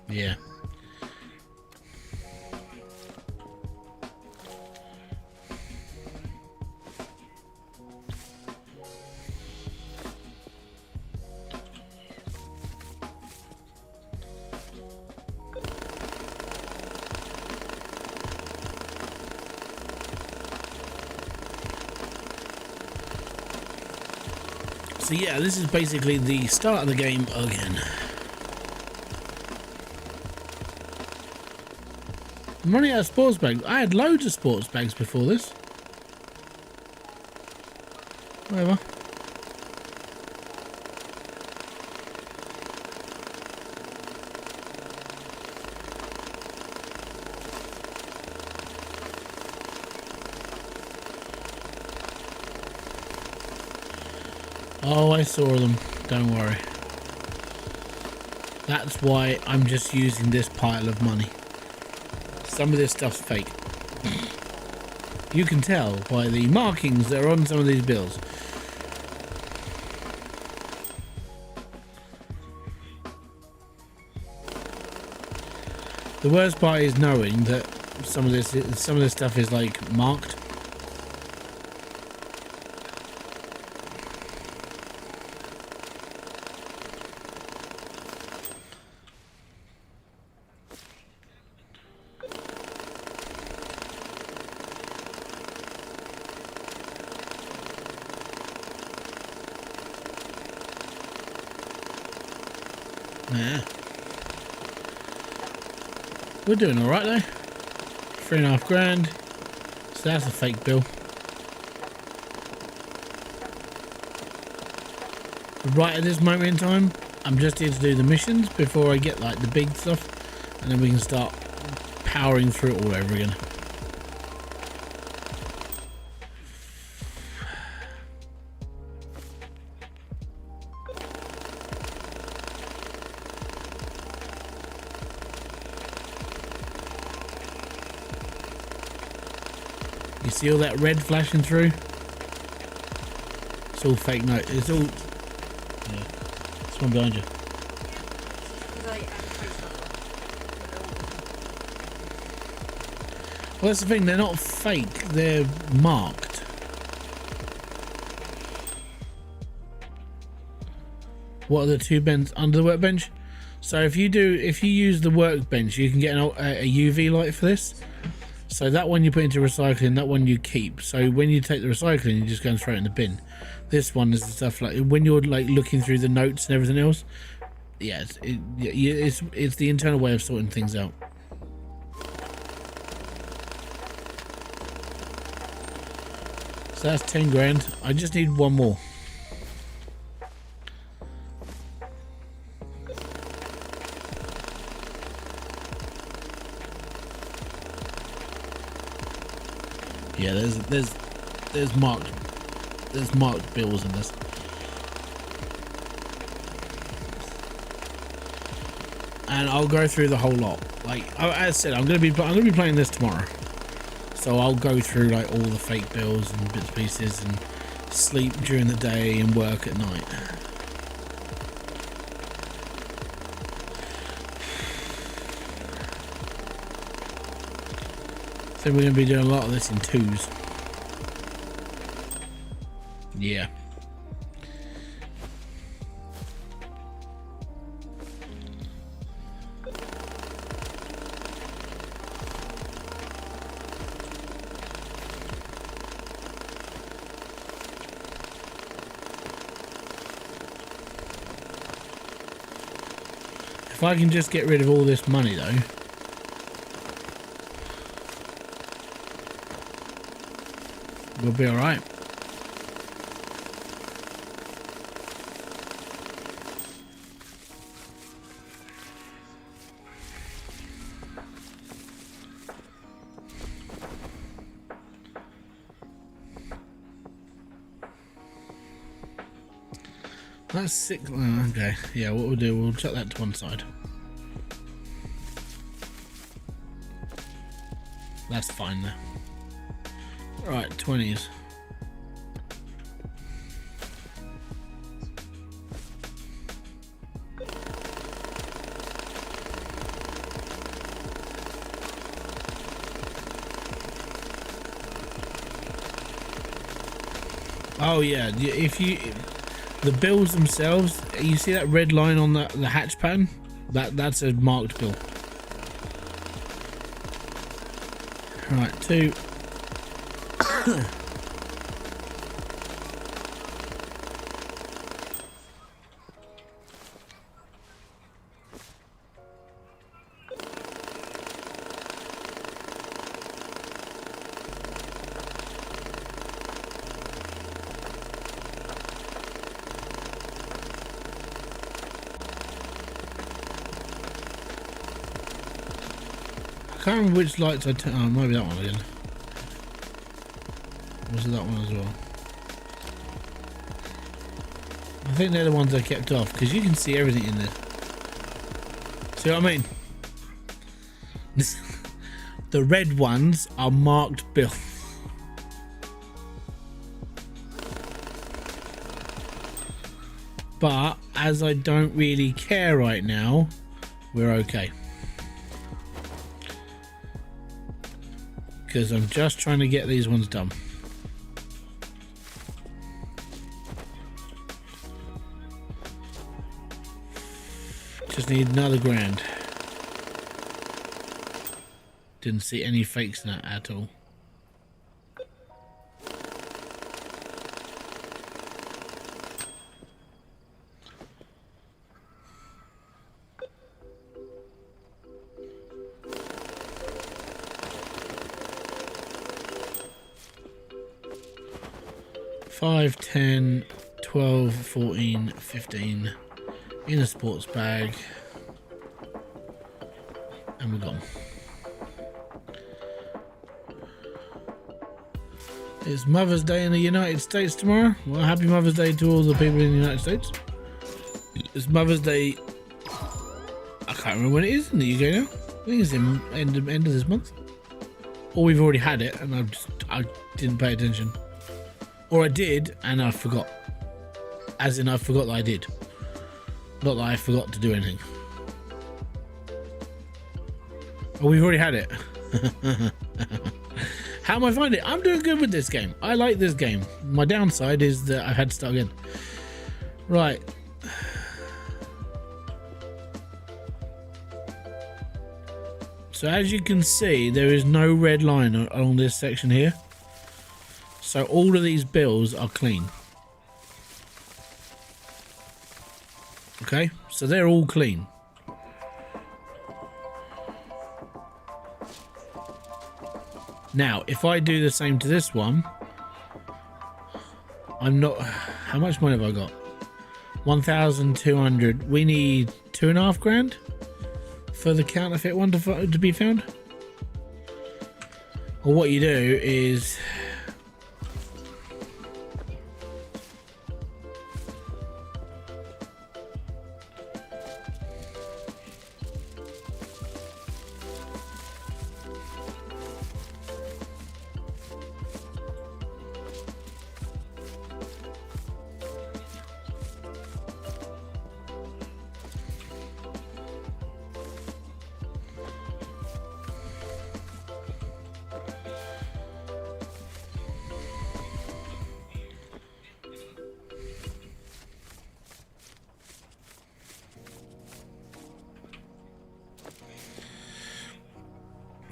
Yeah. So yeah, this is basically the start of the game again. I'm running out of sports bags. I had loads of sports bags before this. Whatever. Oh, I saw them. Don't worry. That's why I'm just using this pile of money. Some of this stuff's fake. You can tell by the markings that are on some of these bills. The worst part is knowing that some of this stuff is like marked. Yeah. We're doing alright though. 3.5 grand. So that's a fake bill. Right at this moment in time, I'm just here to do the missions before I get like the big stuff, and then we can start powering through it all over again. You see all that red flashing through? It's all fake note. It's all... Yeah. There's one behind you. Well, that's the thing. They're not fake. They're marked. What are the two bends under the workbench? So if you use the workbench, you can get a UV light for this. So that one you put into recycling, that one you keep. So when you take the recycling, you just go and throw it in the bin. This one is the stuff like when you're like looking through the notes and everything else. Yeah, it's the internal way of sorting things out. So that's 10 grand. I just need one more. Yeah, there's marked bills in this. And I'll go through the whole lot. Like as I said, I'm gonna be playing this tomorrow, so I'll go through like all the fake bills and bits and pieces, and sleep during the day and work at night. So we're going to be doing a lot of this in twos. Yeah. If I can just get rid of all this money though. We'll be alright. That's 6. Okay, yeah, what we'll do, we'll chuck that to one side. That's fine there. Right, 20s. Oh yeah, if you... The bills themselves, you see that red line on the hatch pattern? That's a marked bill. Right, 2. I can't remember which lights I turned. Oh, maybe that one again. Was it that one as well? I think they're the ones I kept off because you can see everything in there. See what I mean? The red ones are marked bill. But as I don't really care right now, we're okay. Because I'm just trying to get these ones done. Just need another grand. Didn't see any fakes in that at all. Five, 10, 12, 14, 15 in a sports bag, and we're gone. It's Mother's Day in the United States tomorrow. Well, happy Mother's Day to all the people in the United States. It's Mother's Day. I can't remember when it is in the UK now. I think it's in end of this month, or we've already had it, and I didn't pay attention. Or I did, and I forgot. As in, I forgot that I did. Not that I forgot to do anything. Oh, we've already had it. How am I finding it? I'm doing good with this game. I like this game. My downside is that I've had to start again. Right. So as you can see, there is no red line along this section here. So all of these bills are clean. Okay, so they're all clean. Now, if I do the same to this one, I'm not... How much money have I got? 1,200. We need 2.5 grand for the counterfeit one to be found. Or what you do is...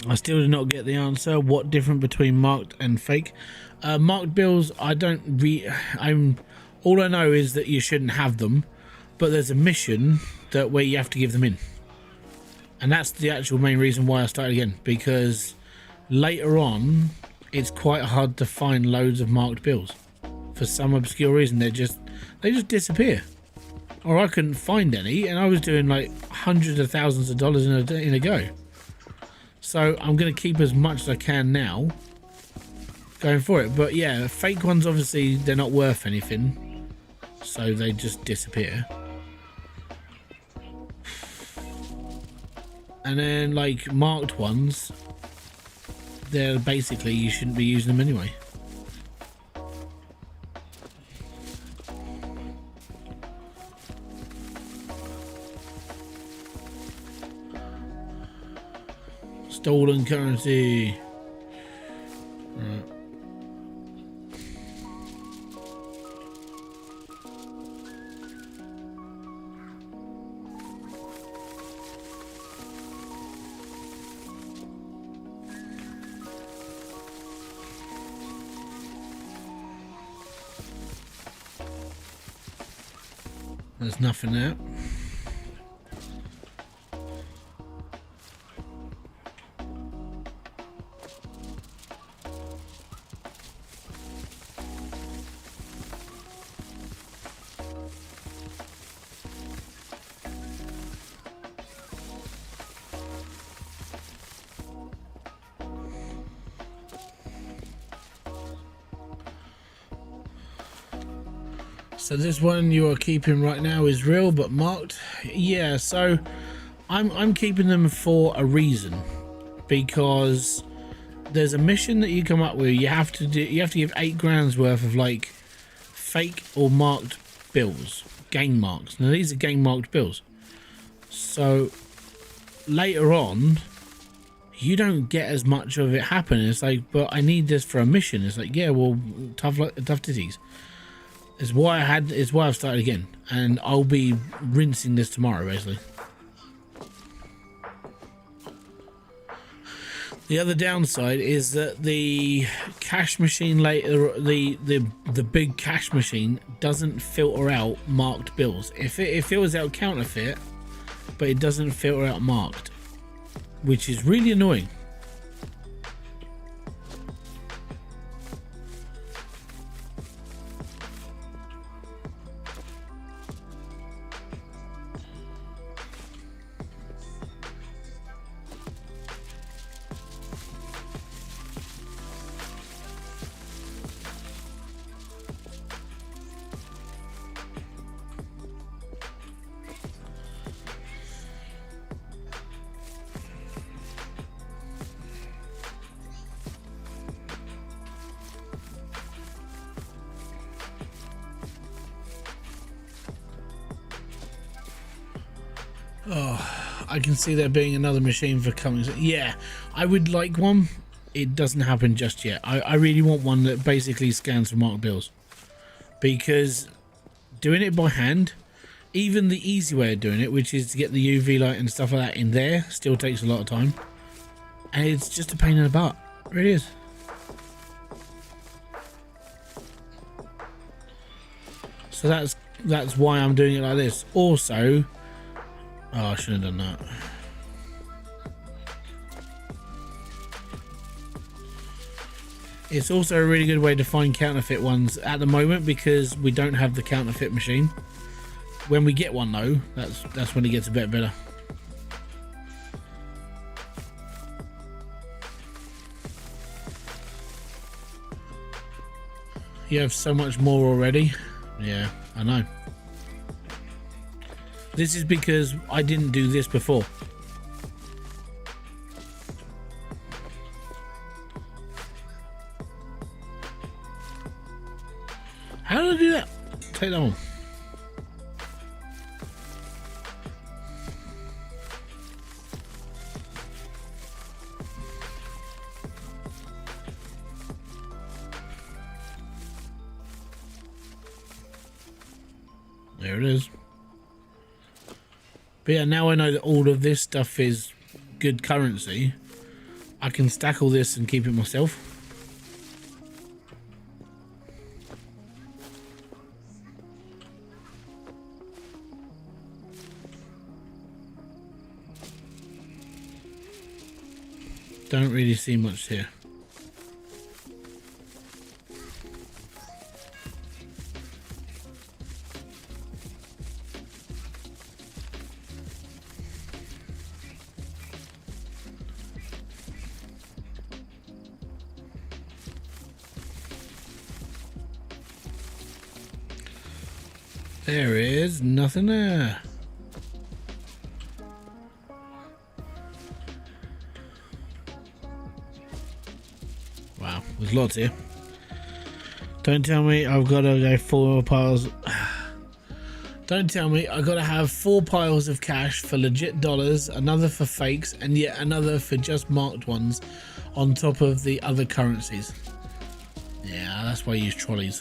I still did not get the answer. What difference between marked and fake? Marked bills, I don't all I know is that you shouldn't have them, but there's a mission where you have to give them in. And that's the actual main reason why I started again, because later on it's quite hard to find loads of marked bills. For some obscure reason they just disappear. Or I couldn't find any, and I was doing like hundreds of thousands of dollars in a go. So I'm going to keep as much as I can now going for it. But yeah, fake ones, obviously they're not worth anything, so they just disappear. And then like marked ones, they're basically, you shouldn't be using them anyway. Stolen currency. Right. There's nothing there. So this one you are keeping right now is real but marked. Yeah, so I'm keeping them for a reason, because there's a mission that you come up with. You have to give 8 grand's worth of like fake or marked bills, gang marks. Now these are gang marked bills. So later on you don't get as much of it happening. It's like, but I need this for a mission. It's like, yeah, well, tough titties. It's why I've started again, and I'll be rinsing this tomorrow basically. The other downside is that the cash machine later, the big cash machine doesn't filter out marked bills. It filters out counterfeit, but it doesn't filter out marked, which is really annoying. Oh, I can see there being another machine for coming. Yeah, I would like one. It doesn't happen just yet. I really want one that basically scans for marked bills, because doing it by hand, even the easy way of doing it, which is to get the UV light and stuff like that in there, still takes a lot of time, and it's just a pain in the butt. It really is. So that's why I'm doing it like this. Also, oh, I should have done that. It's also a really good way to find counterfeit ones at the moment, because we don't have the counterfeit machine. When we get one though, that's when it gets a bit better. You have so much more already. Yeah, I know. This is because I didn't do this before. How did I do that? Take that one. There it is. But yeah, now I know that all of this stuff is good currency. I can stack all this and keep it myself. Don't really see much here. There is nothing there. Wow, there's lots here. Don't tell me I've got to go 4 piles. Don't tell me I've got to have 4 piles of cash for legit dollars, another for fakes, and yet another for just marked ones on top of the other currencies. Yeah, that's why I use trolleys.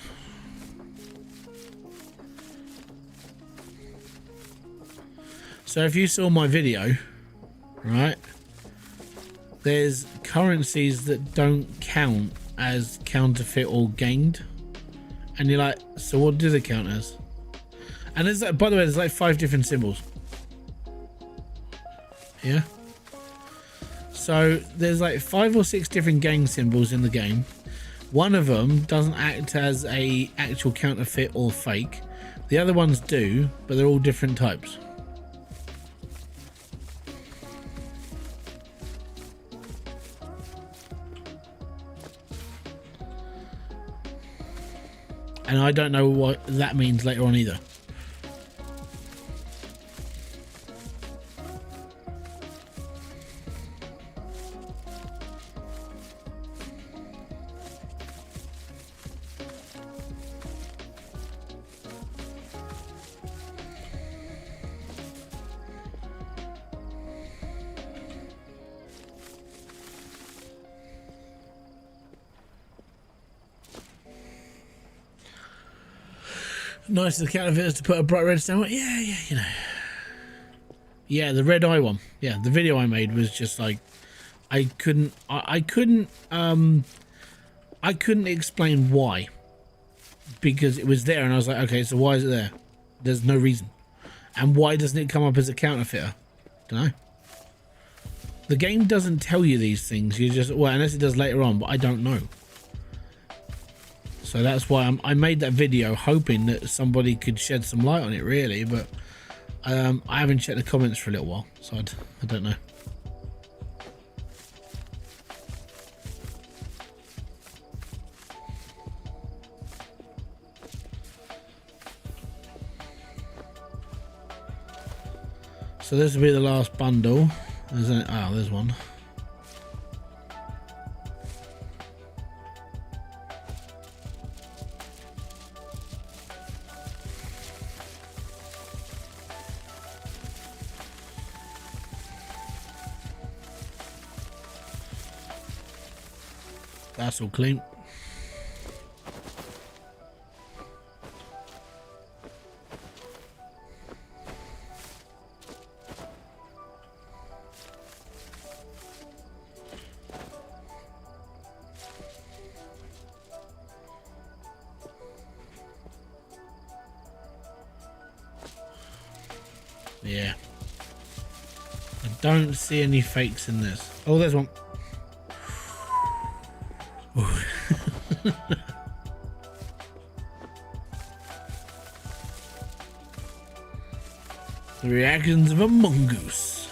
So if you saw my video, right, there's currencies that don't count as counterfeit or gained, and you're like, so what do they count as? And there's like, by the way, there's like 5 different symbols. Yeah. So there's like 5 or 6 different gang symbols in the game. One of them doesn't act as a actual counterfeit or fake. The other ones do, but they're all different types. And I don't know what that means later on either. Nice of the counterfeiters to put a bright red stamp. Yeah, you know. Yeah, the red eye one. Yeah, the video I made was just like, I couldn't explain why, because it was there and I was like, okay, so why is it there? There's no reason. And why doesn't it come up as a counterfeiter? Don't know. The game doesn't tell you these things. You just, well, unless it does later on, but I don't know. So that's why I made that video, hoping that somebody could shed some light on it, really. But I haven't checked the comments for a little while, so I don't know. So this will be the last bundle, isn't it? Oh, there's one. That's all clean. Yeah. I don't see any fakes in this. Oh, there's one. The reactions of a mongoose.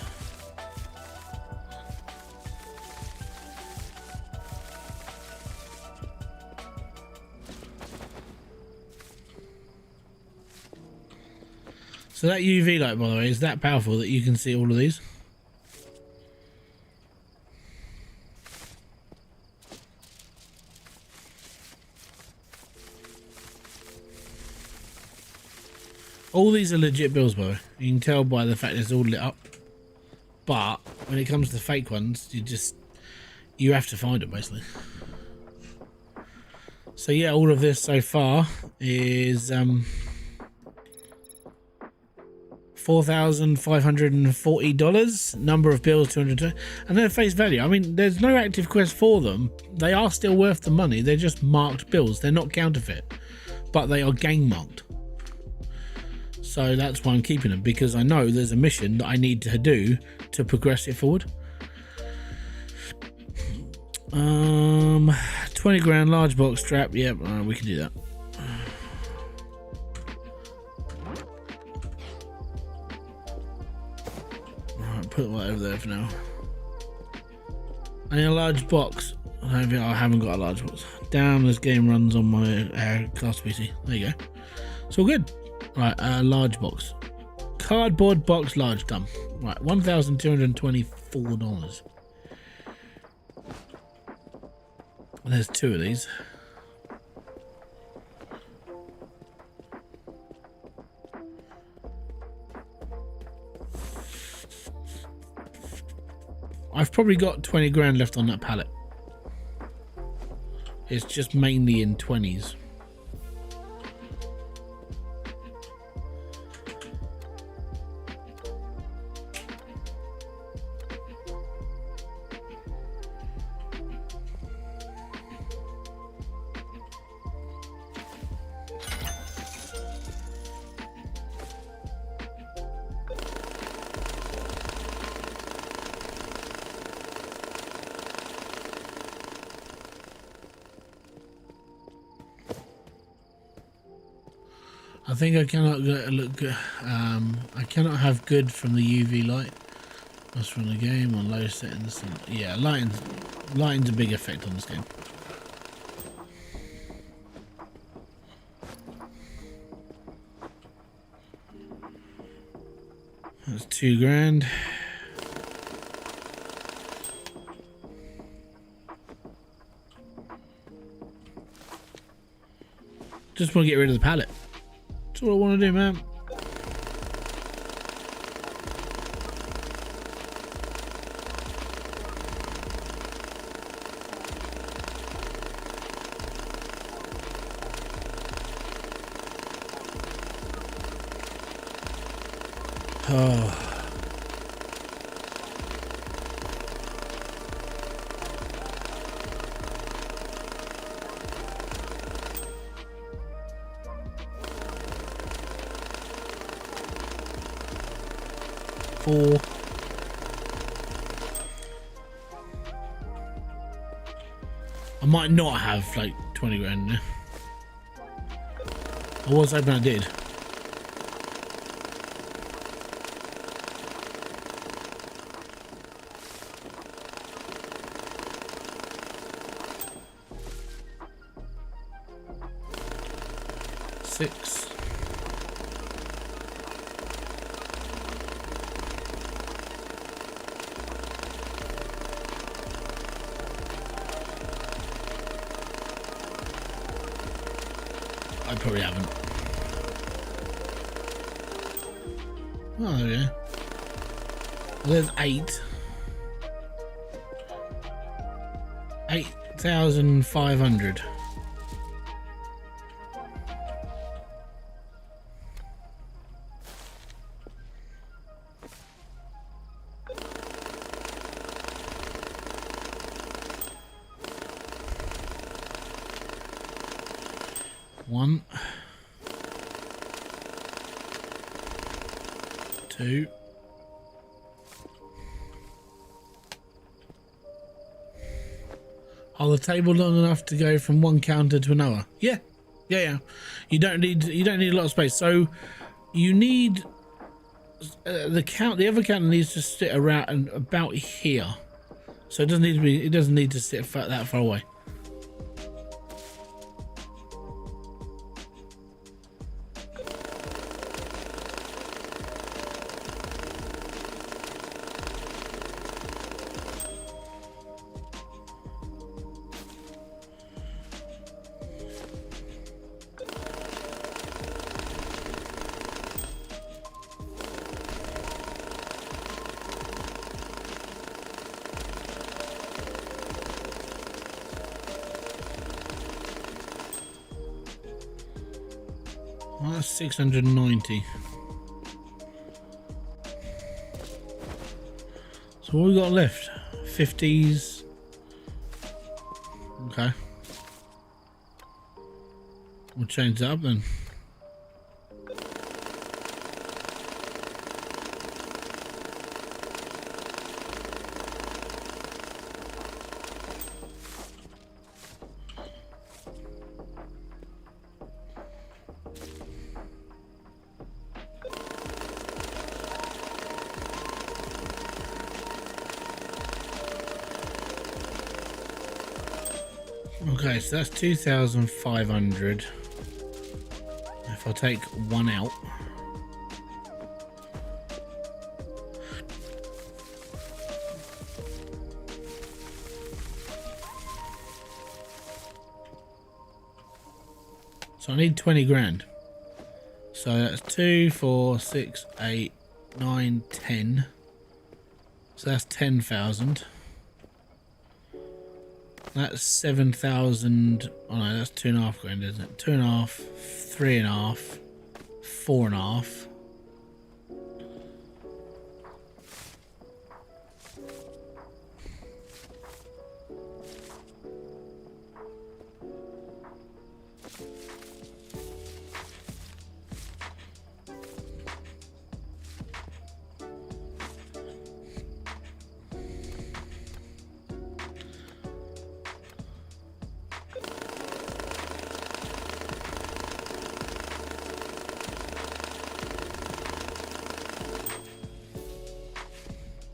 So that UV light, by the way, is that powerful that you can see all of these? All these are legit bills, by the way. You can tell by the fact it's all lit up. But when it comes to the fake ones, you have to find it, basically. So yeah, all of this so far is $4,540. Number of bills 220, and their face value. I mean, there's no active quest for them. They are still worth the money. They're just marked bills. They're not counterfeit, but they are gang marked. So that's why I'm keeping them, because I know there's a mission that I need to do to progress it forward. 20 grand large box strap. Yep, we can do that. Alright, put it right over there for now. I need a large box. I haven't got a large box. Damn, this game runs on my class PC. There you go. It's all good. Right, large box. Cardboard box large, done. Right, $1,224. There's 2 of these. I've probably got 20 grand left on that pallet. It's just mainly in 20s. I think I cannot look good. I cannot have good from the UV light. That's from the game on low settings. Yeah, lighting's a big effect on this game. That's 2 grand. Just want to get rid of the pallet. That's what I want to do, man. Oh. I might not have like 20 grand in there. I was hoping I did. Six. I probably haven't. Oh, there we go. There's 8. 8,500. One, 2, are the table long enough to go from one counter to another? Yeah. You don't need a lot of space. So you need the other counter needs to sit around and about here. So it doesn't need to sit that far away. Well, that's 690. So what we got left? 50s. Okay. We'll change that up then. Okay, so that's 2,500. If I take one out, so I need 20 grand. So that's 2, 4, 6, 8, 9, 10. So that's 10,000. That's 7,000. Oh no, that's 2.5 grand, isn't it? 2.5, 3.5, 4.5.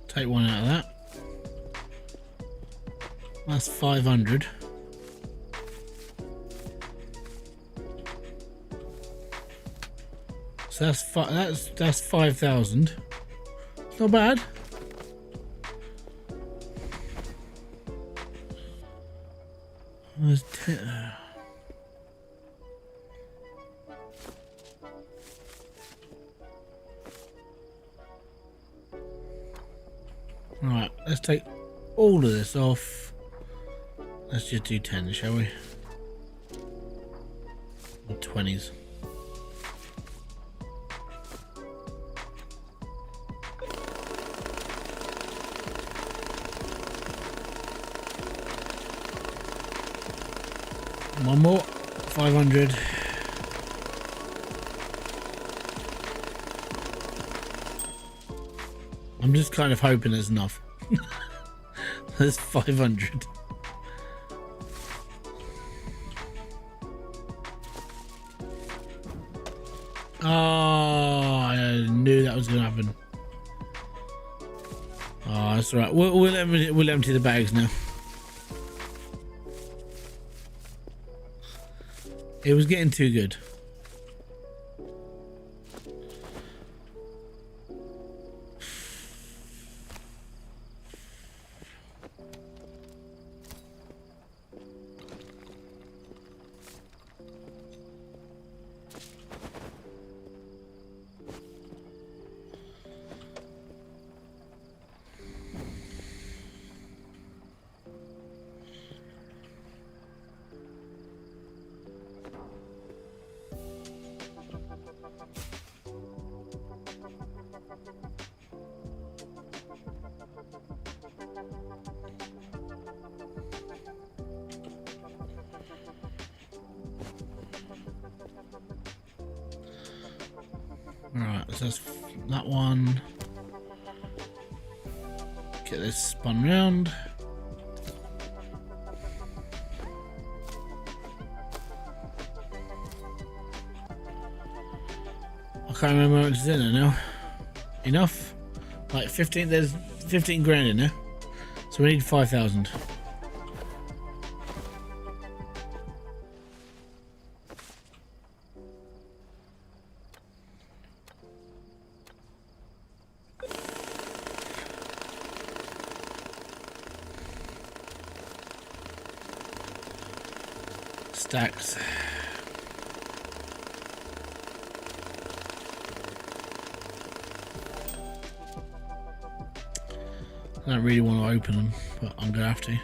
Take one out of that. That's 500. So that's 5,000. It's not bad. There's 10. Right, let's take all of this off. Let's just do 10, shall we? Or 20s. One more. 500. I'm just kind of hoping there's enough. There's 500. Oh, I knew that was going to happen. Oh, that's all right. We'll empty the bags now. It was getting too good. Right, so that's that one. Get this spun round. I can't remember how much is in there now. Enough? Like 15, there's 15 grand in there. So we need 5,000. Stacks. I don't really want to open them, but I'm gonna have to.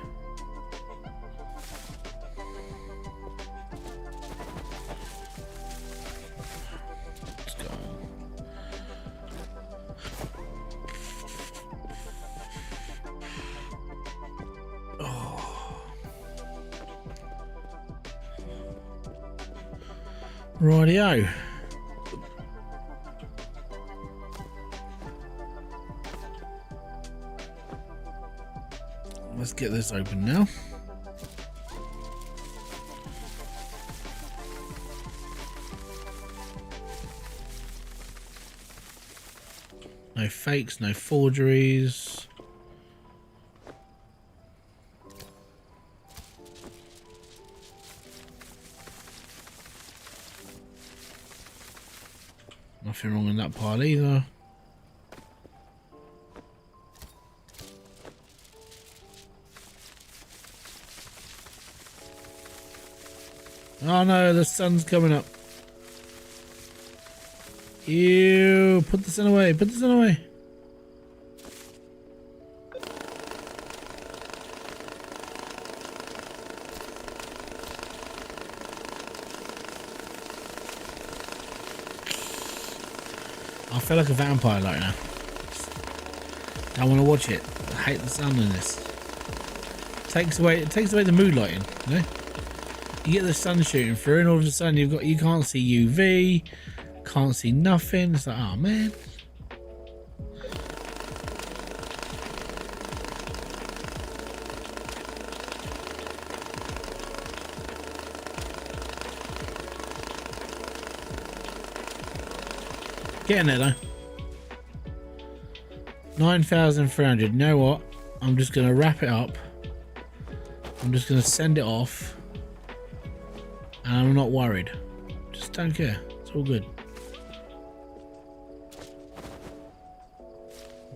Let's go. Oh. Rightio. Let's get this open now. No fakes, no forgeries. Nothing wrong in that pile either. Oh no, the sun's coming up. Ew, put the sun away, put the sun away. I feel like a vampire right now. I want to watch it. I hate the sun in this. It takes away the mood lighting, you know? You get the sun shooting through and all of a sudden you can't see UV, can't see nothing. It's like, oh man. Getting there though. 9,300. You know what? I'm just gonna wrap it up. I'm just gonna send it off. And I'm not worried. Just don't care. It's all good.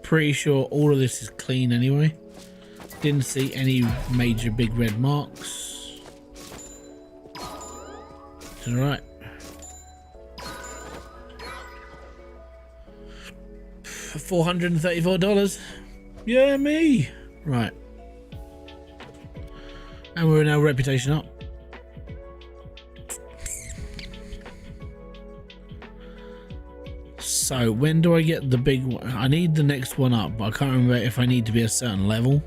Pretty sure all of this is clean anyway. Didn't see any major big red marks. It's alright. $434. Yeah, me. Right. And we're now reputation up. So when do I get the big one? I need the next one up, but I can't remember if I need to be a certain level.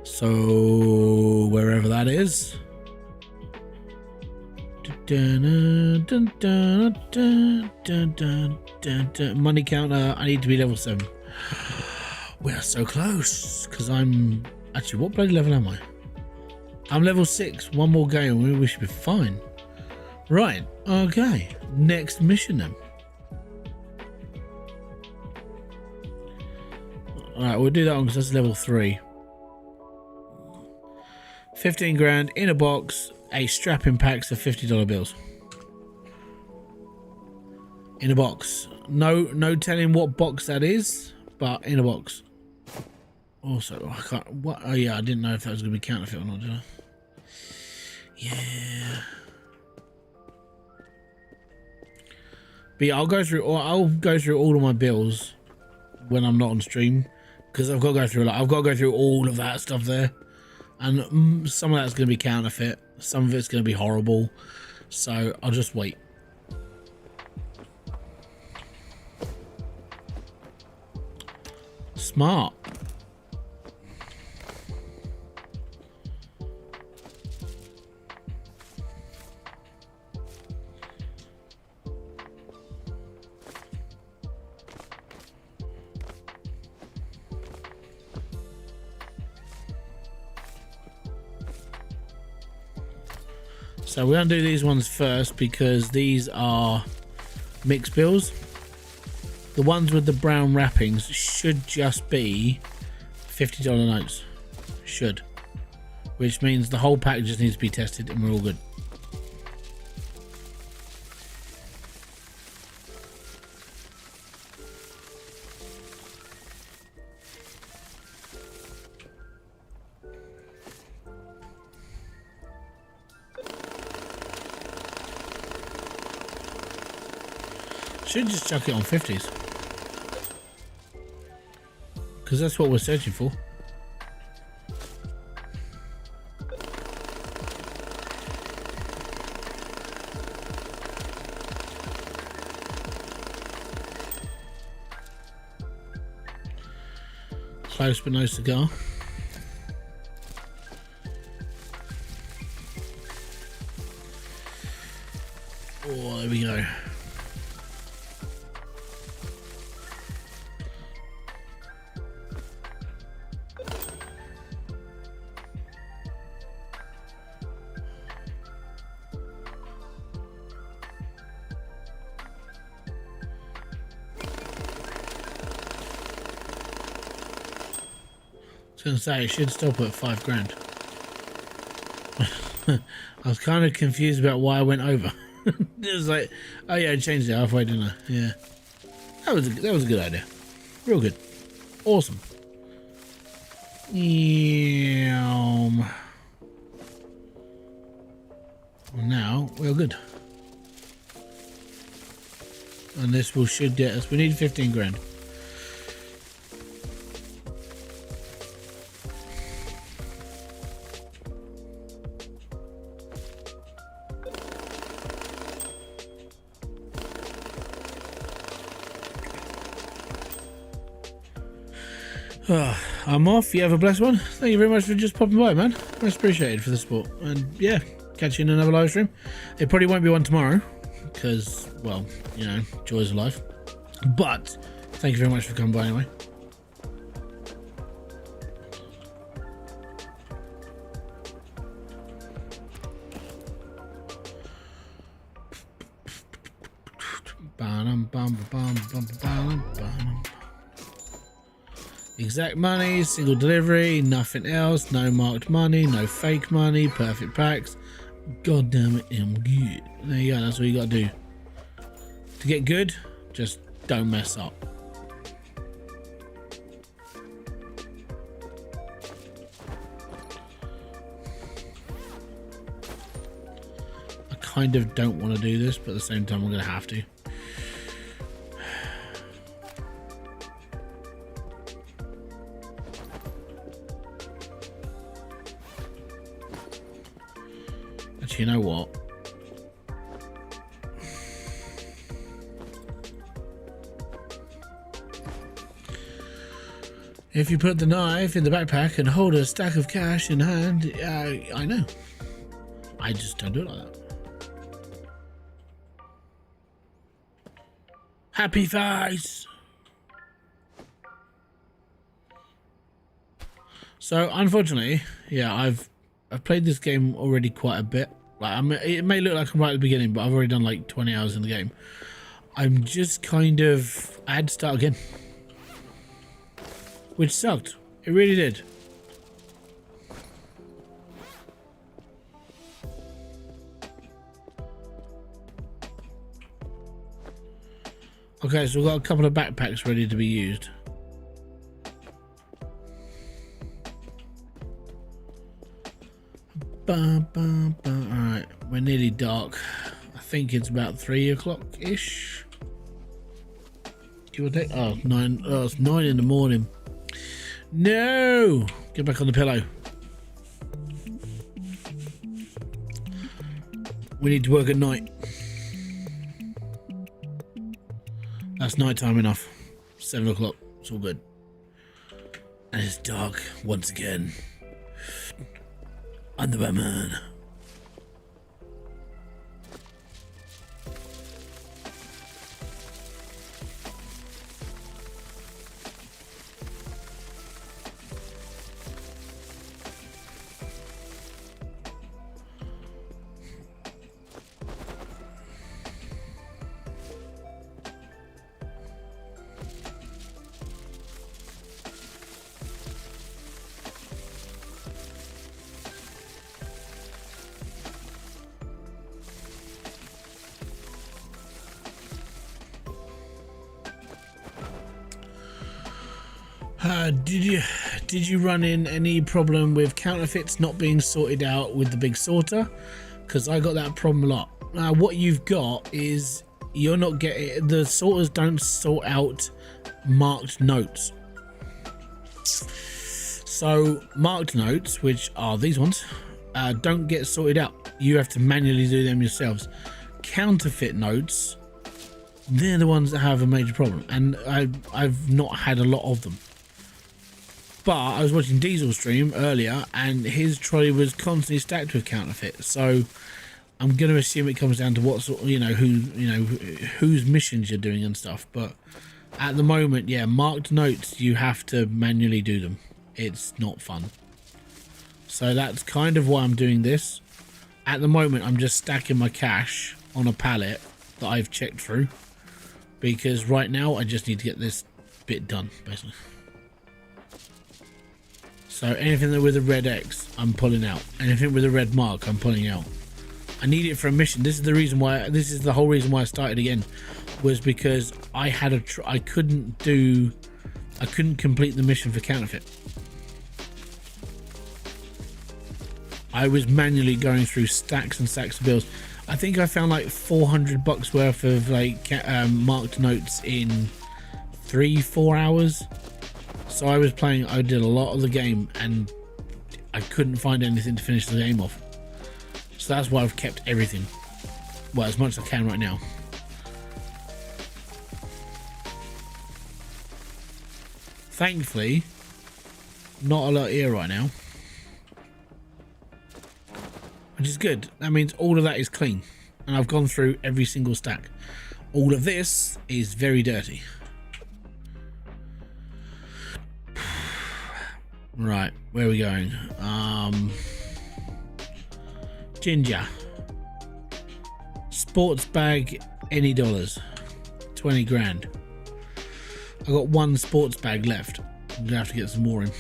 So wherever that is. Money counter, I need to be level 7. We are so close, because I'm actually, what bloody level am I? I'm level 6. One more game, we should be fine. Right, okay, next mission then. Alright, we'll do that one because that's level 3. 15 grand in a box, a strapping packs of $50 bills. In a box. No telling what box that is, but in a box. Also, I can't, what? Oh yeah, I didn't know if that was going to be counterfeit or not, did I? Yeah. But yeah, I'll go through all of my bills when I'm not on stream. Because I've got to go through I've got to go through all of that stuff there, and some of that's going to be counterfeit, some of it's going to be horrible, so I'll just wait. Smart. So we're going to do these ones first because these are mixed bills. The ones with the brown wrappings should just be $50 notes. Should. Which means the whole pack just needs to be tested and we're all good. Should just chuck it on 50s. Because that's what we're searching for. Close but no cigar. Oh, there we go. I was going to say, it should stop at 5 grand. I was kind of confused about why I went over. It was like, oh yeah, I changed it halfway, didn't I? Yeah. That was a good idea. Real good. Awesome. Well, now we're good. And this should get us. We need 15 grand. I'm off. You have a blessed one. Thank you very much for just popping by, man. Much appreciated for the support. And yeah, catch you in another live stream. It probably won't be one tomorrow because, well, you know, joys of life. But thank you very much for coming by anyway. Exact money, single delivery, nothing else, no marked money, no fake money, perfect packs. God damn it, I'm good. There you go, that's what you gotta do. To get good, just don't mess up. I kind of don't want to do this, but at the same time I'm gonna have to. You know what? If you put the knife in the backpack and hold a stack of cash in hand, I know. I just don't do it like that. Happy face. So unfortunately, yeah, I've played this game already quite a bit. Like, I mean, it may look like I'm right at the beginning, but I've already done like 20 hours in the game. I'm just kind of... I had to start again. Which sucked. It really did. Okay, so we've got a couple of backpacks ready to be used. Alright, we're nearly dark. I think it's about 3 o'clock-ish. Give or take. Oh, 9. Oh, it's 9 in the morning. No! Get back on the pillow. We need to work at night. That's night time enough. 7 o'clock. It's all good. And it's dark once again. I'm the Batman. Did you run in any problem with counterfeits not being sorted out with the big sorter? Because I got that problem a lot. Now what you've got is you're not getting, the sorters don't sort out marked notes. So marked notes, which are these ones, don't get sorted out. You have to manually do them yourselves. Counterfeit notes, they're the ones that have a major problem, and I've not had a lot of them. But I was watching Diesel stream earlier, and his trolley was constantly stacked with counterfeit. So I'm going to assume it comes down to what sort, whose missions you're doing and stuff. But at the moment, yeah, marked notes, you have to manually do them. It's not fun. So that's kind of why I'm doing this. At the moment, I'm just stacking my cash on a pallet that I've checked through, because right now I just need to get this bit done, basically. So anything that with a red X, I'm pulling out. Anything with a red mark, I'm pulling out. I need it for a mission. This is the reason why. This is the whole reason why I started again, was because I had I couldn't complete the mission for Counterfeit. I was manually going through stacks and stacks of bills. I think I found like $400 worth of like marked notes in 3-4 hours. So I was playing, I did a lot of the game and I couldn't find anything to finish the game off. So that's why I've kept everything, well, as much as I can right now. Thankfully, not a lot here right now, which is good. That means all of that is clean, and I've gone through every single stack. All of this is very dirty. Right, where are we going? Ginger. Sports bag, any dollars. 20 grand. I've got one sports bag left. I'm gonna have to get some more in.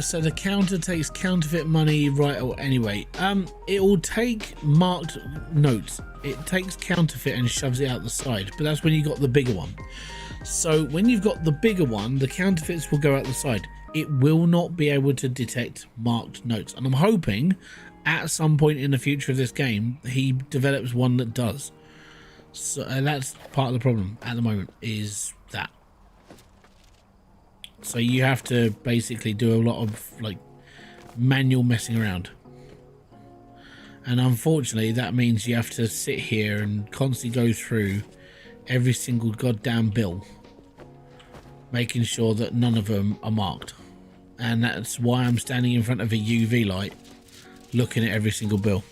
So the counter takes counterfeit money, right? Or anyway, it will take marked notes. It takes counterfeit and shoves it out the side, but that's when you got the bigger one. So when you've got the bigger one, the counterfeits will go out the side. It will not be able to detect marked notes, and I'm hoping at some point in the future of this game he develops one that does. So that's part of the problem at the moment, is that. So you have to basically do a lot of like manual messing around, and unfortunately that means you have to sit here and constantly go through every single goddamn bill, making sure that none of them are marked. And that's why I'm standing in front of a UV light looking at every single bill.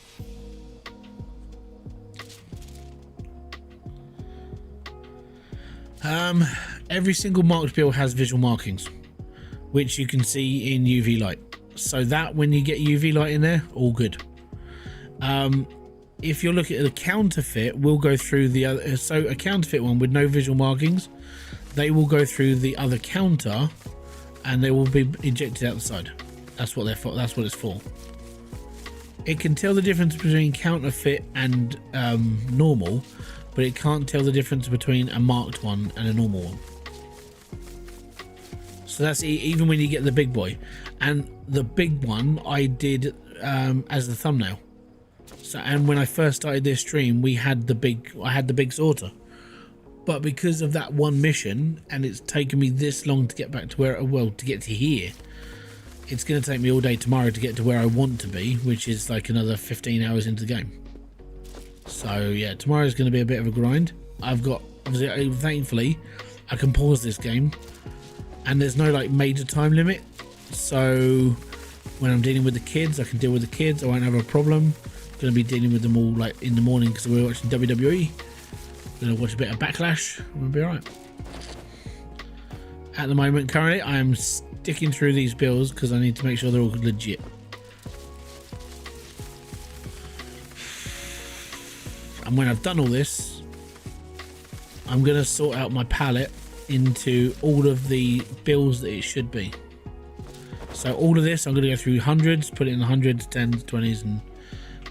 Every single marked bill has visual markings, which you can see in UV light. So that when you get UV light in there, all good. If you're looking at the counterfeit, we'll go through the other. So a counterfeit one with no visual markings, they will go through the other counter and they will be ejected out the side. That's what they're for. That's what it's for. It can tell the difference between counterfeit and normal, but it can't tell the difference between a marked one and a normal one. So that's even when you get the big boy. And the big one I did as the thumbnail. So, and when I first started this stream, I had the big sorter, but because of that one mission, and it's taken me this long to get back to where, well, to get to here, it's going to take me all day tomorrow to get to where I want to be, which is like another 15 hours into the game. So yeah, tomorrow is going to be a bit of a grind. I've got, obviously, thankfully, I can pause this game, and there's no like major time limit. So when I'm dealing with the kids, I can deal with the kids. I won't have a problem. I'm going to be dealing with them all like in the morning because we're watching WWE. I'm going to watch a bit of Backlash. I'm going to be alright. At the moment, currently, I am sticking through these bills because I need to make sure they're all legit. And when I've done all this, I'm going to sort out my palette into all of the bills that it should be. So all of this, I'm going to go through hundreds, put it in the hundreds, 10s, 20s, and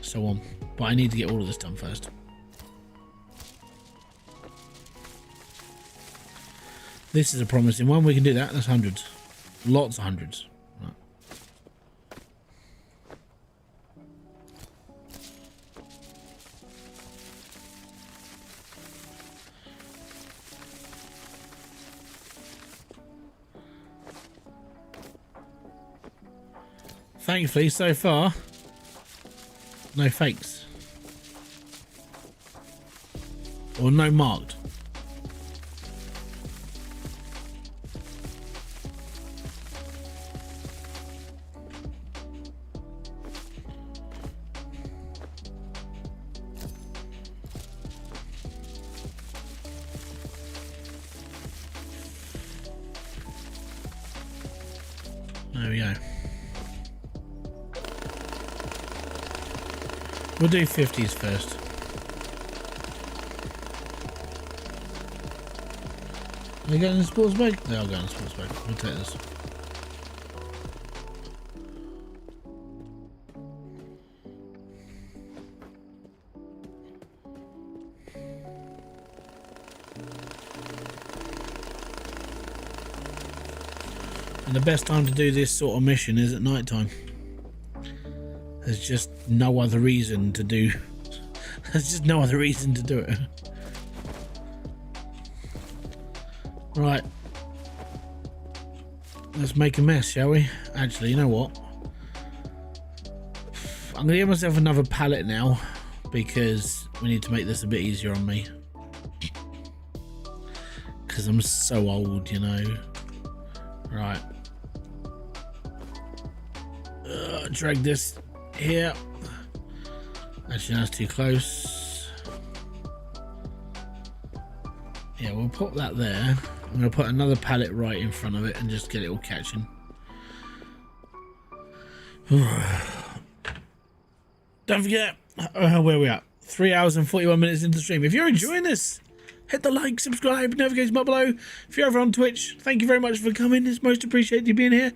so on. But I need to get all of this done first. This is a promising one. We can do that. That's hundreds. Lots of hundreds. Right. Thankfully, so far, no fakes. Or no marked. There we go. We'll do 50s first. Are they going in the sports bag? They are going in the sports bag. We'll take this. And the best time to do this sort of mission is at night time. There's just no other reason to do. There's just no other reason to do it. Right. Let's make a mess, shall we? Actually, you know what? I'm gonna give myself another pallet now because we need to make this a bit easier on me. Because I'm so old, you know. Right. Drag this here. Actually, that's too close. Yeah, we'll put that there. I'm going to put another pallet right in front of it and just get it all catching. Don't forget where we are. 3 hours and 41 minutes into the stream. If you're enjoying this, hit the like, subscribe, notification button below. If you're over on Twitch, thank you very much for coming. It's most appreciated you being here.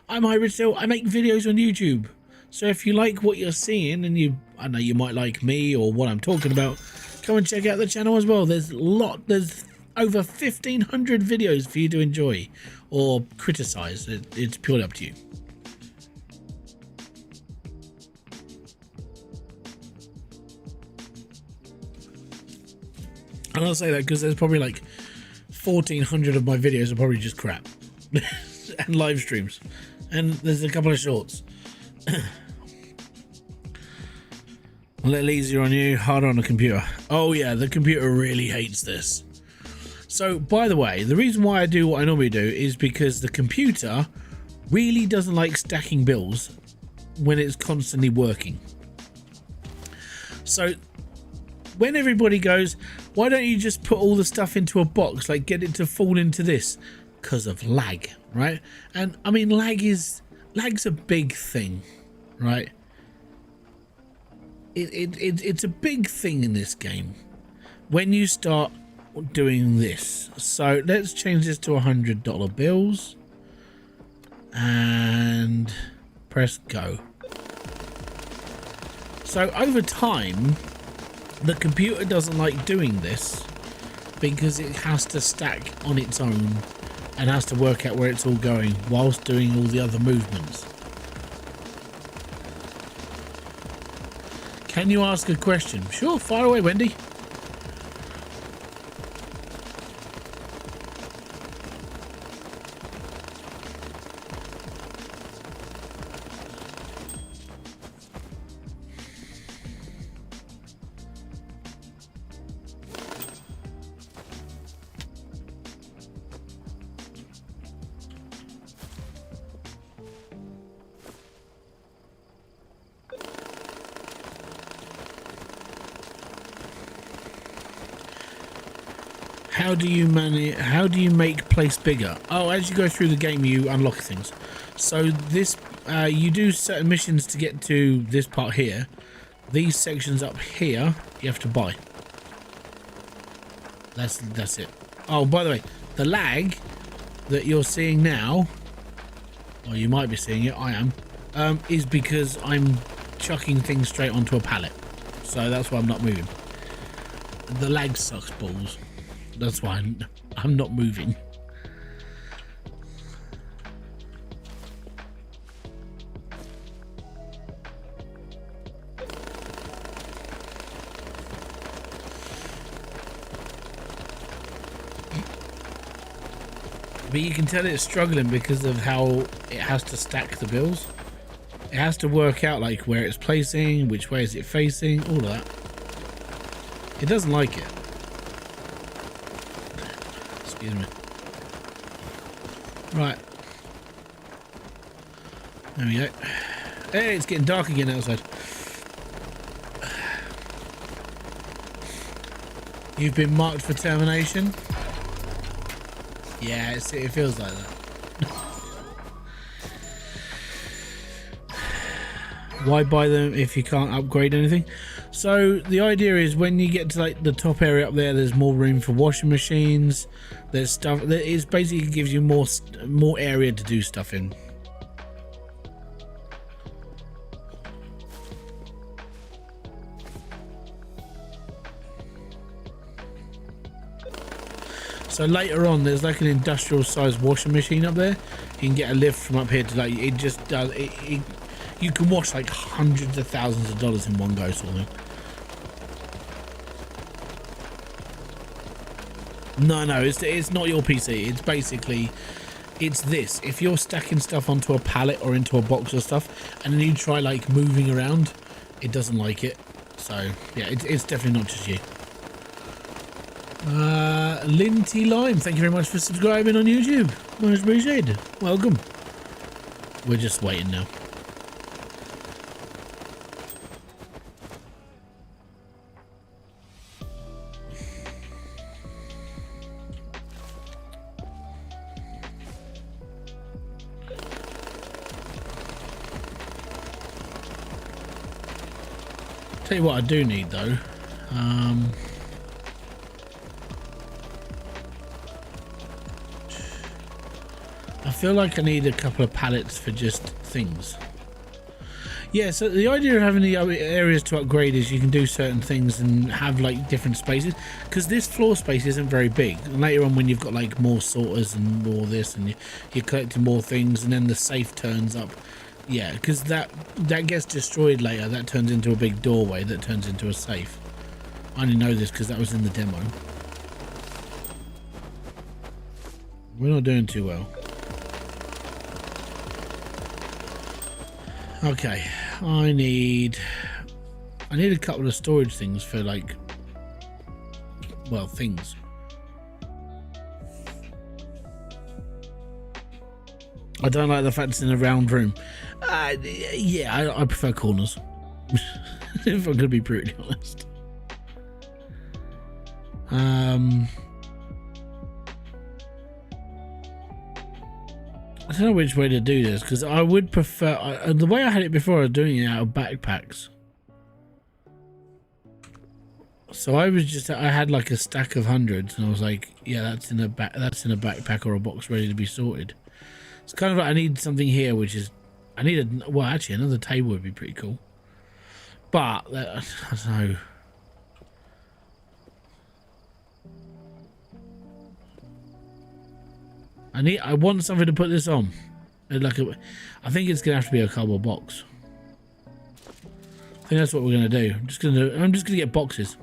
I'm Hybridsteel. I make videos on YouTube. So if you like what you're seeing and I know you might like me or what I'm talking about, come and check out the channel as well. There's over 1,500 videos for you to enjoy or criticize. It's purely up to you. And I'll say that because there's probably like 1,400 of my videos are probably just crap. And live streams. And there's a couple of shorts. A little easier on you, harder on the computer. Oh yeah, the computer really hates this. So, by the way, the reason why I do what I normally do is because the computer really doesn't like stacking bills when it's constantly working. So, when everybody goes, why don't you just put all the stuff into a box, like get it to fall into this? Because of lag, right? And I mean, lag's a big thing, right? It's a big thing in this game when you start doing this. So let's change this to $100 bills and press go. So over time, the computer doesn't like doing this because it has to stack on its own and has to work out where it's all going whilst doing all the other movements. Can you ask a question? Sure, fire away, Wendy. How do you make place bigger? Oh, as you go through the game, you unlock things. So this, you do certain missions to get to this part here. These sections up here, you have to buy. That's it. Oh, by the way, the lag that you're seeing now, or you might be seeing it, I am, is because I'm chucking things straight onto a pallet. So that's why I'm not moving. The lag sucks balls. That's why I'm not moving. But you can tell it's struggling because of how it has to stack the bills. It has to work out like where it's placing, which way is it facing, all of that. It doesn't like it. Excuse me. Right. There we go. Hey, it's getting dark again outside. You've been marked for termination. Yeah, it feels like that. Why buy them if you can't upgrade anything? So the idea is when you get to like the top area up there, there's more room for washing machines. There's stuff that is basically gives you more area to do stuff in. So later on, there's like an industrial sized washing machine up there. You can get a lift from up here to like, it just does it. You can wash like hundreds of thousands of dollars in one go, sort of thing. No, it's not your PC. It's basically, it's this. If you're stacking stuff onto a pallet or into a box or stuff, and then you try like moving around, it doesn't like it. So yeah, it's definitely not just you. Linty Lime, thank you very much for subscribing on YouTube. Much appreciated. Welcome. We're just waiting now. Tell you what I do need though. I feel like I need a couple of pallets for just things. Yeah, so the idea of having the areas to upgrade is you can do certain things and have like different spaces, because this floor space isn't very big. And later on when you've got like more sorters and more this and you're collecting more things and then the safe turns up. Yeah, because that gets destroyed later. That turns into a big doorway that turns into a safe. I only know this because that was in the demo. We're not doing too well. Okay, I need a couple of storage things for like, well, things. I don't like the fact it's in a round room. Yeah, I prefer corners. If I'm gonna be brutally honest. I don't know which way to do this, because I would prefer the way I had it before. I was doing it out of backpacks. So I had like a stack of hundreds, and I was like, yeah, that's in a backpack or a box ready to be sorted. It's kind of like I need something here, which is well, actually another table would be pretty cool, but I don't know. I want something to put this on. I think it's gonna have to be a cardboard box. I think that's what we're gonna do. I'm just gonna get boxes.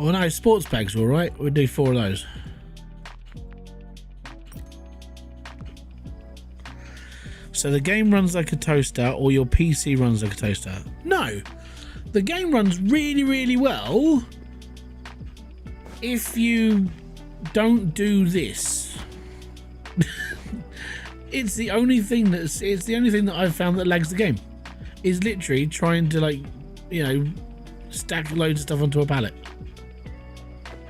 Oh no, sports bags, all right. We'll do 4 of those. So the game runs like a toaster, or your PC runs like a toaster? No, the game runs really, really well if you don't do this. It's the only thing that I've found that lags the game. Is literally trying to, like, you know, stack loads of stuff onto a pallet.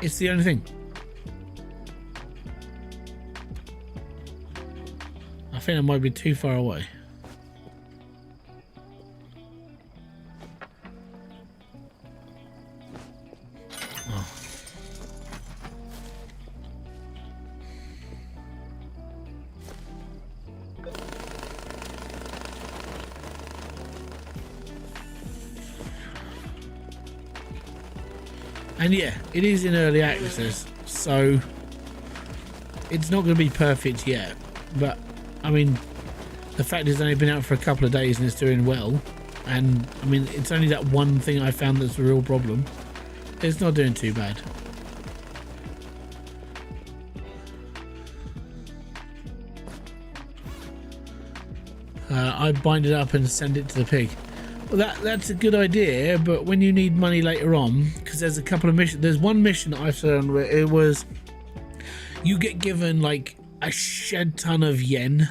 It's the only thing. I think I might be too far away. Oh. And yeah, it is in early access, so it's not going to be perfect yet, but I mean, the fact it's only been out for a couple of days and it's doing well, and I mean, it's only that one thing I found that's a real problem. It's not doing too bad. I bind it up and send it to the pig. Well, that's a good idea, but when you need money later on, because there's a couple of missions. There's one mission that I found where it was, you get given like a shed ton of yen,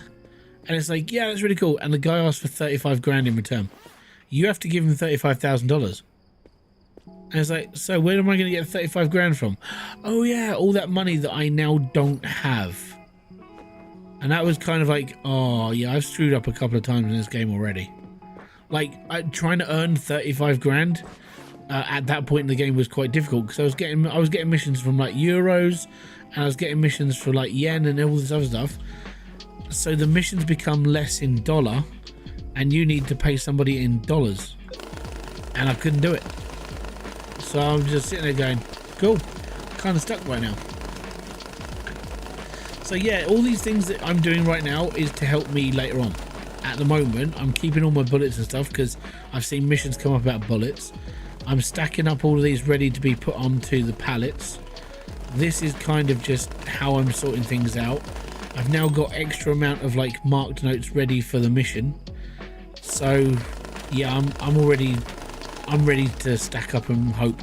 and it's like, yeah, that's really cool, and the guy asked for 35 grand in return. You have to give him $35,000. And it's like, so where am I going to get 35 grand from? Oh yeah, all that money that I now don't have. And that was kind of like, oh yeah, I've screwed up a couple of times in this game already. Like, trying to earn 35 grand at that point in the game was quite difficult, because I was getting missions from like euros, and I was getting missions for like yen and all this other stuff. So the missions become less in dollar, and you need to pay somebody in dollars, and I couldn't do it. So I'm just sitting there going, cool, kind of stuck right now. So yeah, all these things that I'm doing right now is to help me later on. At the moment, I'm keeping all my bullets and stuff because I've seen missions come up about bullets. I'm stacking up all of these ready to be put onto the pallets. This is kind of just how I'm sorting things out. I've now got extra amount of like marked notes ready for the mission. So yeah, I'm ready to stack up and hope.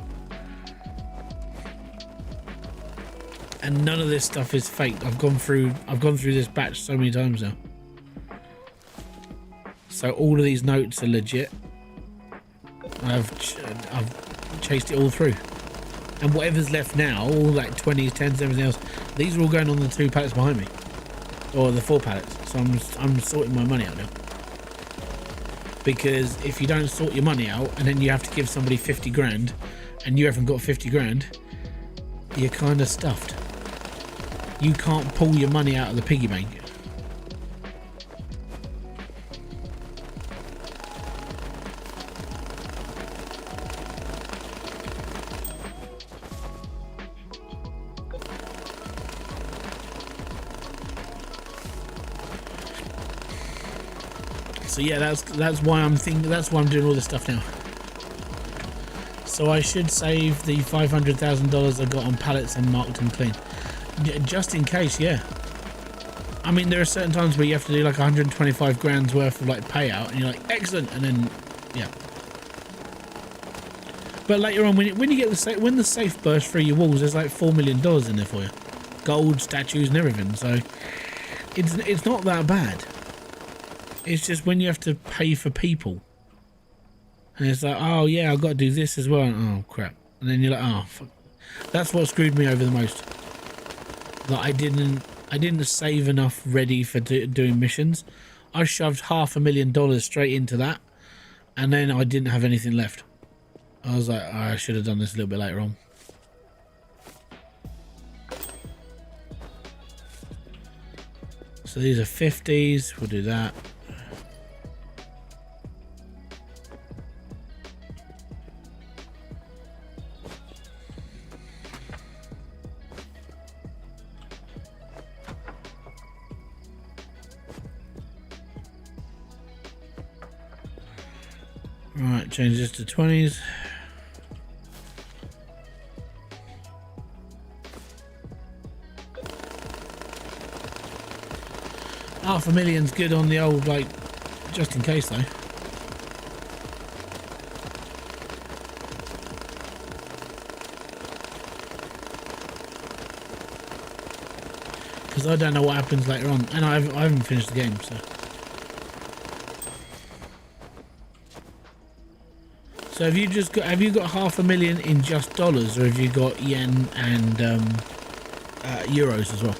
And none of this stuff is fake. I've gone through this batch so many times now. So all of these notes are legit. I've chased it all through. And whatever's left now, all like 20s, 10s, everything else, these are all going on the 2 pallets behind me. Or the 4 pallets. So I'm sorting my money out now. Because if you don't sort your money out and then you have to give somebody 50 grand and you haven't got 50 grand, you're kind of stuffed. You can't pull your money out of the piggy bank. So yeah, that's why I'm doing all this stuff now. So I should save the $500,000 I got on pallets and marked and clean, just in case. Yeah, I mean, there are certain times where you have to do like 125 grand's worth of like payout, and you're like, excellent, and then yeah. But later on, when you get when the safe bursts through your walls, there's like $4 million in there for you, gold, statues, and everything. So it's not that bad. It's just when you have to pay for people. And it's like, oh yeah, I've got to do this as well. And, oh crap. And then you're like, oh fuck. That's what screwed me over the most. That I didn't save enough ready for doing missions. I shoved $500,000 straight into that. And then I didn't have anything left. I was like, oh, I should have done this a little bit later on. So these are 50s. We'll do that. Right, change this to 20s. $500,000's good on the old, like, just in case though. Because I don't know what happens later on, and I haven't finished the game, so. So have you got $500,000 in just dollars, or have you got yen and euros as well?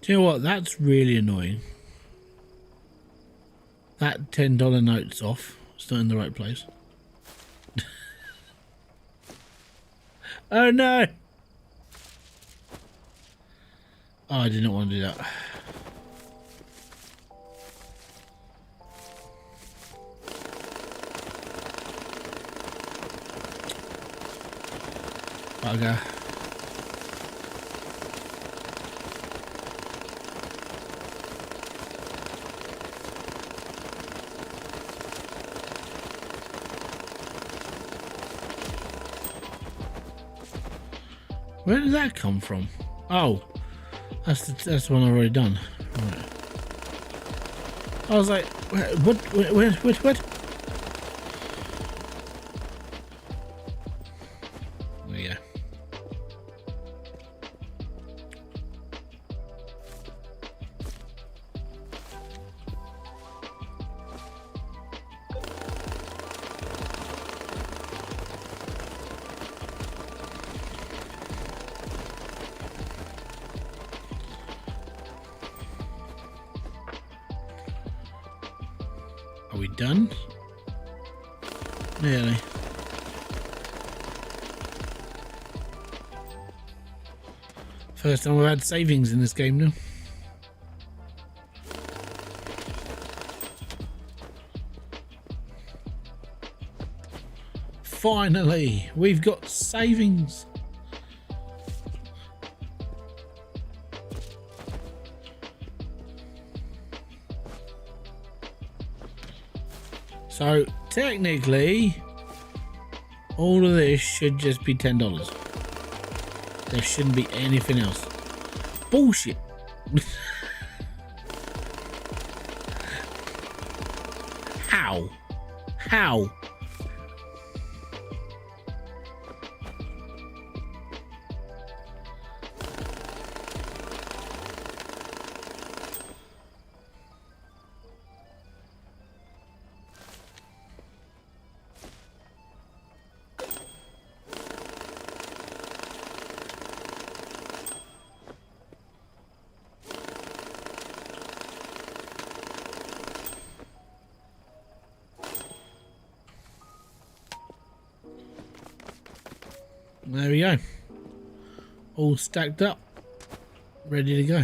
Do you know what? That's really annoying. That $10 note's off. It's not in the right place. Oh no! Oh, I did not want to do that. Bugger. Where did that come from? Oh, that's the one I've already done. Right. I was like, what? There you go. Are we done? Nearly. First time I've had savings in this game now. Finally, we've got savings. So technically, all of this should just be $10. There shouldn't be anything else. Bullshit. How? How? There we go. All stacked up. Ready to go.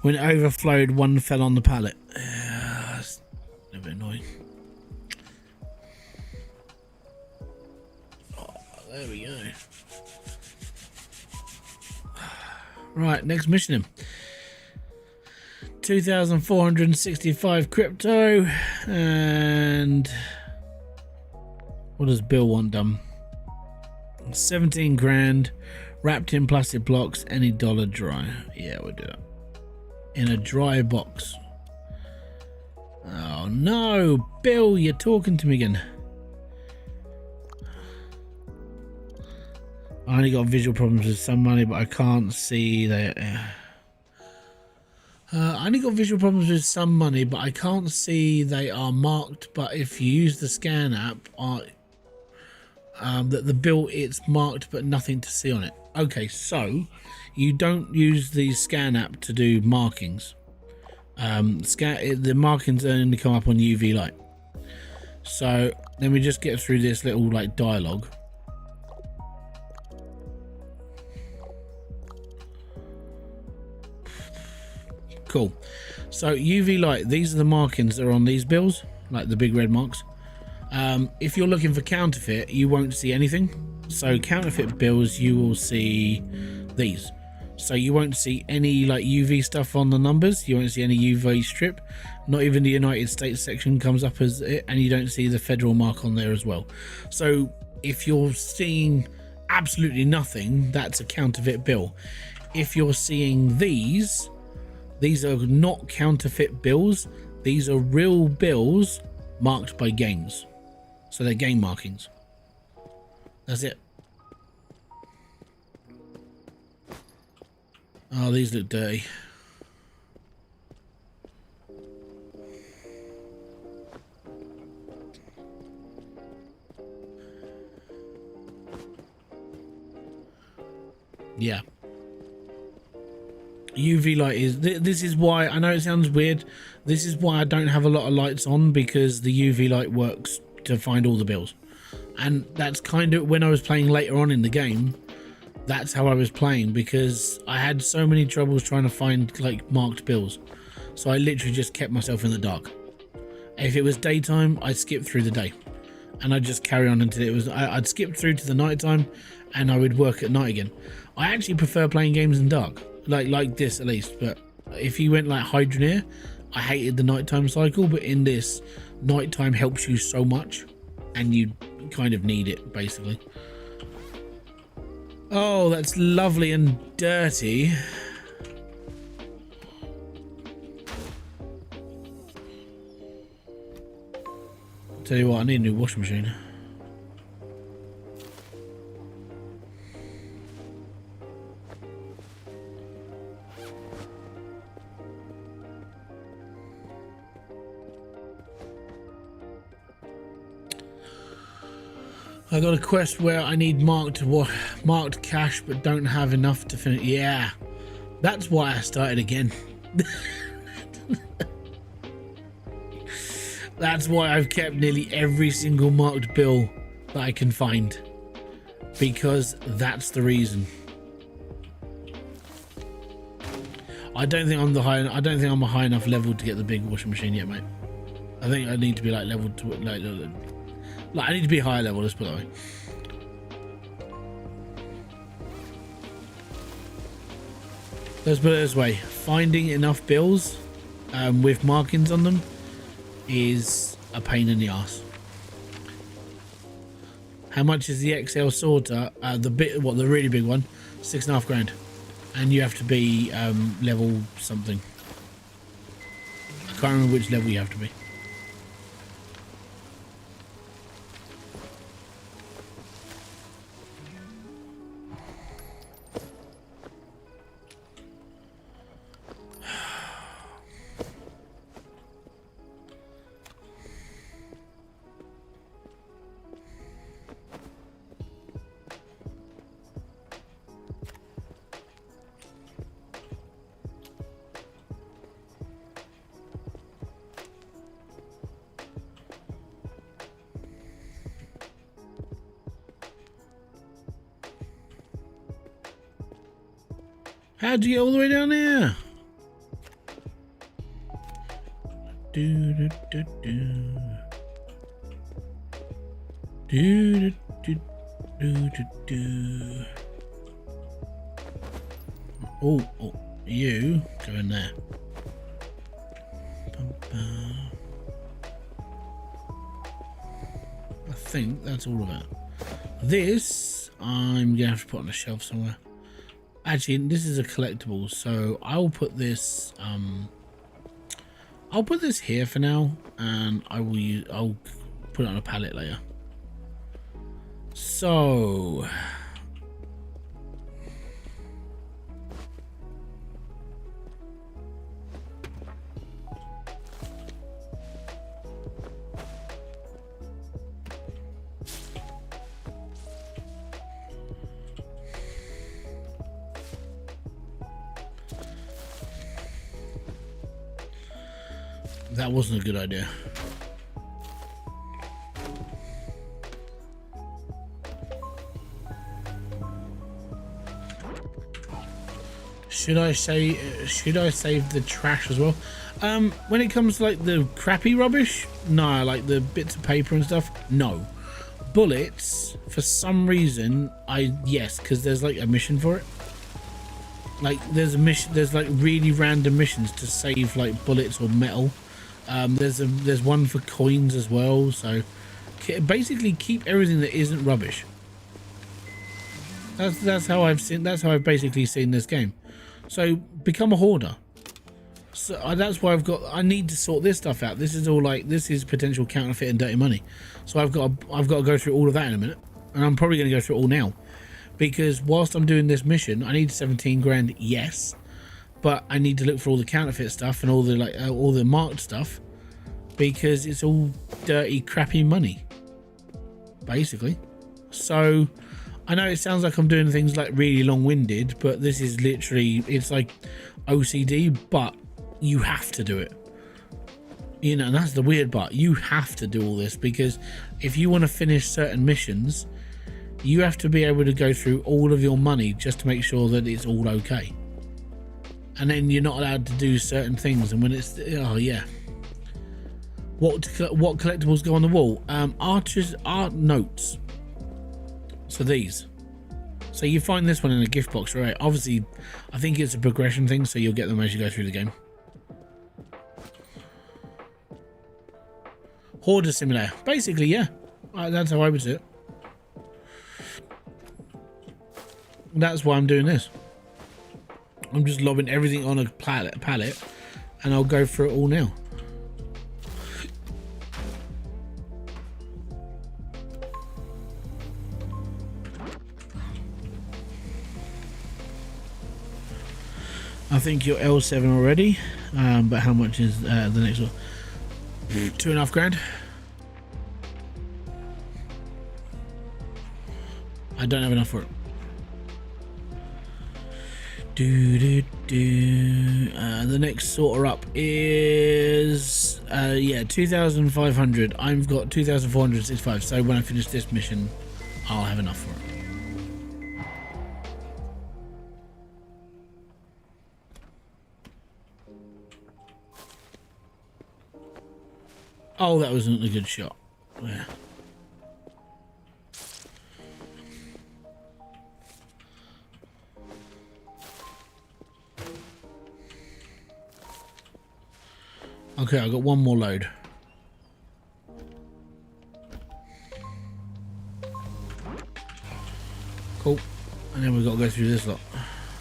When it overflowed, one fell on the pallet. That's a bit annoying. Oh, there we go. Right, next mission. 2,465 crypto, and what does Bill want done? 17 grand, wrapped in plastic blocks, any dollar dry. Yeah, we'll do it. In a dry box. Oh no, Bill, you're talking to me again. I only got visual problems with some money, but I can't see that. I only got visual problems with some money, but I can't see they are marked. But if you use the scan app, that the bill, it's marked, but nothing to see on it. Okay, so you don't use the scan app to do markings. The markings only come up on UV light. So let me just get through this little like dialogue. Cool. So UV light, these are the markings that are on these bills, like the big red marks. If you're looking for counterfeit, you won't see anything. So counterfeit bills, you will see these. So you won't see any like UV stuff on the numbers. You won't see any UV strip. Not even the United States section comes up as it, and you don't see the federal mark on there as well. So if you're seeing absolutely nothing, that's a counterfeit bill. If you're seeing these are not counterfeit bills. These are real bills marked by games. So they're game markings. That's it. Oh, these look dirty. Yeah. UV light is this is why I know it sounds weird. This is why I don't have a lot of lights on, because the UV light works to find all the bills. And that's kind of when I was playing later on in the game, That's how I was playing, because I had so many troubles trying to find like marked bills. So I literally just kept myself in the dark. If it was daytime, I'd skip through the day, and I'd just carry on until it was. I'd skip through to the nighttime, and I would work at night again. I actually prefer playing games in dark, like this at least. But if you went like Hybridsteel, I hated the nighttime cycle. But in this, nighttime helps you so much, and you kind of need it basically. Oh, that's lovely and dirty. Tell you what, I need a new washing machine. I got a quest where I need marked cash but don't have enough to finish. Yeah, that's why I started again. That's why I've kept nearly every single marked bill that I can find, because that's the reason. I don't think I'm a high enough level to get the big washing machine yet, mate. I think I need to be like level to like I need to be higher level. Let's put it that way. Let's put it this way: finding enough bills with markings on them is a pain in the ass. How much is the XL sorter? The really big one, $6.5 grand, and you have to be level something. I can't remember which level you have to be. How'd you get all the way down there? Do do do do. Do do do do do do. Oh, you go in there. I think that's all of it. This I'm gonna have to put on a shelf somewhere. Actually, this is a collectible, so I'll put this here for now, and I'll put it on a pallet later. So that wasn't a good idea. Should I save the trash as well? When it comes to like the crappy rubbish, no. Like the bits of paper and stuff, no. Bullets, for some reason, yes, because there's like a mission for it. Like there's a mission, there's like really random missions to save like bullets or metal. There's one for coins as well, so basically keep everything that isn't rubbish. That's how I've basically seen this game. So become a hoarder. So that's why I need to sort this stuff out. This is potential counterfeit and dirty money. So I've got to go through all of that in a minute, and I'm probably going to go through it all now, because whilst I'm doing this mission, I need 17 grand, yes, but I need to look for all the counterfeit stuff and all the marked stuff, because it's all dirty, crappy money, basically. So I know it sounds like I'm doing things like really long-winded, but this is literally, it's like OCD, but you have to do it. You know, and that's the weird part. You have to do all this, because if you want to finish certain missions, you have to be able to go through all of your money just to make sure that it's all okay. And then you're not allowed to do certain things. And when it's, oh yeah. What collectibles go on the wall? Archers art notes. So these. So you find this one in a gift box, right? Obviously, I think it's a progression thing, so you'll get them as you go through the game. Hoarder simulator. Basically, yeah. That's how I would see it. That's why I'm doing this. I'm just lobbing everything on a pallet, and I'll go through it all now. I think you're L7 already, but how much is the next one? 2.5 grand. I don't have enough for it. The next sorter up is yeah, 2,500. I've got 2,465. So when I finish this mission, I'll have enough for it. Oh, that wasn't a good shot. Yeah. Okay, I've got one more load. Cool. And then we've got to go through this lot.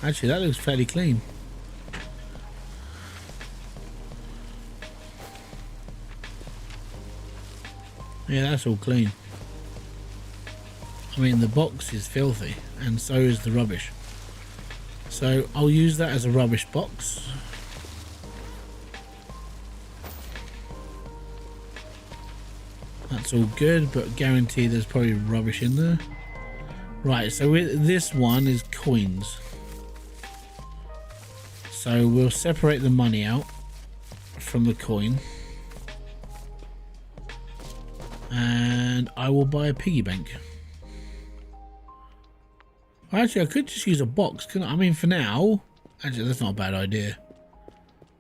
Actually, that looks fairly clean. Yeah, that's all clean. I mean, the box is filthy, and so is the rubbish. So I'll use that as a rubbish box. That's all good, but guarantee there's probably rubbish in there. Right, so this one is coins. So we'll separate the money out from the coin. And I will buy a piggy bank. Actually, I could just use a box, couldn't I? I mean, for now, actually, that's not a bad idea.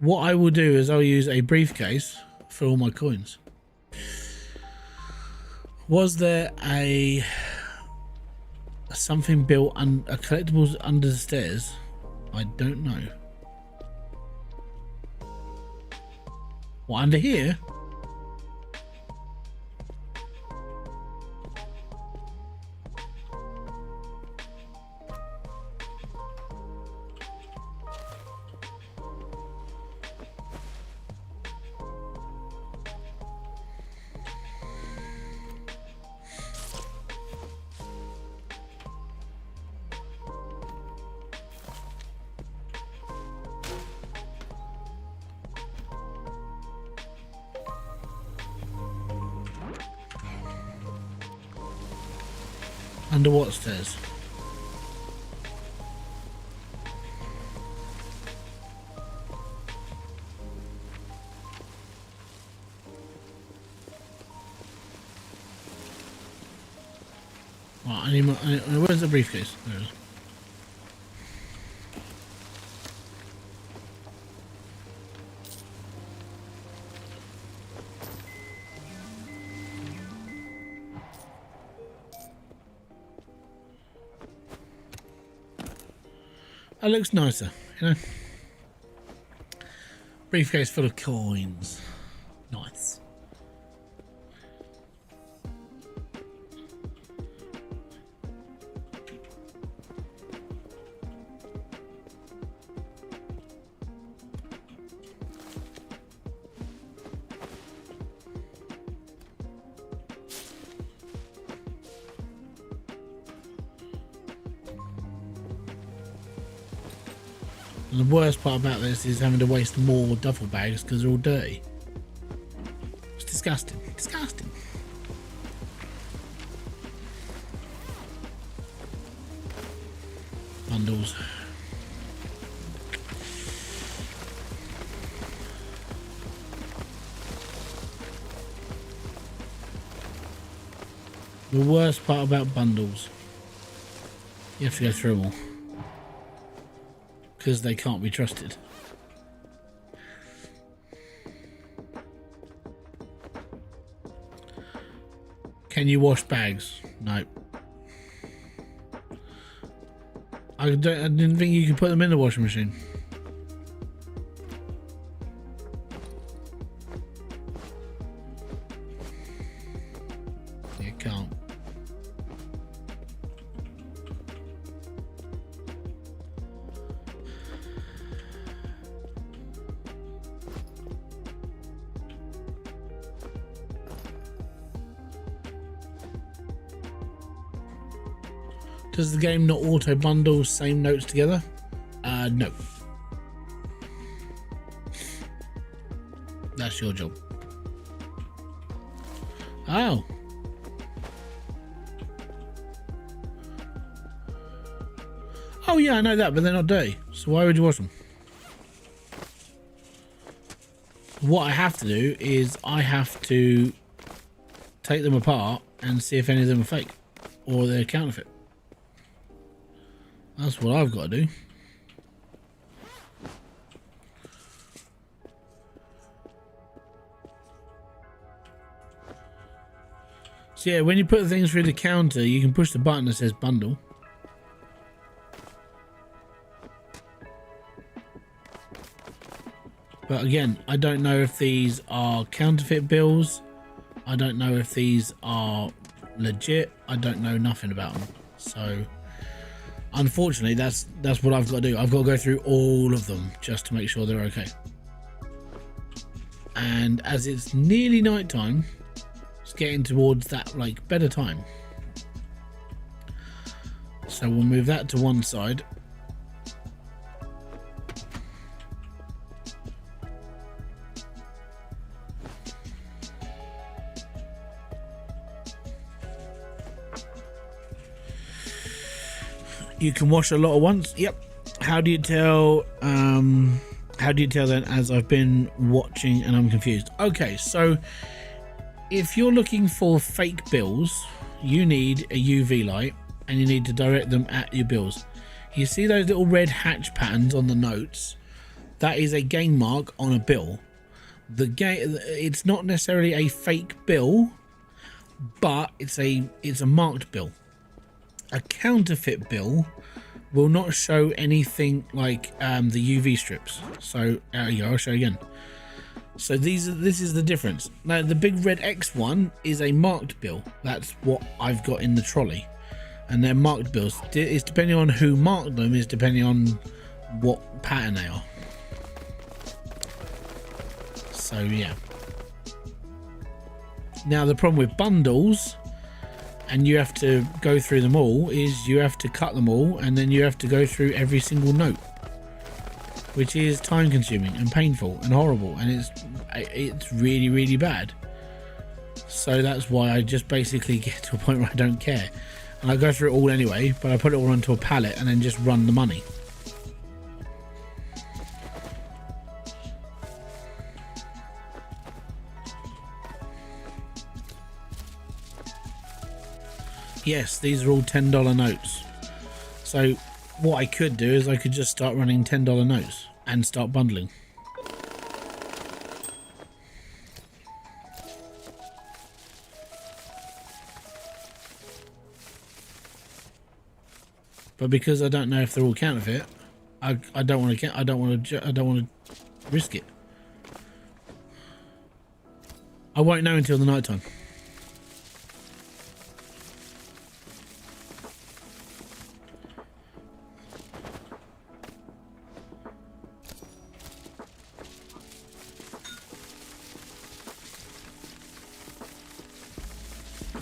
What I will do is I'll use a briefcase for all my coins. Was there a something built and a collectibles under the stairs? I don't know. What, under here? Under what stairs? Right, I need my, where's the briefcase? There it is. That looks nicer, you know. Briefcase full of coins. Nice. And the worst part about this is having to waste more duffel bags because they're all dirty. It's disgusting. Disgusting. Bundles. The worst part about bundles. You have to go through them all. Because they can't be trusted. Can you wash bags? No. I didn't think you could put them in the washing machine. You can't. Does the game not auto bundle same notes together? No. That's your job. Oh. Oh yeah, I know that, but they're not dirty. So why would you wash them? What I have to do is I have to take them apart and see if any of them are fake or they're counterfeit. That's what I've got to do. So yeah, when you put things through the counter, you can push the button that says bundle. But again, I don't know if these are counterfeit bills. I don't know if these are legit. I don't know nothing about them. So unfortunately, that's what I've got to do. I've got to go through all of them just to make sure they're okay. And as it's nearly night time, it's getting towards that like better time. So we'll move that to one side. You can wash a lot at once. Yep. How do you tell? How do you tell then? As I've been watching and I'm confused. Okay, so if you're looking for fake bills, you need a UV light and you need to direct them at your bills. You see those little red hatch patterns on the notes? That is a game mark on a bill. It's not necessarily a fake bill, but it's a marked bill. A counterfeit bill will not show anything like the UV strips. So yeah, I'll show you again. So this is the difference. Now the big red X one is a marked bill. That's what I've got in the trolley, and they're marked bills. It's depending on who marked them, is depending on what pattern they are. So yeah. Now the problem with bundles, and you have to go through them all, is you have to cut them all and then you have to go through every single note, which is time consuming and painful and horrible, and it's really, really bad. So that's why I just basically get to a point where I don't care, and I go through it all anyway, but I put it all onto a pallet and then just run the money. Yes, these are all $10 notes. So what I could do is I could just start running $10 notes and start bundling. But because I don't know if they're all counterfeit, I don't want to risk it. I won't know until the night time.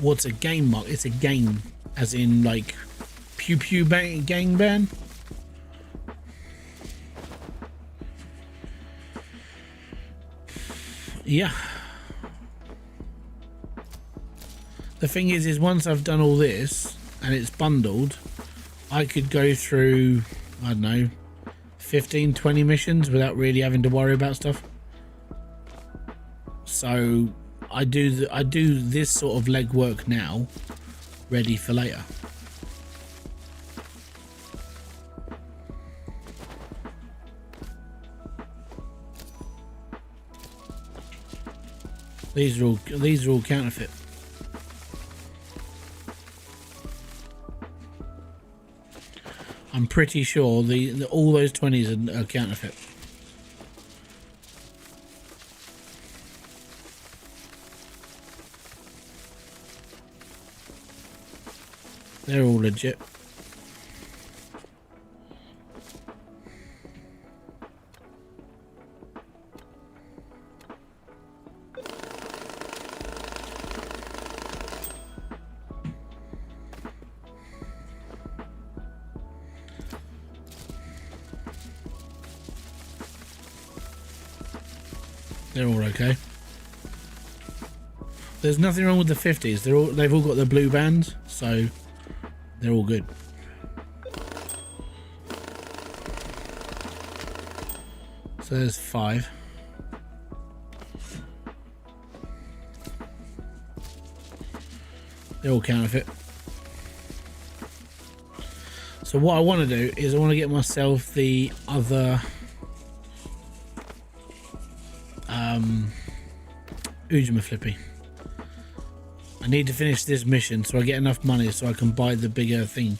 What's a game mark? It's a game, as in like pew pew bang gang ban. Yeah. The thing is once I've done all this and it's bundled, I could go through, I don't know, 15, 20 missions without really having to worry about stuff. So I do this sort of legwork now, ready for later. These are all counterfeit. I'm pretty sure all those 20s are counterfeit. They're all legit. They're all okay. There's nothing wrong with the 50s. They've all got the blue bands, so they're all good. So there's 5. They're all counterfeit. So what I want to do is I want to get myself the other Ujima Flippy. I need to finish this mission so I get enough money so I can buy the bigger thing.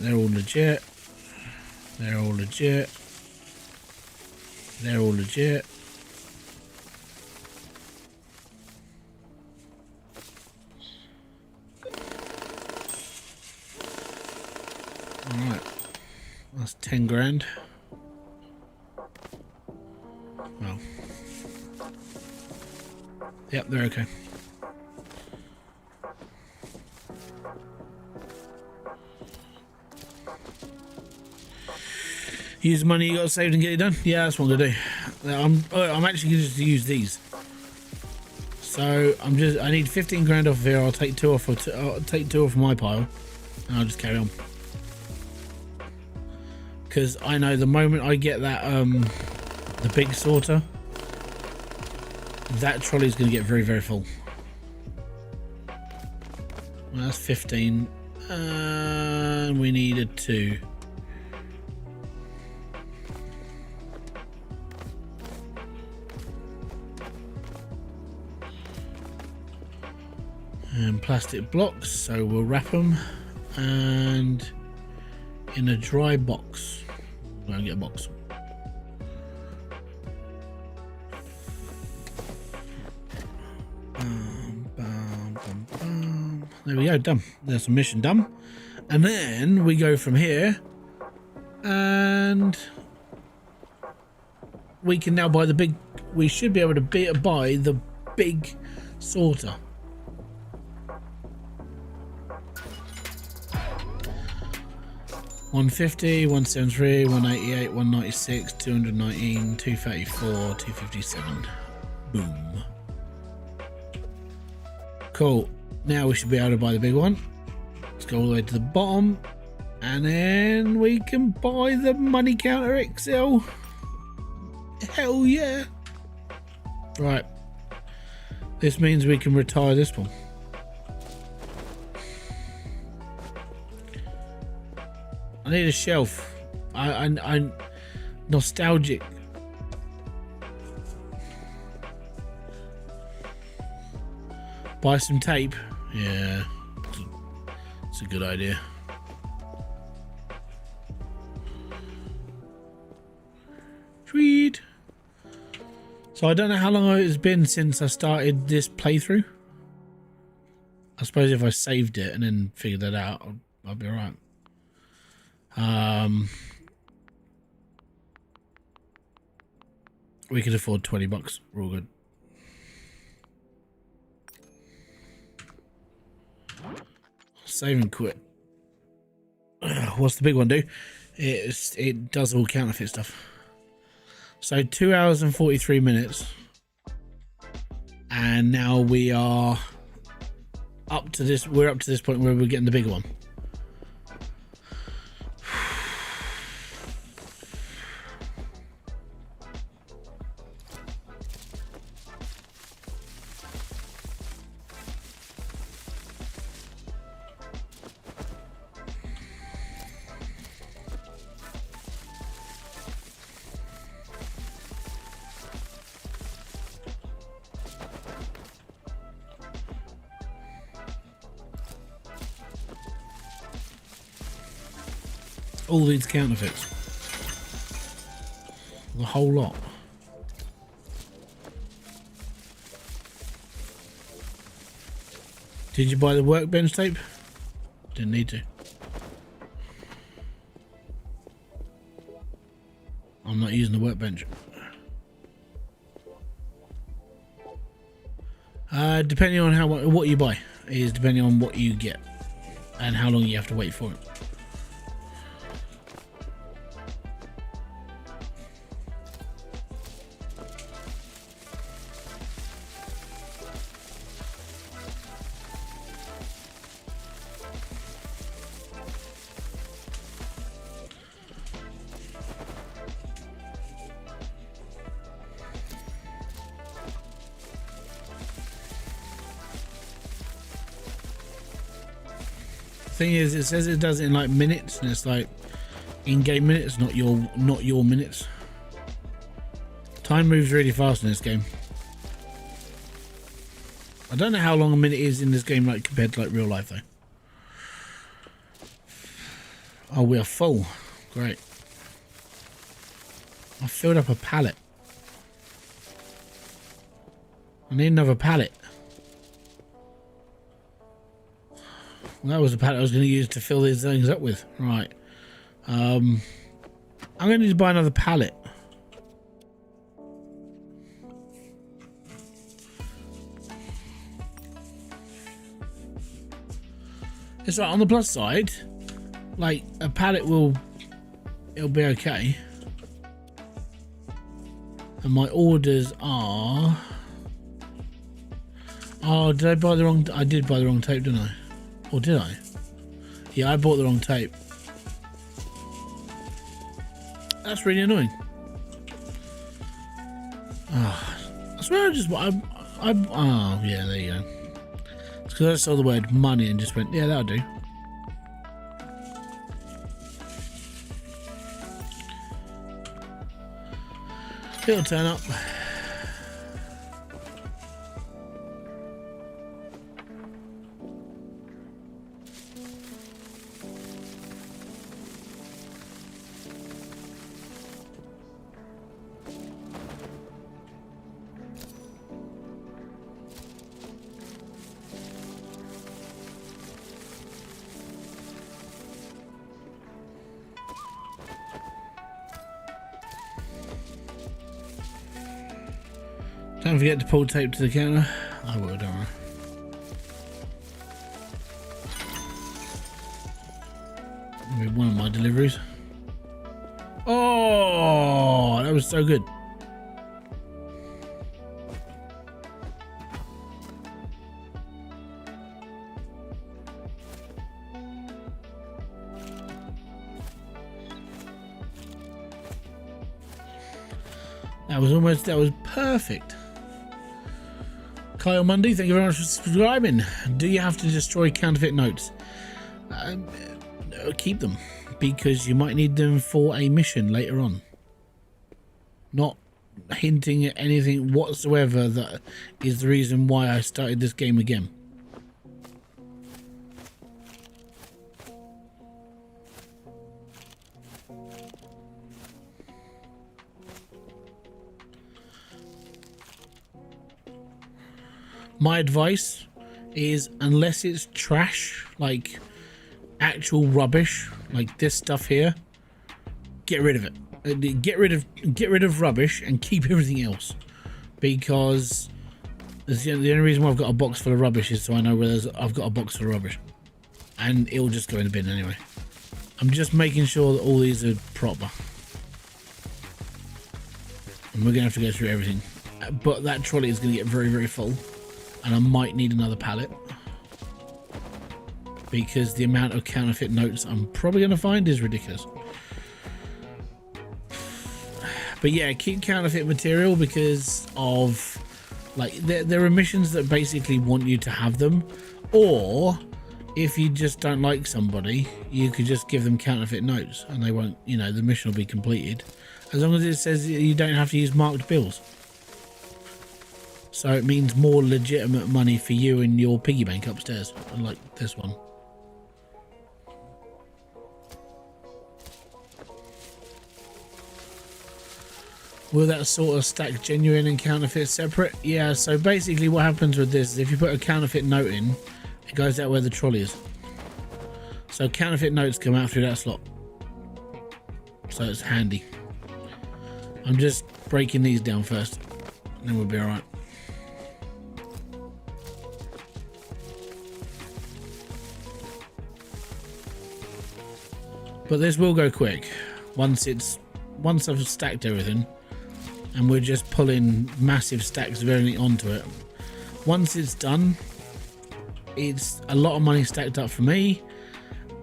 They're all legit. They're all legit. They're all legit. Alright. That's 10 grand. Well. Yep, they're okay. Use the money you got saved and get it done. Yeah, that's what I'm gonna do. I'm actually gonna just use these. So I need 15 grand off of here. I'll take 2 off. I'll take 2 off my pile, and I'll just carry on. Because I know the moment I get that the big sorter, that trolley is going to get very, very full. Well, that's 15. And we needed 2. And plastic blocks, so we'll wrap them. And in a dry box. Go and get a box. There we go, done. There's a mission done. And then we go from here and we can now buy the big, we should be able to buy the big sorter. $150, $173, $188, $196, $219, $234, $257. Boom. Cool. Now we should be able to buy the big one. Let's go all the way to the bottom. And then we can buy the money counter XL. Hell yeah. Right. This means we can retire this one. I need a shelf. I'm nostalgic. Buy some tape. Yeah, it's a good idea. Sweet. So I don't know how long it's been since I started this playthrough. I suppose if I saved it and then figured that out, I'll be alright. We could afford $20. We're all good. Save and quit. What's the big one do? It does all counterfeit stuff. So 2 hours and 43 minutes. And now we are up to this. We're up to this point where we're getting the bigger one. All these counterfeits. The whole lot. Did you buy the workbench tape? Didn't need to. I'm not using the workbench. Depending on what you buy is depending on what you get and how long you have to wait for it. Thing is, it says it does it in like minutes, and it's like in-game minutes, not your minutes. Time moves really fast in this game. I don't know how long a minute is in this game, like compared to like real life though. Oh, we are full. Great. I filled up a pallet. I need another pallet. That was the pallet I was going to use to fill these things up with. Right. I'm going to need to buy another pallet. It's right, on the plus side, like a pallet it'll be okay. And my orders are... Oh, did I buy the wrong... I did buy the wrong tape, didn't I? Or did I? Yeah, I bought the wrong tape. That's really annoying. Oh, I swear I just... oh, yeah, there you go. It's because I saw the word money and just went, yeah, that'll do. It'll turn up. Don't forget to pull tape to the counter. I will, don't worry. Maybe one of my deliveries. Oh, that was so good. That was perfect. Kyle Mundy, thank you very much for subscribing. Do you have to destroy counterfeit notes? Keep them, because you might need them for a mission later on. Not hinting at anything whatsoever that is the reason why I started this game again. My advice is, unless it's trash, like actual rubbish, like this stuff here, get rid of it. Get rid of rubbish and keep everything else, because the only reason why I've got a box full of rubbish is so I know where I've got a box full of rubbish, and it'll just go in the bin anyway. I'm just making sure that all these are proper, and we're gonna have to go through everything. But that trolley is gonna get very, very full. And I might need another pallet, because the amount of counterfeit notes I'm probably going to find is ridiculous. But yeah, keep counterfeit material, because of like there are missions that basically want you to have them, or if you just don't like somebody, you could just give them counterfeit notes and they won't, you know, the mission will be completed, as long as it says you don't have to use marked bills. So it means more legitimate money for you in your piggy bank upstairs, unlike this one. Will that sort of stack genuine and counterfeit separate? Yeah, so basically what happens with this is if you put a counterfeit note in, it goes out where the trolley is. So counterfeit notes come out through that slot. So it's handy. I'm just breaking these down first, and then we'll be alright. But this will go quick once I've stacked everything, and we're just pulling massive stacks of everything onto it. Once it's done, it's a lot of money stacked up for me,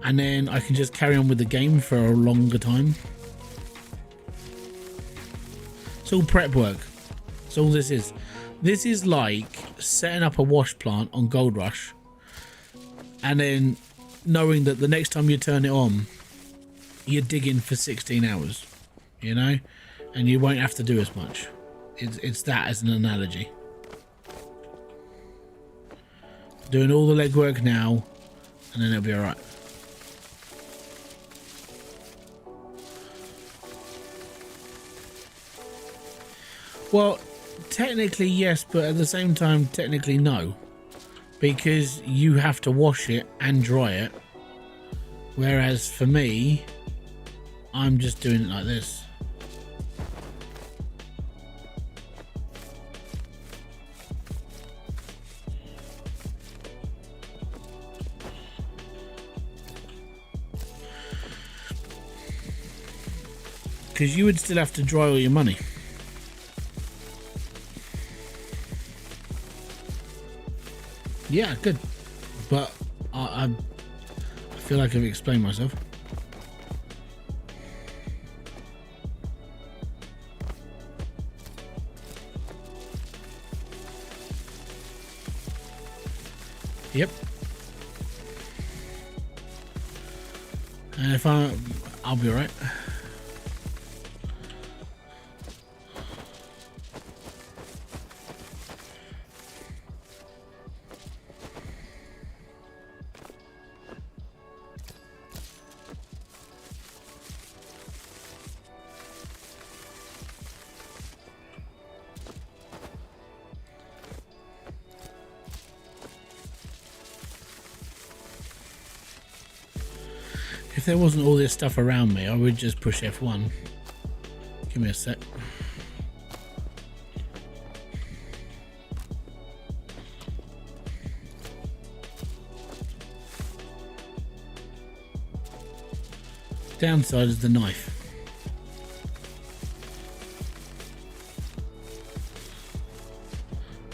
and then I can just carry on with the game for a longer time. It's all prep work. That's all this is. This is like setting up a wash plant on Gold Rush, and then knowing that the next time you turn it on, you're digging for 16 hours, you know, and you won't have to do as much. It's that as an analogy. Doing all the legwork now, and then it'll be all right. Well, technically yes, but at the same time technically no, because you have to wash it and dry it, whereas for me, I'm just doing it like this. Because you would still have to dry all your money. Yeah, good. But I feel like I've explained myself. Yep. And if I'll be alright. If there wasn't all this stuff around me, I would just push F1. Give me a sec. Downside is the knife.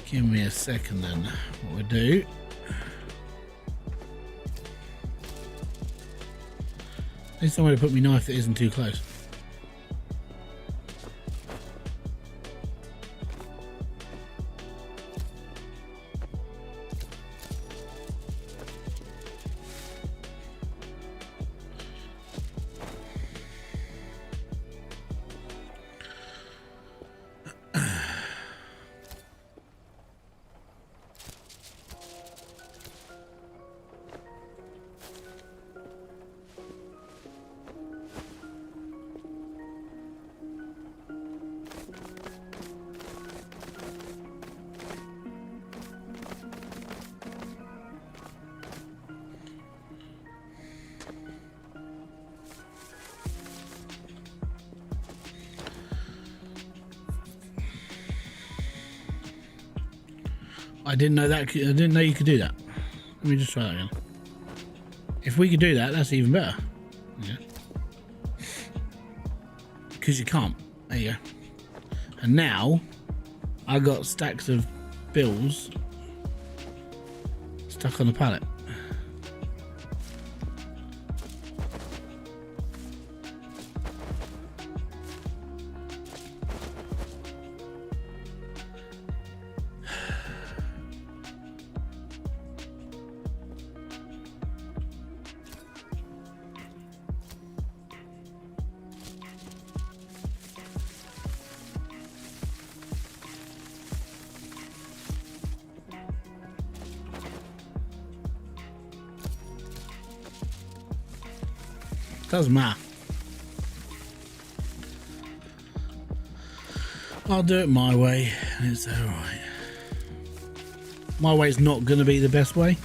Give me a second then. What we do. I need somewhere to put my knife that isn't too close. I didn't know that. I didn't know you could do that. Let me just try that again. If we could do that, that's even better. Yeah. Because you can't. There you go. And now I got stacks of bills stuck on the pallet. Doesn't matter. I'll do it my way. It's alright. My way's not going to be the best way,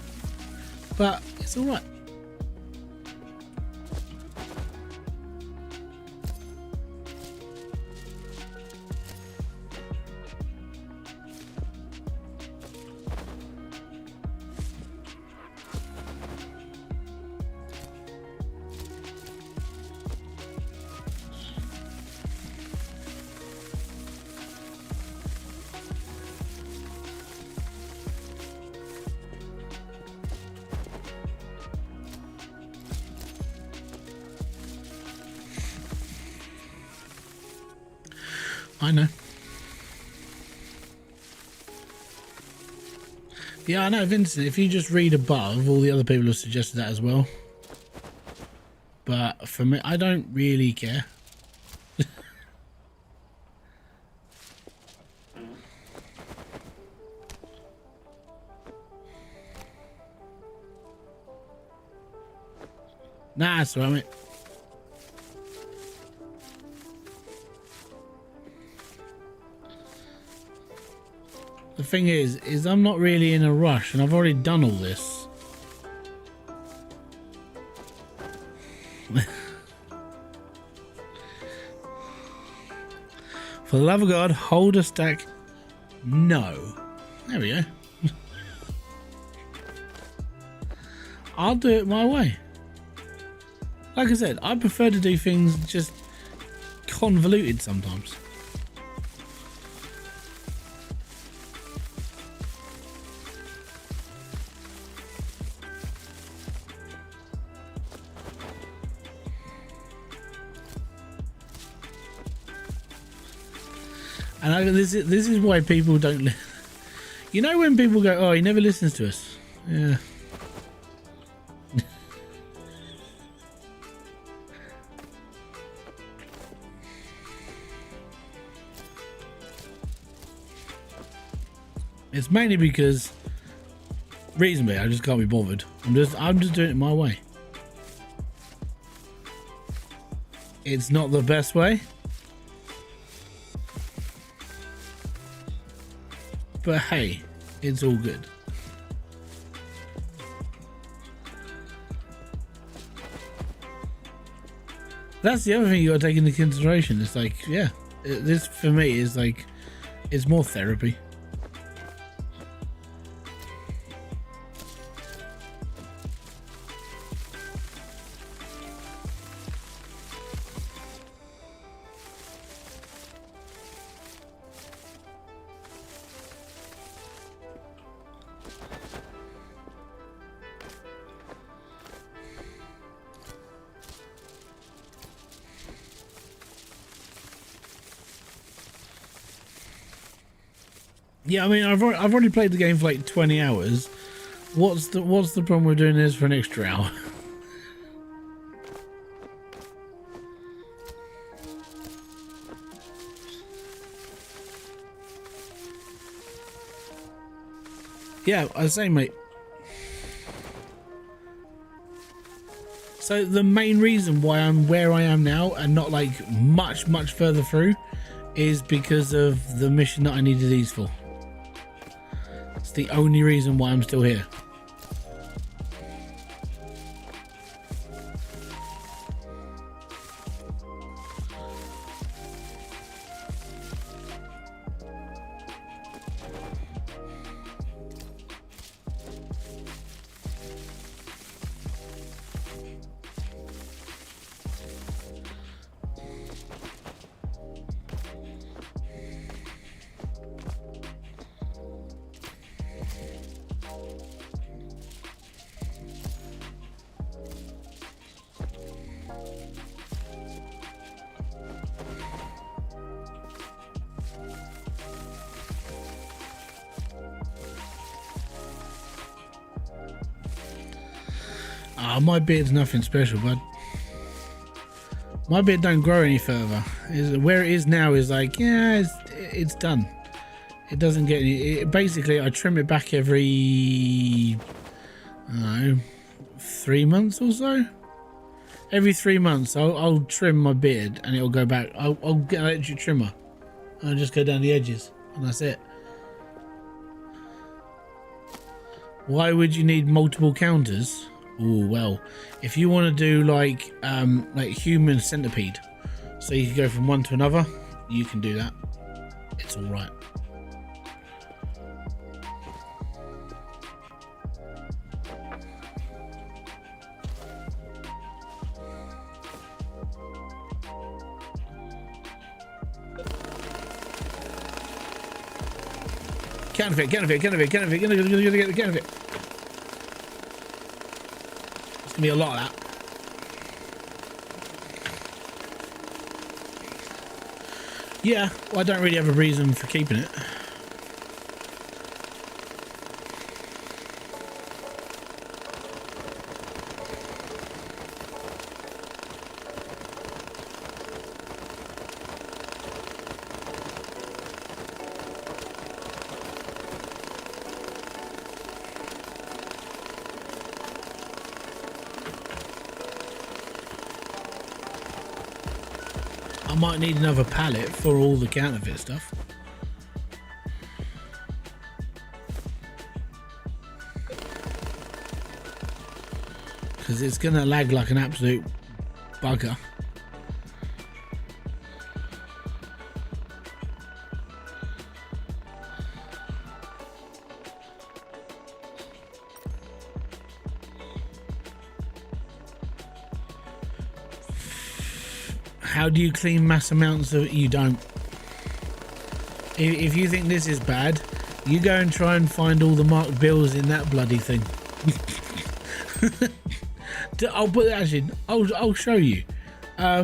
but it's alright. I know. Yeah, I know, Vincent. If you just read above, all the other people have suggested that as well. But for me, I don't really care. Nah, that's all right, mate. The thing is I'm not really in a rush, and I've already done all this. For the love of God, hold a stack. No. There we go. I'll do it my way. Like I said, I prefer to do things just convoluted sometimes. And this is why people don't. You know when people go, "Oh, he never listens to us." Yeah. It's mainly because, reasonably, I just can't be bothered. I'm just doing it my way. It's not the best way. But hey, it's all good. That's the other thing you got to take into consideration. It's like, yeah, this for me is like, it's more therapy. Yeah, I mean, I've already played the game for like 20 hours. What's the problem with doing this for an extra hour? Yeah, I was saying, mate. So the main reason why I'm where I am now and not like much further through is because of the mission that I needed these for. It's the only reason why I'm still here. My beard's nothing special, bud. My beard don't grow any further. Where it is now is like, yeah, it's done. It doesn't get any. Basically, I trim it back every, I don't know, 3 months or so. Every 3 months, I'll trim my beard and it'll go back. I'll get an electric trimmer and just go down the edges, and that's it. Why would you need multiple counters? Oh well, if you want to do like human centipede, so you can go from one to another, you can do that. It's all right. Counterfeit. It's gonna be a lot of that. Yeah, well, I don't really have a reason for keeping it. I might need another pallet for all the counterfeit stuff. Because it's going to lag like an absolute bugger. How do you clean mass amounts of... You don't. If you think this is bad, you go and try and find all the marked bills in that bloody thing. I'll put that actually. I'll show you. Oh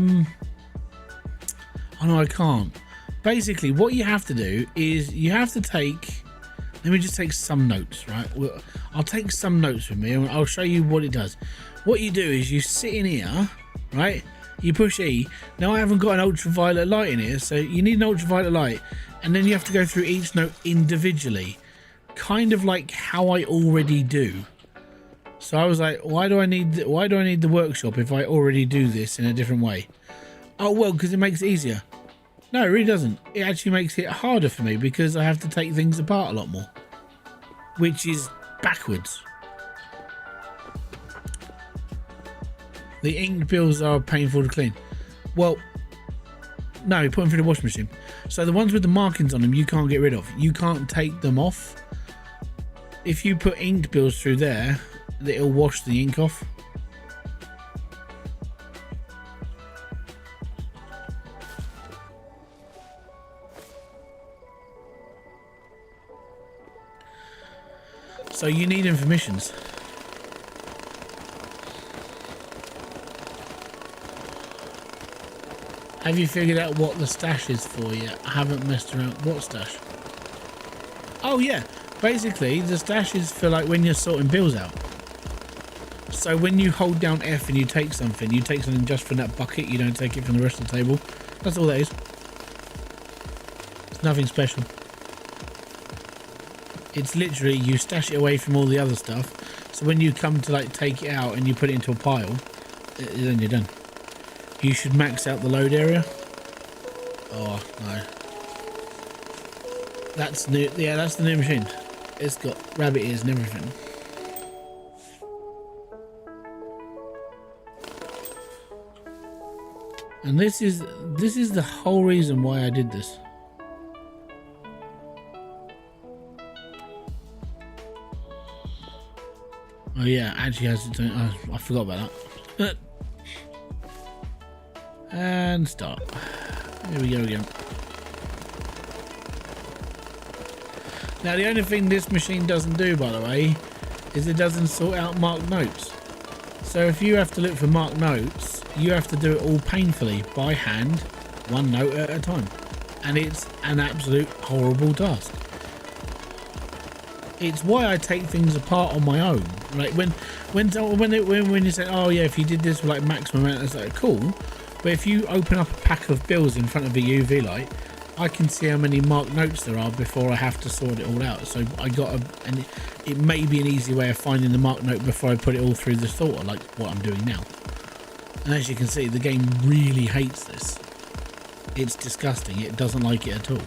no, I can't. Basically, what you have to do is you have to take... Let me just take some notes, right? I'll take some notes with me and I'll show you what it does. What you do is you sit in here, right? You push E. Now I haven't got an ultraviolet light in here, so you need an ultraviolet light, and then you have to go through each note individually, kind of like how I already do. So I was like, why do I need the workshop if I already do this in a different way? Oh well, because it makes it easier. No, it really doesn't. It actually makes it harder for me because I have to take things apart a lot more, which is backwards. The ink bills are painful to clean. Well, no, you put them through the washing machine. So the ones with the markings on them, you can't get rid of. You can't take them off. If you put ink bills through there, it'll wash the ink off. So you need informations. Have you figured out what the stash is for yet? I haven't messed around. What stash? Oh yeah, basically the stash is for like when you're sorting bills out. So when you hold down F and you take something just from that bucket, you don't take it from the rest of the table. That's all that is. It's nothing special. It's literally you stash it away from all the other stuff, so when you come to like take it out and you put it into a pile, then you're done. You should max out the load area. Oh no, that's new. Yeah, that's the new machine. It's got rabbit ears and everything. And this is the whole reason why I did this. Oh yeah, actually has its own. Oh, I forgot about that. And start. Here we go again. Now the only thing this machine doesn't do, by the way, is it doesn't sort out marked notes. So if you have to look for marked notes, you have to do it all painfully by hand, one note at a time, and it's an absolute horrible task. It's why I take things apart on my own. Like when you say, oh yeah, if you did this for like maximum amount, it's like cool. But if you open up a pack of bills in front of a UV light, I can see how many marked notes there are before I have to sort it all out. So and it may be an easy way of finding the marked note before I put it all through the sorter, like what I'm doing now. And as you can see, the game really hates this. It's disgusting. It doesn't like it at all.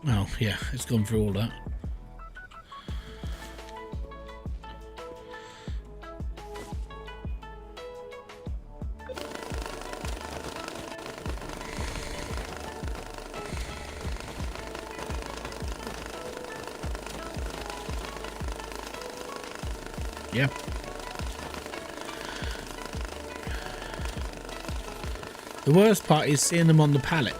Oh, yeah, it's gone through all that. Yeah. The worst part is seeing them on the pallet.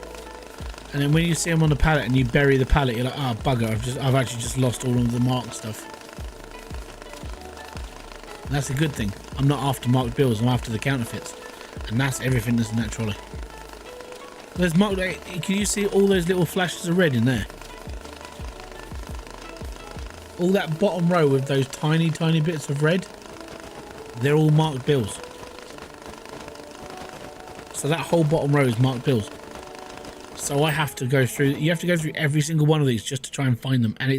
And then when you see them on the pallet and you bury the pallet, you're like, oh bugger, I've actually just lost all of the marked stuff. And that's a good thing. I'm not after marked bills, I'm after the counterfeits. And that's everything that's in that trolley. There's marked, can you see all those little flashes of red in there? All that bottom row with those tiny bits of red, they're all marked bills. So that whole bottom row is marked bills. So I have to go through, you have to go through every single one of these just to try and find them. And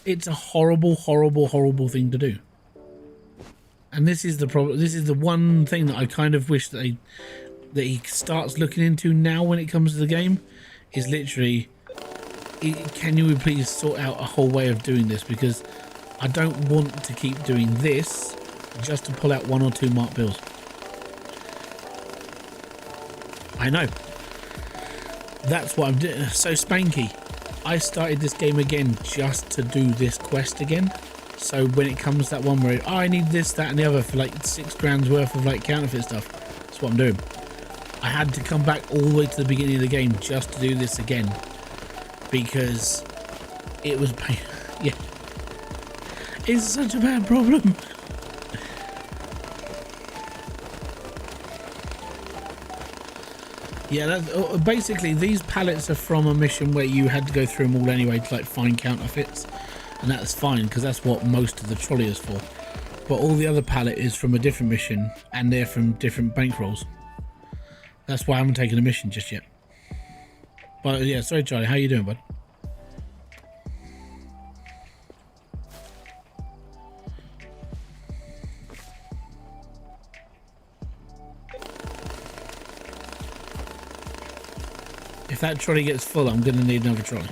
it's a horrible thing to do. And this is the problem. This is the one thing that I kind of wish that he starts looking into now when it comes to the game, is literally, can you please sort out a whole way of doing this? Because I don't want to keep doing this just to pull out 1 or 2 marked bills. I know. That's what I'm doing. So Spanky, I started this game again just to do this quest again. So when it comes to that one where I need this, that and the other for like 6 grand's worth of like counterfeit stuff, that's what I'm doing. I had to come back all the way to the beginning of the game just to do this again, because it was pain. Yeah, it's such a bad problem. Yeah, that's, basically these pallets are from a mission where you had to go through them all anyway to like find counterfeits, and that's fine because that's what most of the trolley is for. But all the other pallet is from a different mission, and they're from different bankrolls. That's why I haven't taken a mission just yet. But yeah, sorry Charlie, how you doing, bud? If that trolley gets full, I'm going to need another trolley.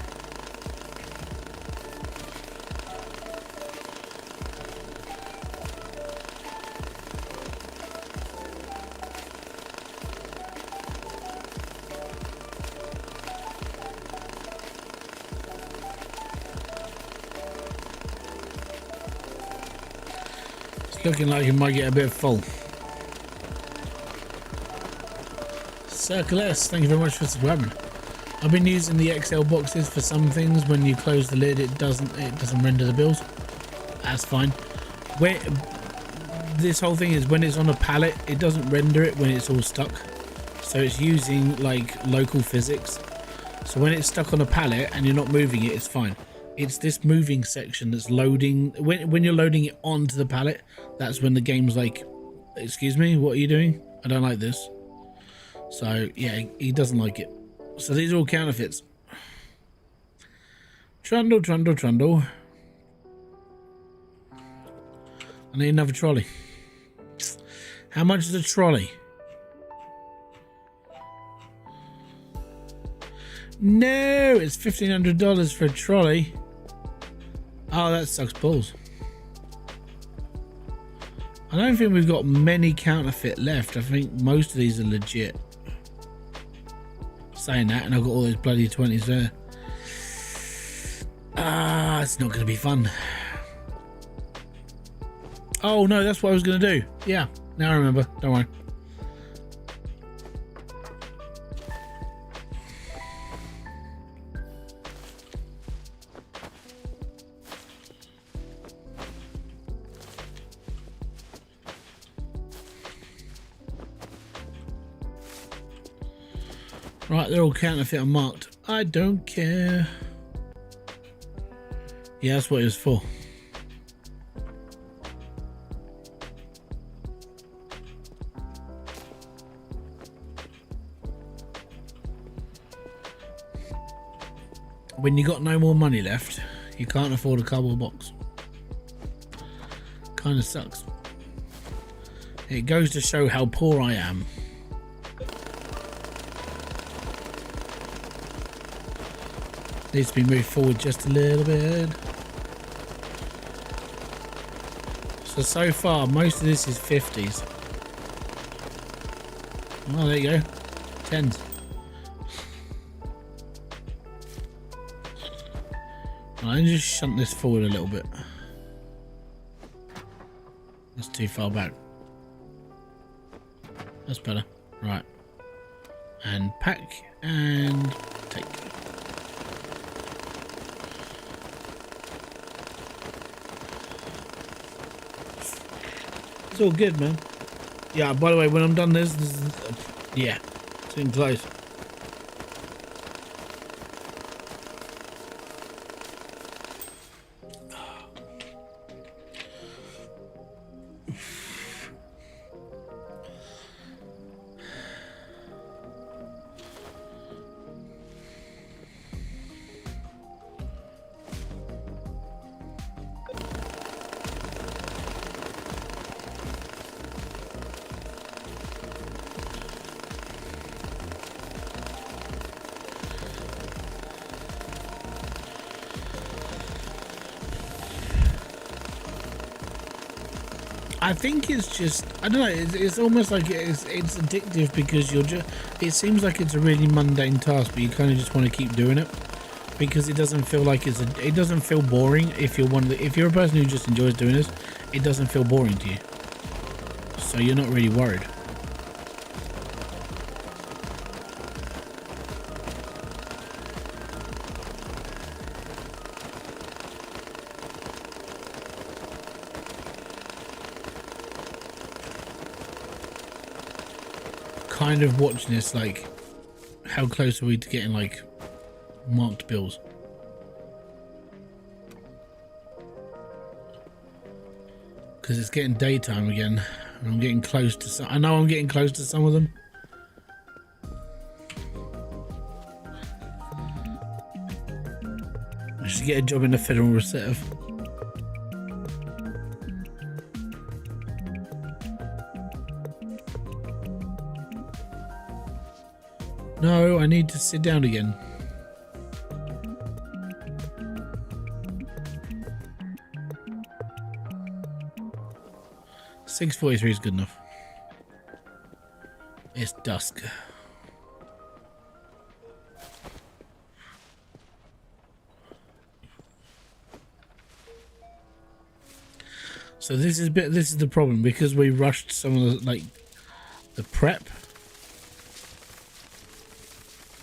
It's looking like it might get a bit full. Circle S, thank you very much for subscribing. I've been using the XL boxes for some things. When you close the lid, it doesn't render the bills. That's fine. Where this whole thing is, when it's on a pallet, it doesn't render it when it's all stuck. So it's using like local physics. So when it's stuck on a pallet and you're not moving it, it's fine. It's this moving section that's loading. When you're loading it onto the pallet, that's when the game's like, excuse me, what are you doing? I don't like this. So yeah, he doesn't like it. So these are all counterfeits. Trundle. I need another trolley. How much is a trolley? No, it's $1,500 for a trolley. Oh, that sucks balls. I don't think we've got many counterfeit left. I think most of these are legit. Saying that, and I've got all those bloody 20s there. Ah, it's not going to be fun. Oh no, that's what I was going to do. Yeah, now I remember. Don't worry. Right, they're all counterfeit and marked. I don't care. Yeah, that's what it was for. When you got no more money left, you can't afford a cardboard box. Kind of sucks. It goes to show how poor I am. Needs to be moved forward just a little bit. So far, most of this is 50s. Oh, there you go. 10s. Right, let me just shunt this forward a little bit. That's too far back. That's better. Right. And pack and take. It's all good, man. Yeah, by the way, when I'm done this is, yeah, it's in close. I think it's just, I don't know, it's almost like it's addictive because you're just, it seems like it's a really mundane task, but you kind of just want to keep doing it because it doesn't feel like it doesn't feel boring. If you're if you're a person who just enjoys doing this, it doesn't feel boring to you, so you're not really worried. Kind of watching this, like, how close are we to getting like marked bills? Because it's getting daytime again, and I'm getting close to some. I know I'm getting close to some of them. I should get a job in the Federal Reserve. No, I need to sit down again. $6.43 is good enough. It's dusk. So this is the problem, because we rushed some of the prep.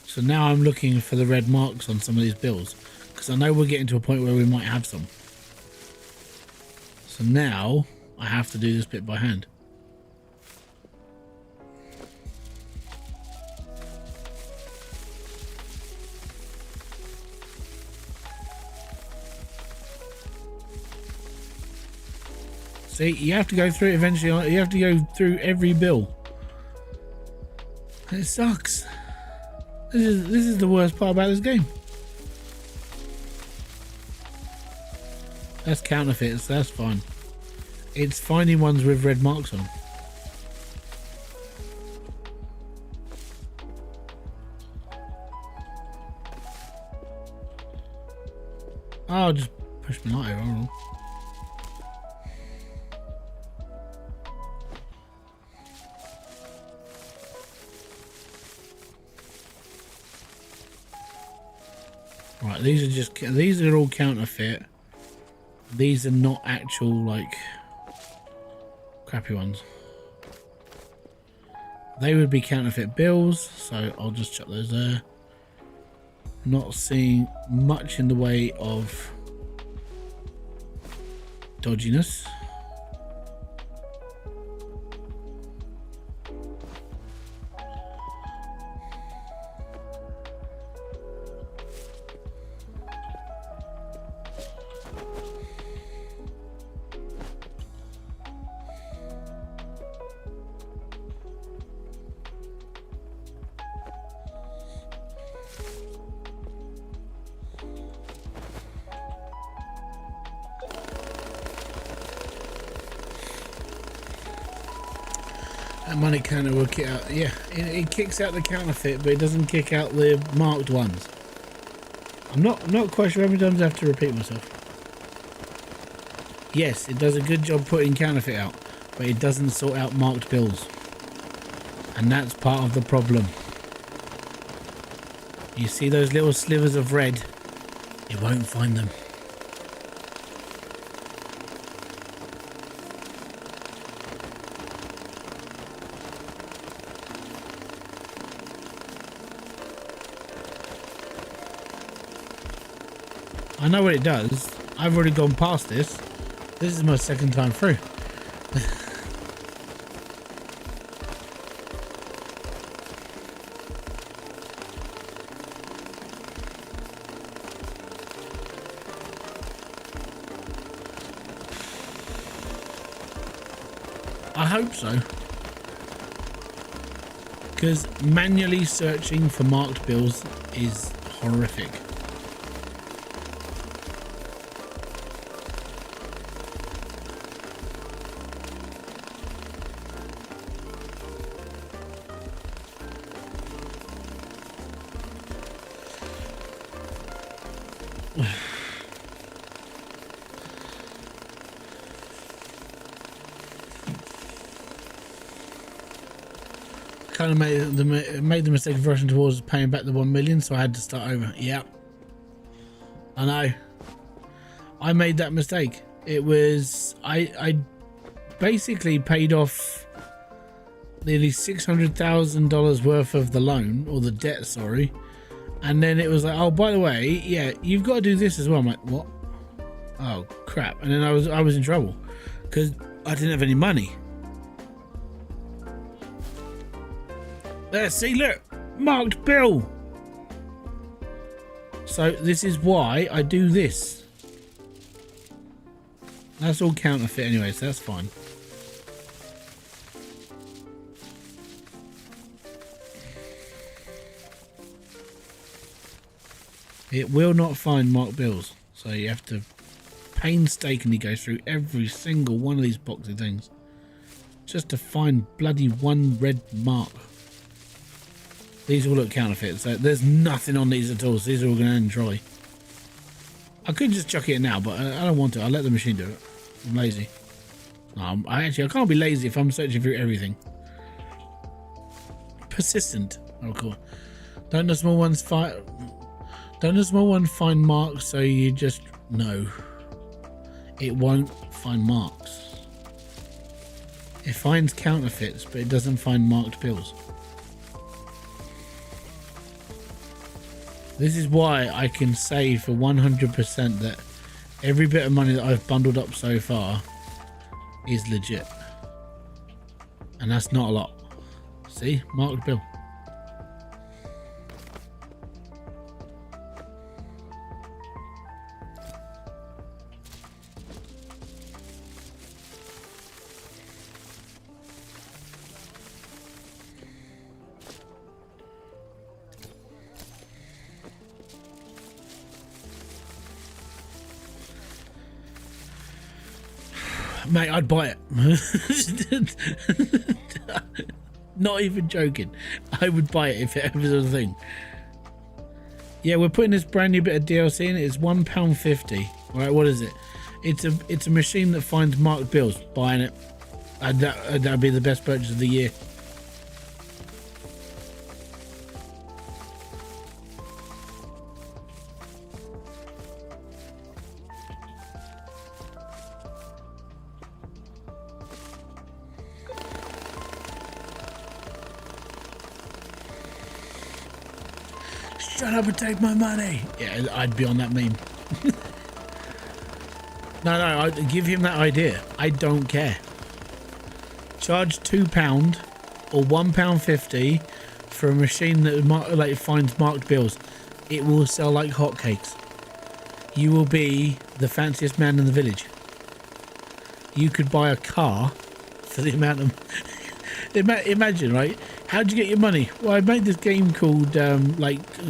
So now I'm looking for the red marks on some of these bills, because I know we're getting to a point where we might have some. So now I have to do this bit by hand. See, you have to go through it eventually. You have to go through every bill. And it sucks. This is the worst part about this game. That's counterfeits, that's fine. It's finding ones with red marks on. I'll just push my light over. I don't know. Right, these are all counterfeit. These are not actual, like, crappy ones. They would be counterfeit bills, so I'll just chuck those there. Not seeing much in the way of dodginess. That money counter will kick out. Yeah, it kicks out the counterfeit, but it doesn't kick out the marked ones. I'm not quite sure how many times I have to repeat myself. Yes, it does a good job putting counterfeit out, but it doesn't sort out marked bills. And that's part of the problem. You see those little slivers of red? It won't find them. I know what it does. I've already gone past this. This is my second time through. I hope so. Because manually searching for marked bills is horrific. Kind of made the mistake of rushing towards paying back the 1 million, so I had to start over. Yeah, I know. I made that mistake. It was I basically paid off nearly $600,000 worth of the loan, or the debt, sorry. And then it was like, oh, by the way, yeah, you've got to do this as well. I'm like, what? Oh crap! And then I was in trouble because I didn't have any money. There, see, look, marked bill. So this is why I do this. That's all counterfeit anyway, so that's fine. It will not find marked bills, so you have to painstakingly go through every single one of these boxy things just to find bloody one red mark. These all look counterfeit, so there's nothing on these at all, so these are all going to end dry. I could just chuck it in now, but I don't want to. I'll let the machine do it. I'm lazy. No, I can't be lazy if I'm searching through everything. Persistent. Oh, cool. Don't the small ones find marks, so you just know. It won't find marks. It finds counterfeits, but it doesn't find marked bills. This is why I can say for 100% that every bit of money that I've bundled up so far is legit. And that's not a lot. See? Marked bill. Mate, I'd buy it. Not even joking. I would buy it if it was a thing. Yeah, we're putting this brand new bit of DLC in. It's £1.50. Alright, what is it? It's a machine that finds marked bills. Buying it. That'd be the best purchase of the year. Shut up and take my money. Yeah, I'd be on that meme. No, I'd give him that idea. I don't care. Charge £2 or £1.50 for a machine that finds marked bills. It will sell like hotcakes. You will be the fanciest man in the village. You could buy a car for the amount of... Imagine, right? How'd you get your money? Well, I made this game called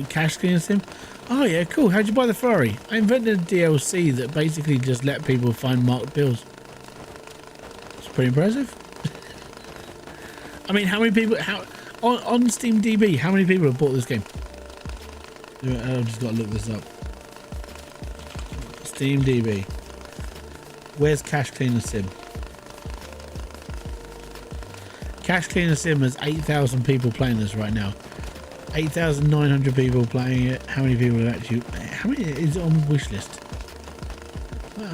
Cash Cleaner Sim. Oh yeah, cool. How'd you buy the Ferrari? I invented a DLC that basically just let people find marked bills. It's pretty impressive. I mean, how many people? How on Steam DB? How many people have bought this game? I've just got to look this up. Steam DB. Where's Cash Cleaner Sim? Cash Cleaner Sim has 8,000 people playing this right now. 8,900 people playing it. How many people have actually? How many is it on the wish list?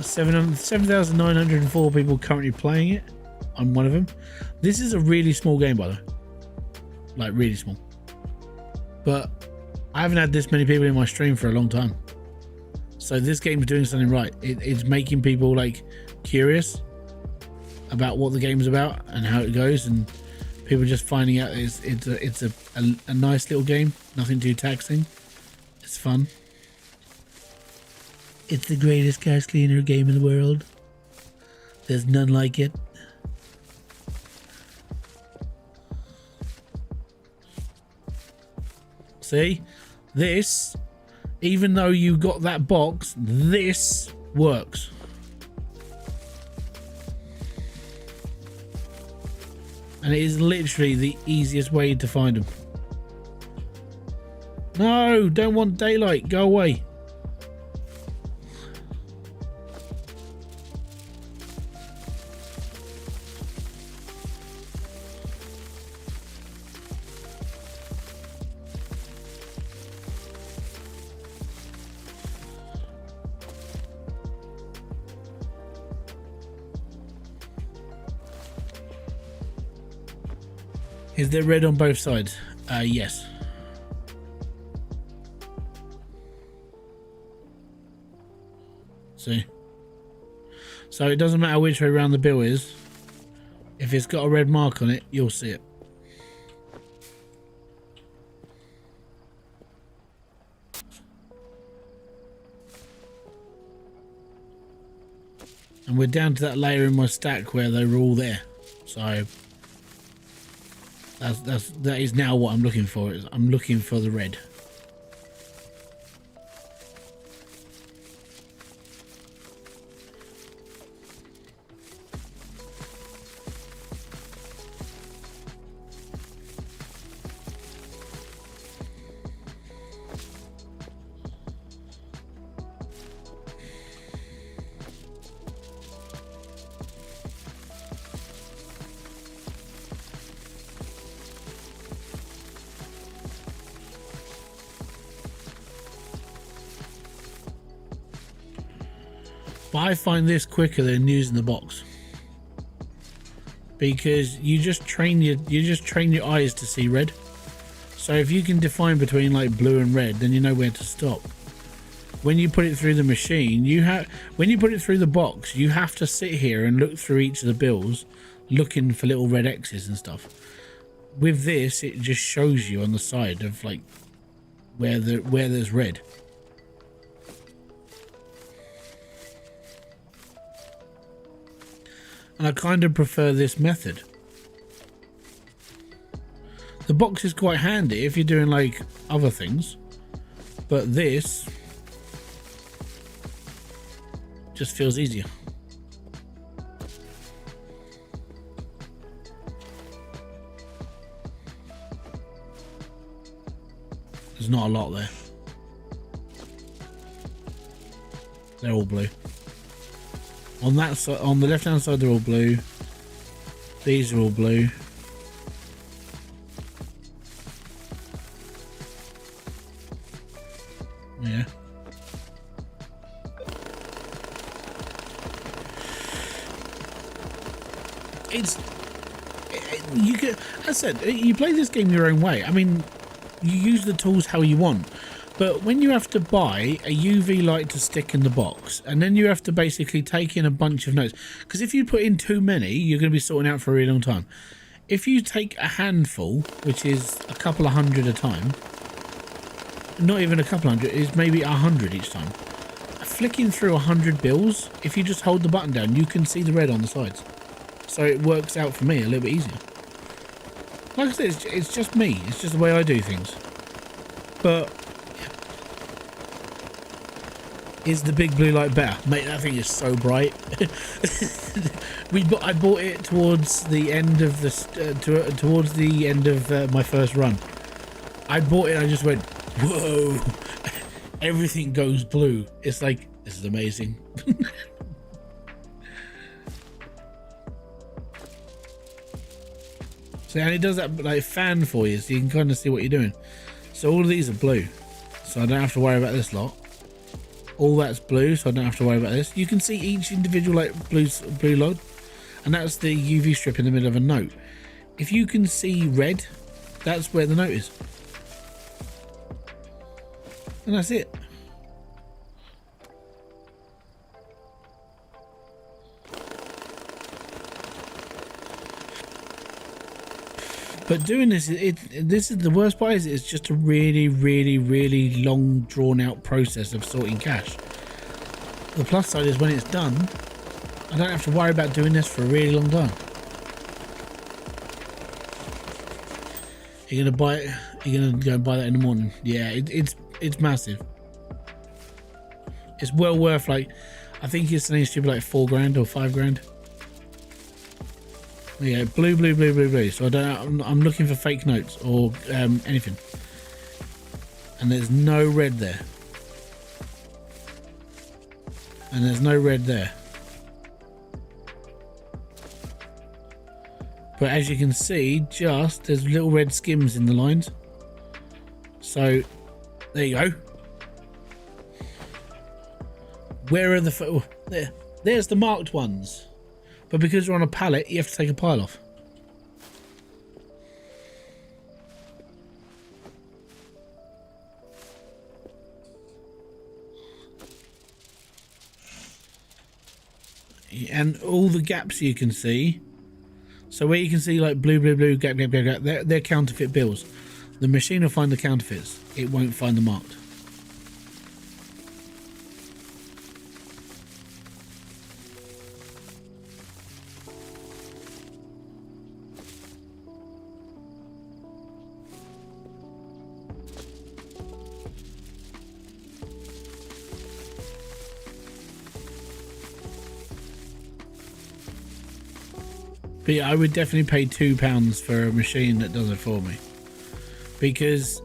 7,904 people currently playing it. I'm one of them. This is a really small game, by the way. Like, really small. But I haven't had this many people in my stream for a long time. So this game's doing something right. It's making people like curious about what the game's about and how it goes, and people just finding out it's a nice little game, nothing too taxing. It's fun. It's the greatest cash cleaner game in the world. There's none like it. See? This, even though you got that box, this works. And it is literally the easiest way to find them. No, don't want daylight. Go away. Is there red on both sides? Yes. See? So it doesn't matter which way around the bill is. If it's got a red mark on it, you'll see it. And we're down to that layer in my stack where they were all there. So that is now what I'm looking for. I'm looking for the red. But I find this quicker than using the box, because you just train your eyes to see red. So if you can define between like blue and red, then you know where to stop. When you put it through the machine, when you put it through the box, you have to sit here and look through each of the bills, looking for little red X's and stuff. With this, it just shows you on the side of like where there's red. And I kind of prefer this method. The box is quite handy if you're doing like other things, but this just feels easier. There's not a lot there. They're all blue. On that side, on the left hand side, they're all blue. These are all blue. Yeah. You can, as I said, you play this game your own way. I mean, you use the tools how you want. But when you have to buy a UV light to stick in the box, and then you have to basically take in a bunch of notes, because if you put in too many, you're going to be sorting out for a really long time. If you take a handful, which is a couple of hundred a time, not even a couple hundred, it's maybe 100 each time. Flicking through 100 bills, if you just hold the button down, you can see the red on the sides. So it works out for me a little bit easier. Like I said, it's just me. It's just the way I do things. But Is the big blue light better? Mate, that thing is so bright. I bought it towards the end of towards the end of my first run. I bought it, I just went, whoa. Everything goes blue. It's like, this is amazing. So, and it does that like fan for you, so you can kind of see what you're doing. So all of these are blue, so I don't have to worry about this lot. All that's blue, so I don't have to worry about this. You can see each individual like blue log, and that's the UV strip in the middle of a note. If you can see red, that's where the note is, and that's it. But doing this, this is the worst part. Is it's just a really, really, really long, drawn-out process of sorting cache. The plus side is when it's done, I don't have to worry about doing this for a really long time. You're gonna buy it. You're gonna go and buy that in the morning. Yeah, it's massive. It's well worth, like, I think it's something stupid like $4 grand or $5 grand. Yeah, blue, blue, blue, blue, blue. So I'm looking for fake notes or anything, and there's no red there, and there's no red there. But as you can see, just there's little red skims in the lines. So there you go. Where are the there's the marked ones. But because you're on a pallet, you have to take a pile off. And all the gaps you can see. So where you can see like blue, blue, blue, gap, gap, gap, gap, they're counterfeit bills. The machine will find the counterfeits. It won't find the marked. But yeah, I would definitely pay £2 for a machine that does it for me, because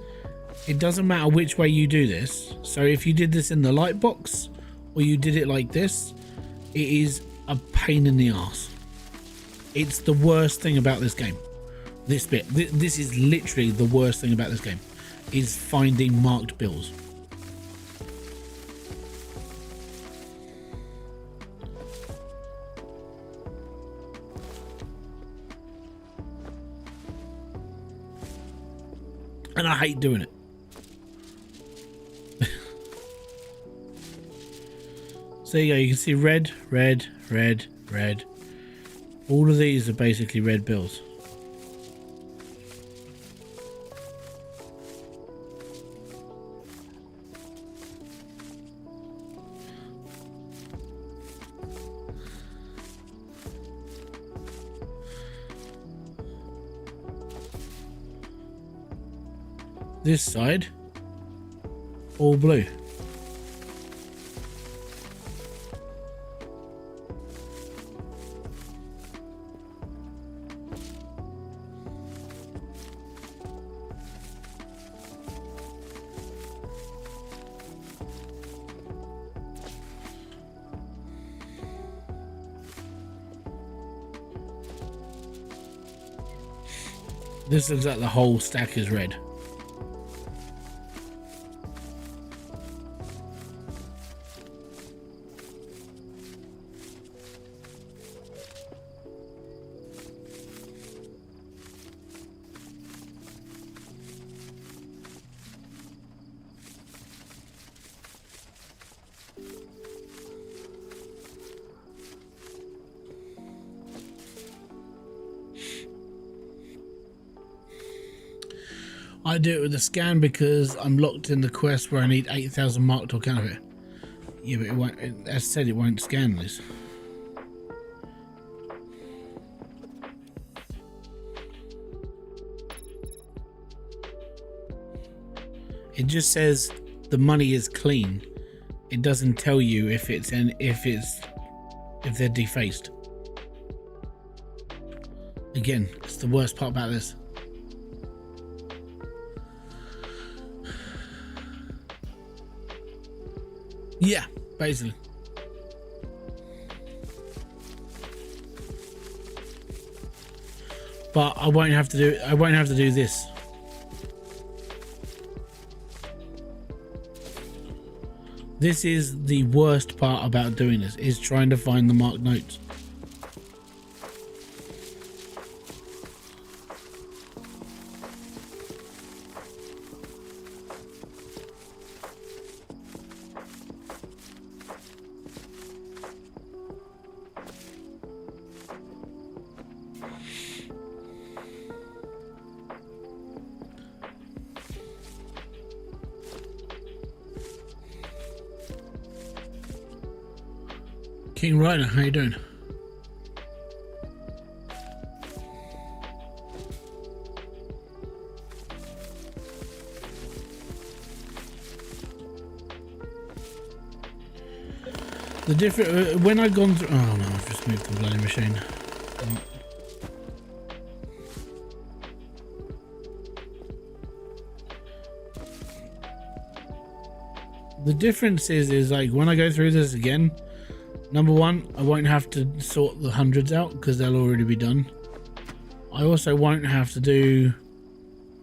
it doesn't matter which way you do this. So if you did this in the light box or you did it like this, it is a pain in the ass. It's the worst thing about this game. This bit, this is literally the worst thing about this game, is finding marked bills. And I hate doing it. So there you go, you can see red, red, red, red. All of these are basically red bills. This side, all blue. This looks like the whole stack is red. I do it with a scan because I'm locked in the quest where I need 8,000 marked or counterfeit. Yeah, but it won't, as I said, it won't scan this. It just says the money is clean. it doesn't tell you if they're defaced. Again, it's the worst part about this. Yeah, basically. But I won't have to do this. This is the worst part about doing this, is trying to find the marked notes. King Ryder, how you doing? The different when I've gone through. Oh no, I've just moved the bloody machine. The difference is like when I go through this again. Number one, I won't have to sort the hundreds out because they'll already be done. I also won't have to do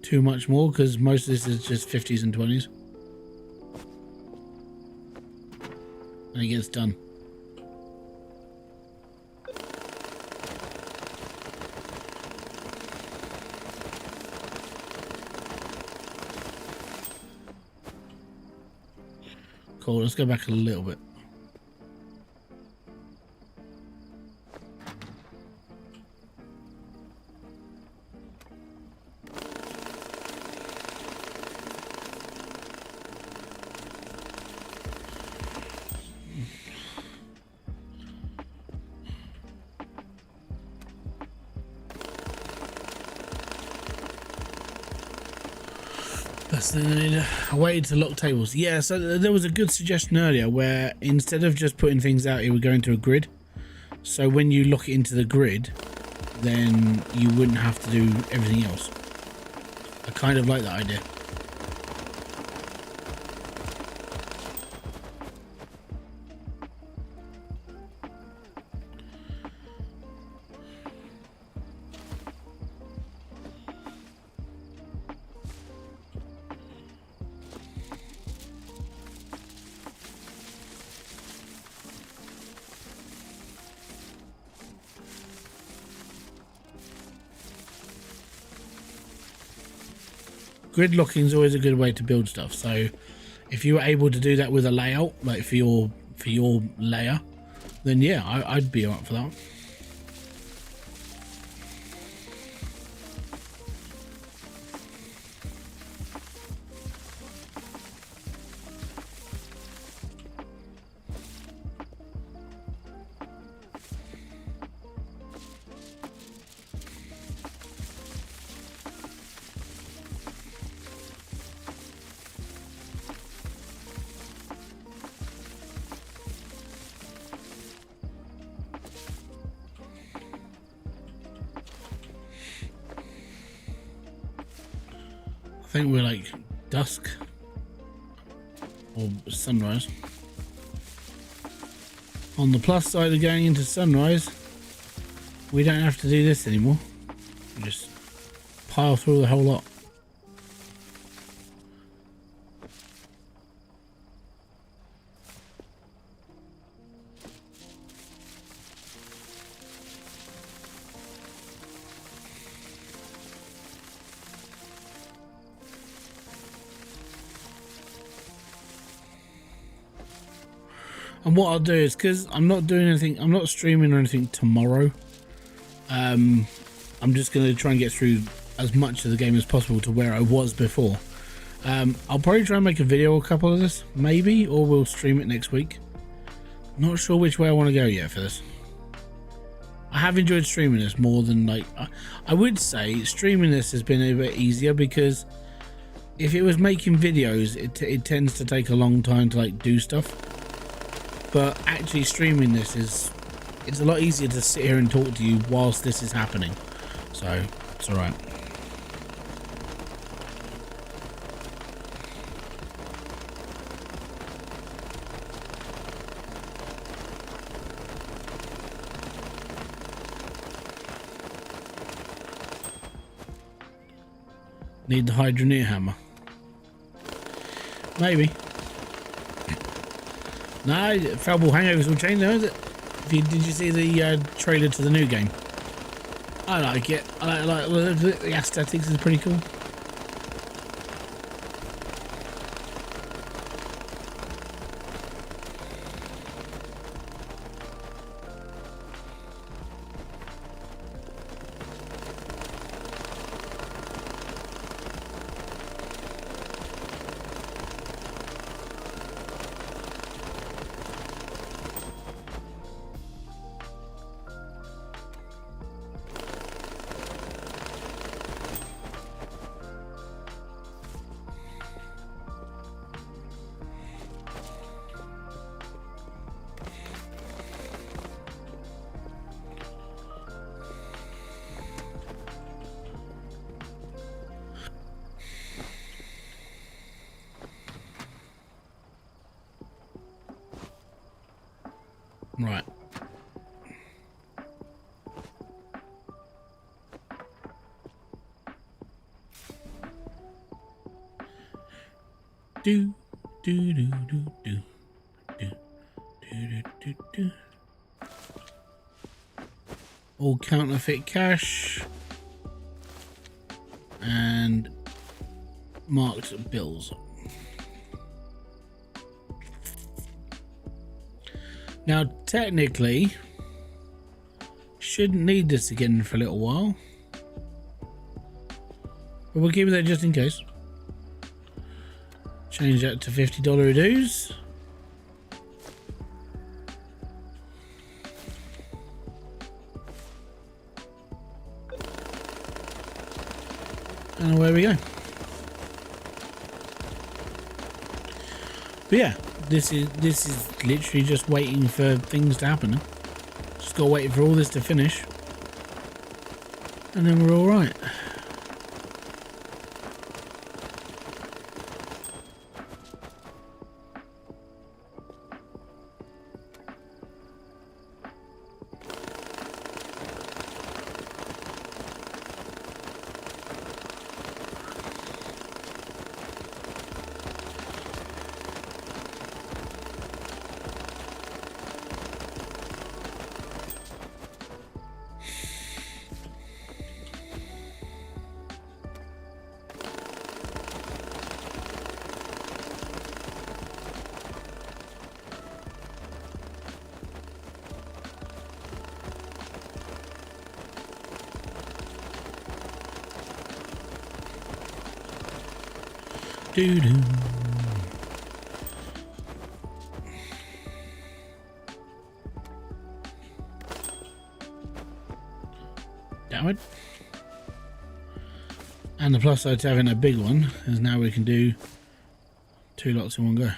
too much more because most of this is just 50s and 20s. And it gets done. Cool, let's go back a little bit. That's the thing I need. I waited to lock tables. Yeah, so there was a good suggestion earlier where instead of just putting things out, it would go into a grid. So when you lock it into the grid, then you wouldn't have to do everything else. I kind of like that idea. Grid locking is always a good way to build stuff. So if you were able to do that with a layout, like for your layer, then yeah, I'd be up for that. I think we're like dusk or sunrise. On the plus side of going into sunrise, we don't have to do this anymore. We just pile through the whole lot. And what I'll do is, because I'm not doing anything, I'm not streaming or anything tomorrow, I'm just going to try and get through as much of the game as possible to where I was before. I'll probably try and make a video a couple of this, maybe, or we'll stream it next week. Not sure which way I want to go yet for this. I have enjoyed streaming this more than, like, I would say streaming this has been a bit easier, because if it was making videos, it tends to take a long time to like do stuff. but actually streaming this it's a lot easier to sit here and talk to you whilst this is happening, so it's all right. Need the Hydroneer hammer. Maybe. No, Falball Hangovers will change though, is it? Did you see the trailer to the new game? I like it. I like the aesthetics is pretty cool. Right. Do do do do do do do do do. All counterfeit cash and marked bills. Now, technically, shouldn't need this again for a little while, but we'll keep it there just in case. Change that to $50 dues. And away we go. But yeah, this is literally just waiting for things to happen. Just gotta wait for all this to finish, and then we're all right. Doo-doo. Damn it. And the plus side to having a big one is now we can do 2 lots in one go.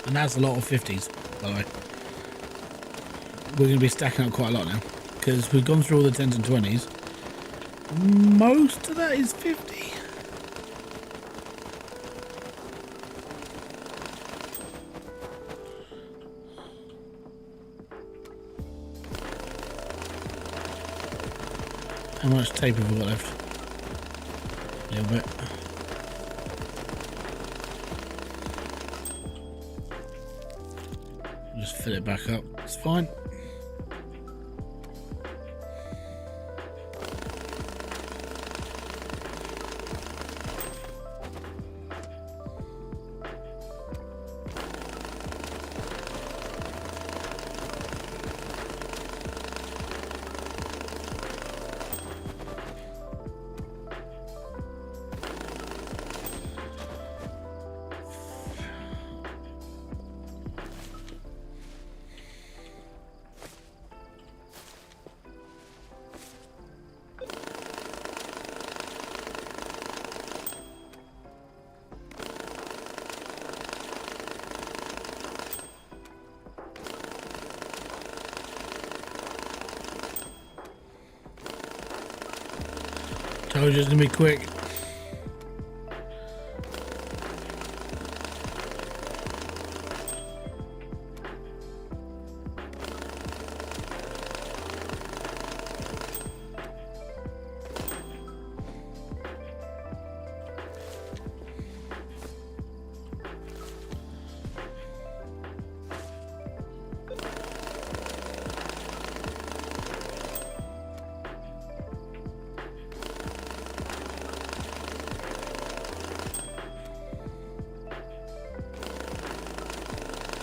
And that's a lot of 50s, by the way. We're going to be stacking up quite a lot now, because we've gone through all the 10s and 20s. Most of that is 50. How much tape have we got left? A little bit. Just fill it back up. It's fine. I was just gonna be quick.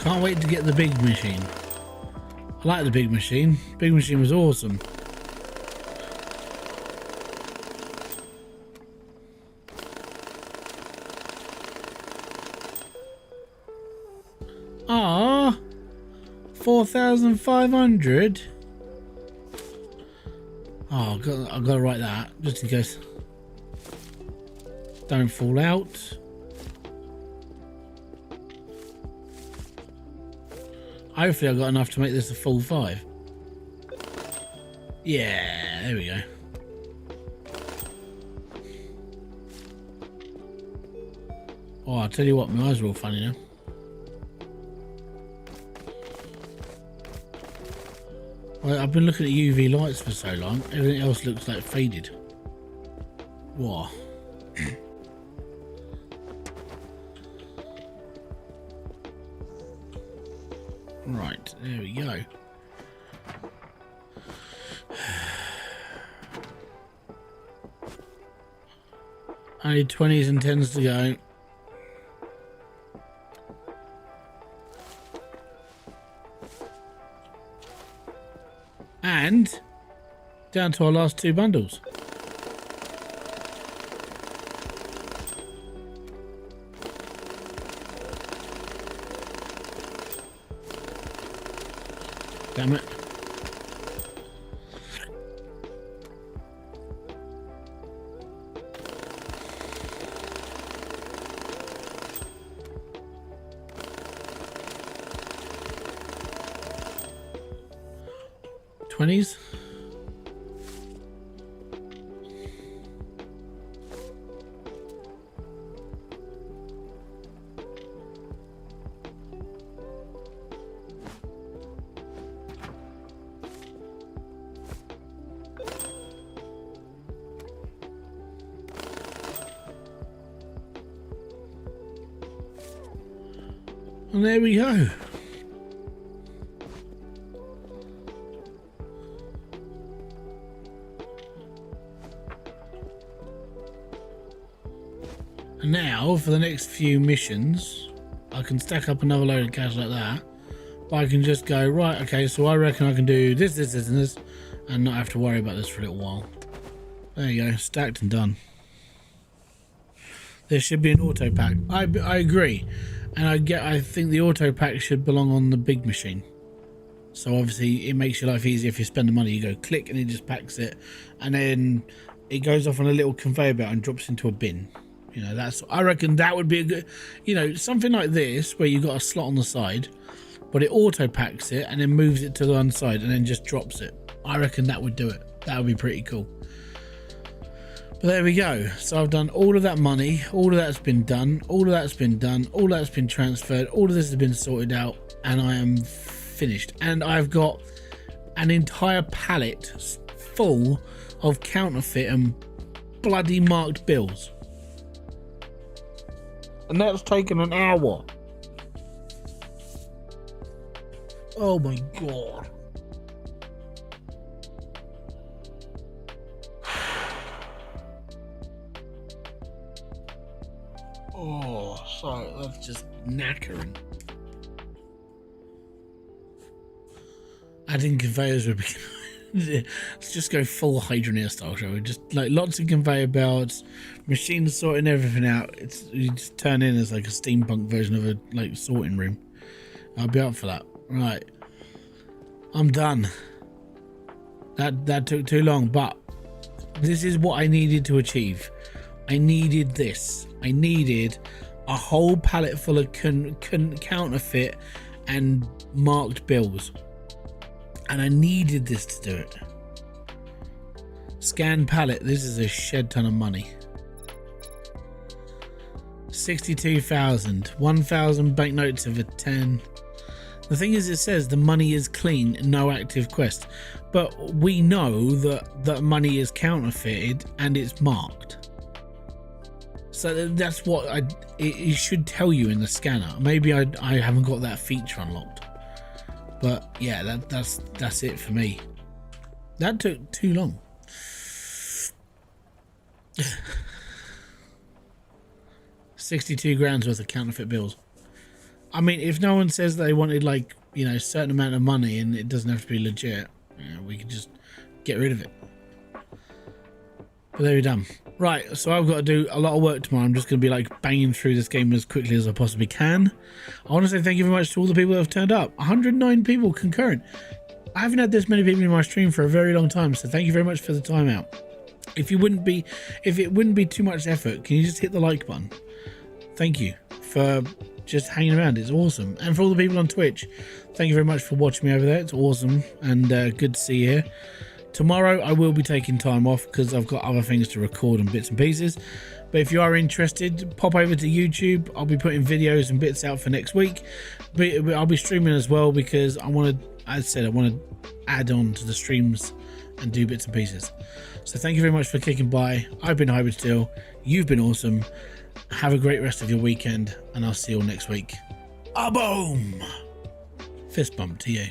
Can't wait to get the big machine. I like the big machine. Big machine was awesome. Ah, 4,500. Oh, I've got to write that just in case. Don't fall out. Hopefully I got enough to make this a full 5. Yeah, there we go. Oh, I'll tell you what, my eyes are all funny now. Well, I've been looking at UV lights for so long, everything else looks like faded. What? Right, there we go. Only 20s and 10s to go. And down to our last 2 bundles. Damn it. Twenties. And there we go. And now for the next few missions, I can stack up another load of cash like that. But I can just go, right, okay, so I reckon I can do this, this, this, and this, and not have to worry about this for a little while. There you go, stacked and done. There should be an auto pack. I agree. And I think the auto pack should belong on the big machine. So obviously it makes your life easier. If you spend the money, you go click and it just packs it, and then it goes off on a little conveyor belt and drops into a bin. You know, I reckon that would be a good, you know, something like this where you've got a slot on the side, but it auto packs it and then moves it to the one side and then just drops it. I reckon that would do it. That would be pretty cool. But there we go. So I've done all of that money, all of that's been done, all of that's been done, all that's been transferred, all of this has been sorted out, and I am finished. And I've got an entire pallet full of counterfeit and bloody marked bills. And that's taken an hour. Oh my god. Oh, sorry, that's just knackering. Adding conveyors would be let's just go full Hydroneer style, shall we? Just like lots of conveyor belts, machines sorting everything out. You just turn in as like a steampunk version of a like sorting room. I'll be up for that. Right, I'm done. That took too long, but this is what I needed to achieve. I needed this. I needed a whole pallet full of counterfeit and marked bills, and I needed this to do it. Scan pallet. This is a shed ton of money. 62,000. 1,000 banknotes of a 10. The thing is, it says the money is clean, no active quest. But we know that money is counterfeited and it's marked. So that's what it should tell you in the scanner. Maybe I haven't got that feature unlocked. But yeah, that's it for me. That took too long. $62 grand worth of counterfeit bills. I mean, if no one says they wanted, like, you know, a certain amount of money and it doesn't have to be legit, you know, we could just get rid of it. But there we're done. Right, so I've got to do a lot of work tomorrow. I'm just going to be like banging through this game as quickly as I possibly can. I want to say thank you very much to all the people that have turned up. 109 people concurrent. I haven't had this many people in my stream for a very long time, so thank you very much for the time out. If it wouldn't be too much effort, can you just hit the like button? Thank you for just hanging around. It's awesome. And for all the people on Twitch, thank you very much for watching me over there. It's awesome and good to see you here. Tomorrow I will be taking time off because I've got other things to record and bits and pieces. But if you are interested, pop over to YouTube. I'll be putting videos and bits out for next week. But I'll be streaming as well because I want to, as I said, I want to add on to the streams and do bits and pieces. So thank you very much for kicking by. I've been Hybridsteel. You've been awesome. Have a great rest of your weekend and I'll see you all next week. A boom! Fist bump to you.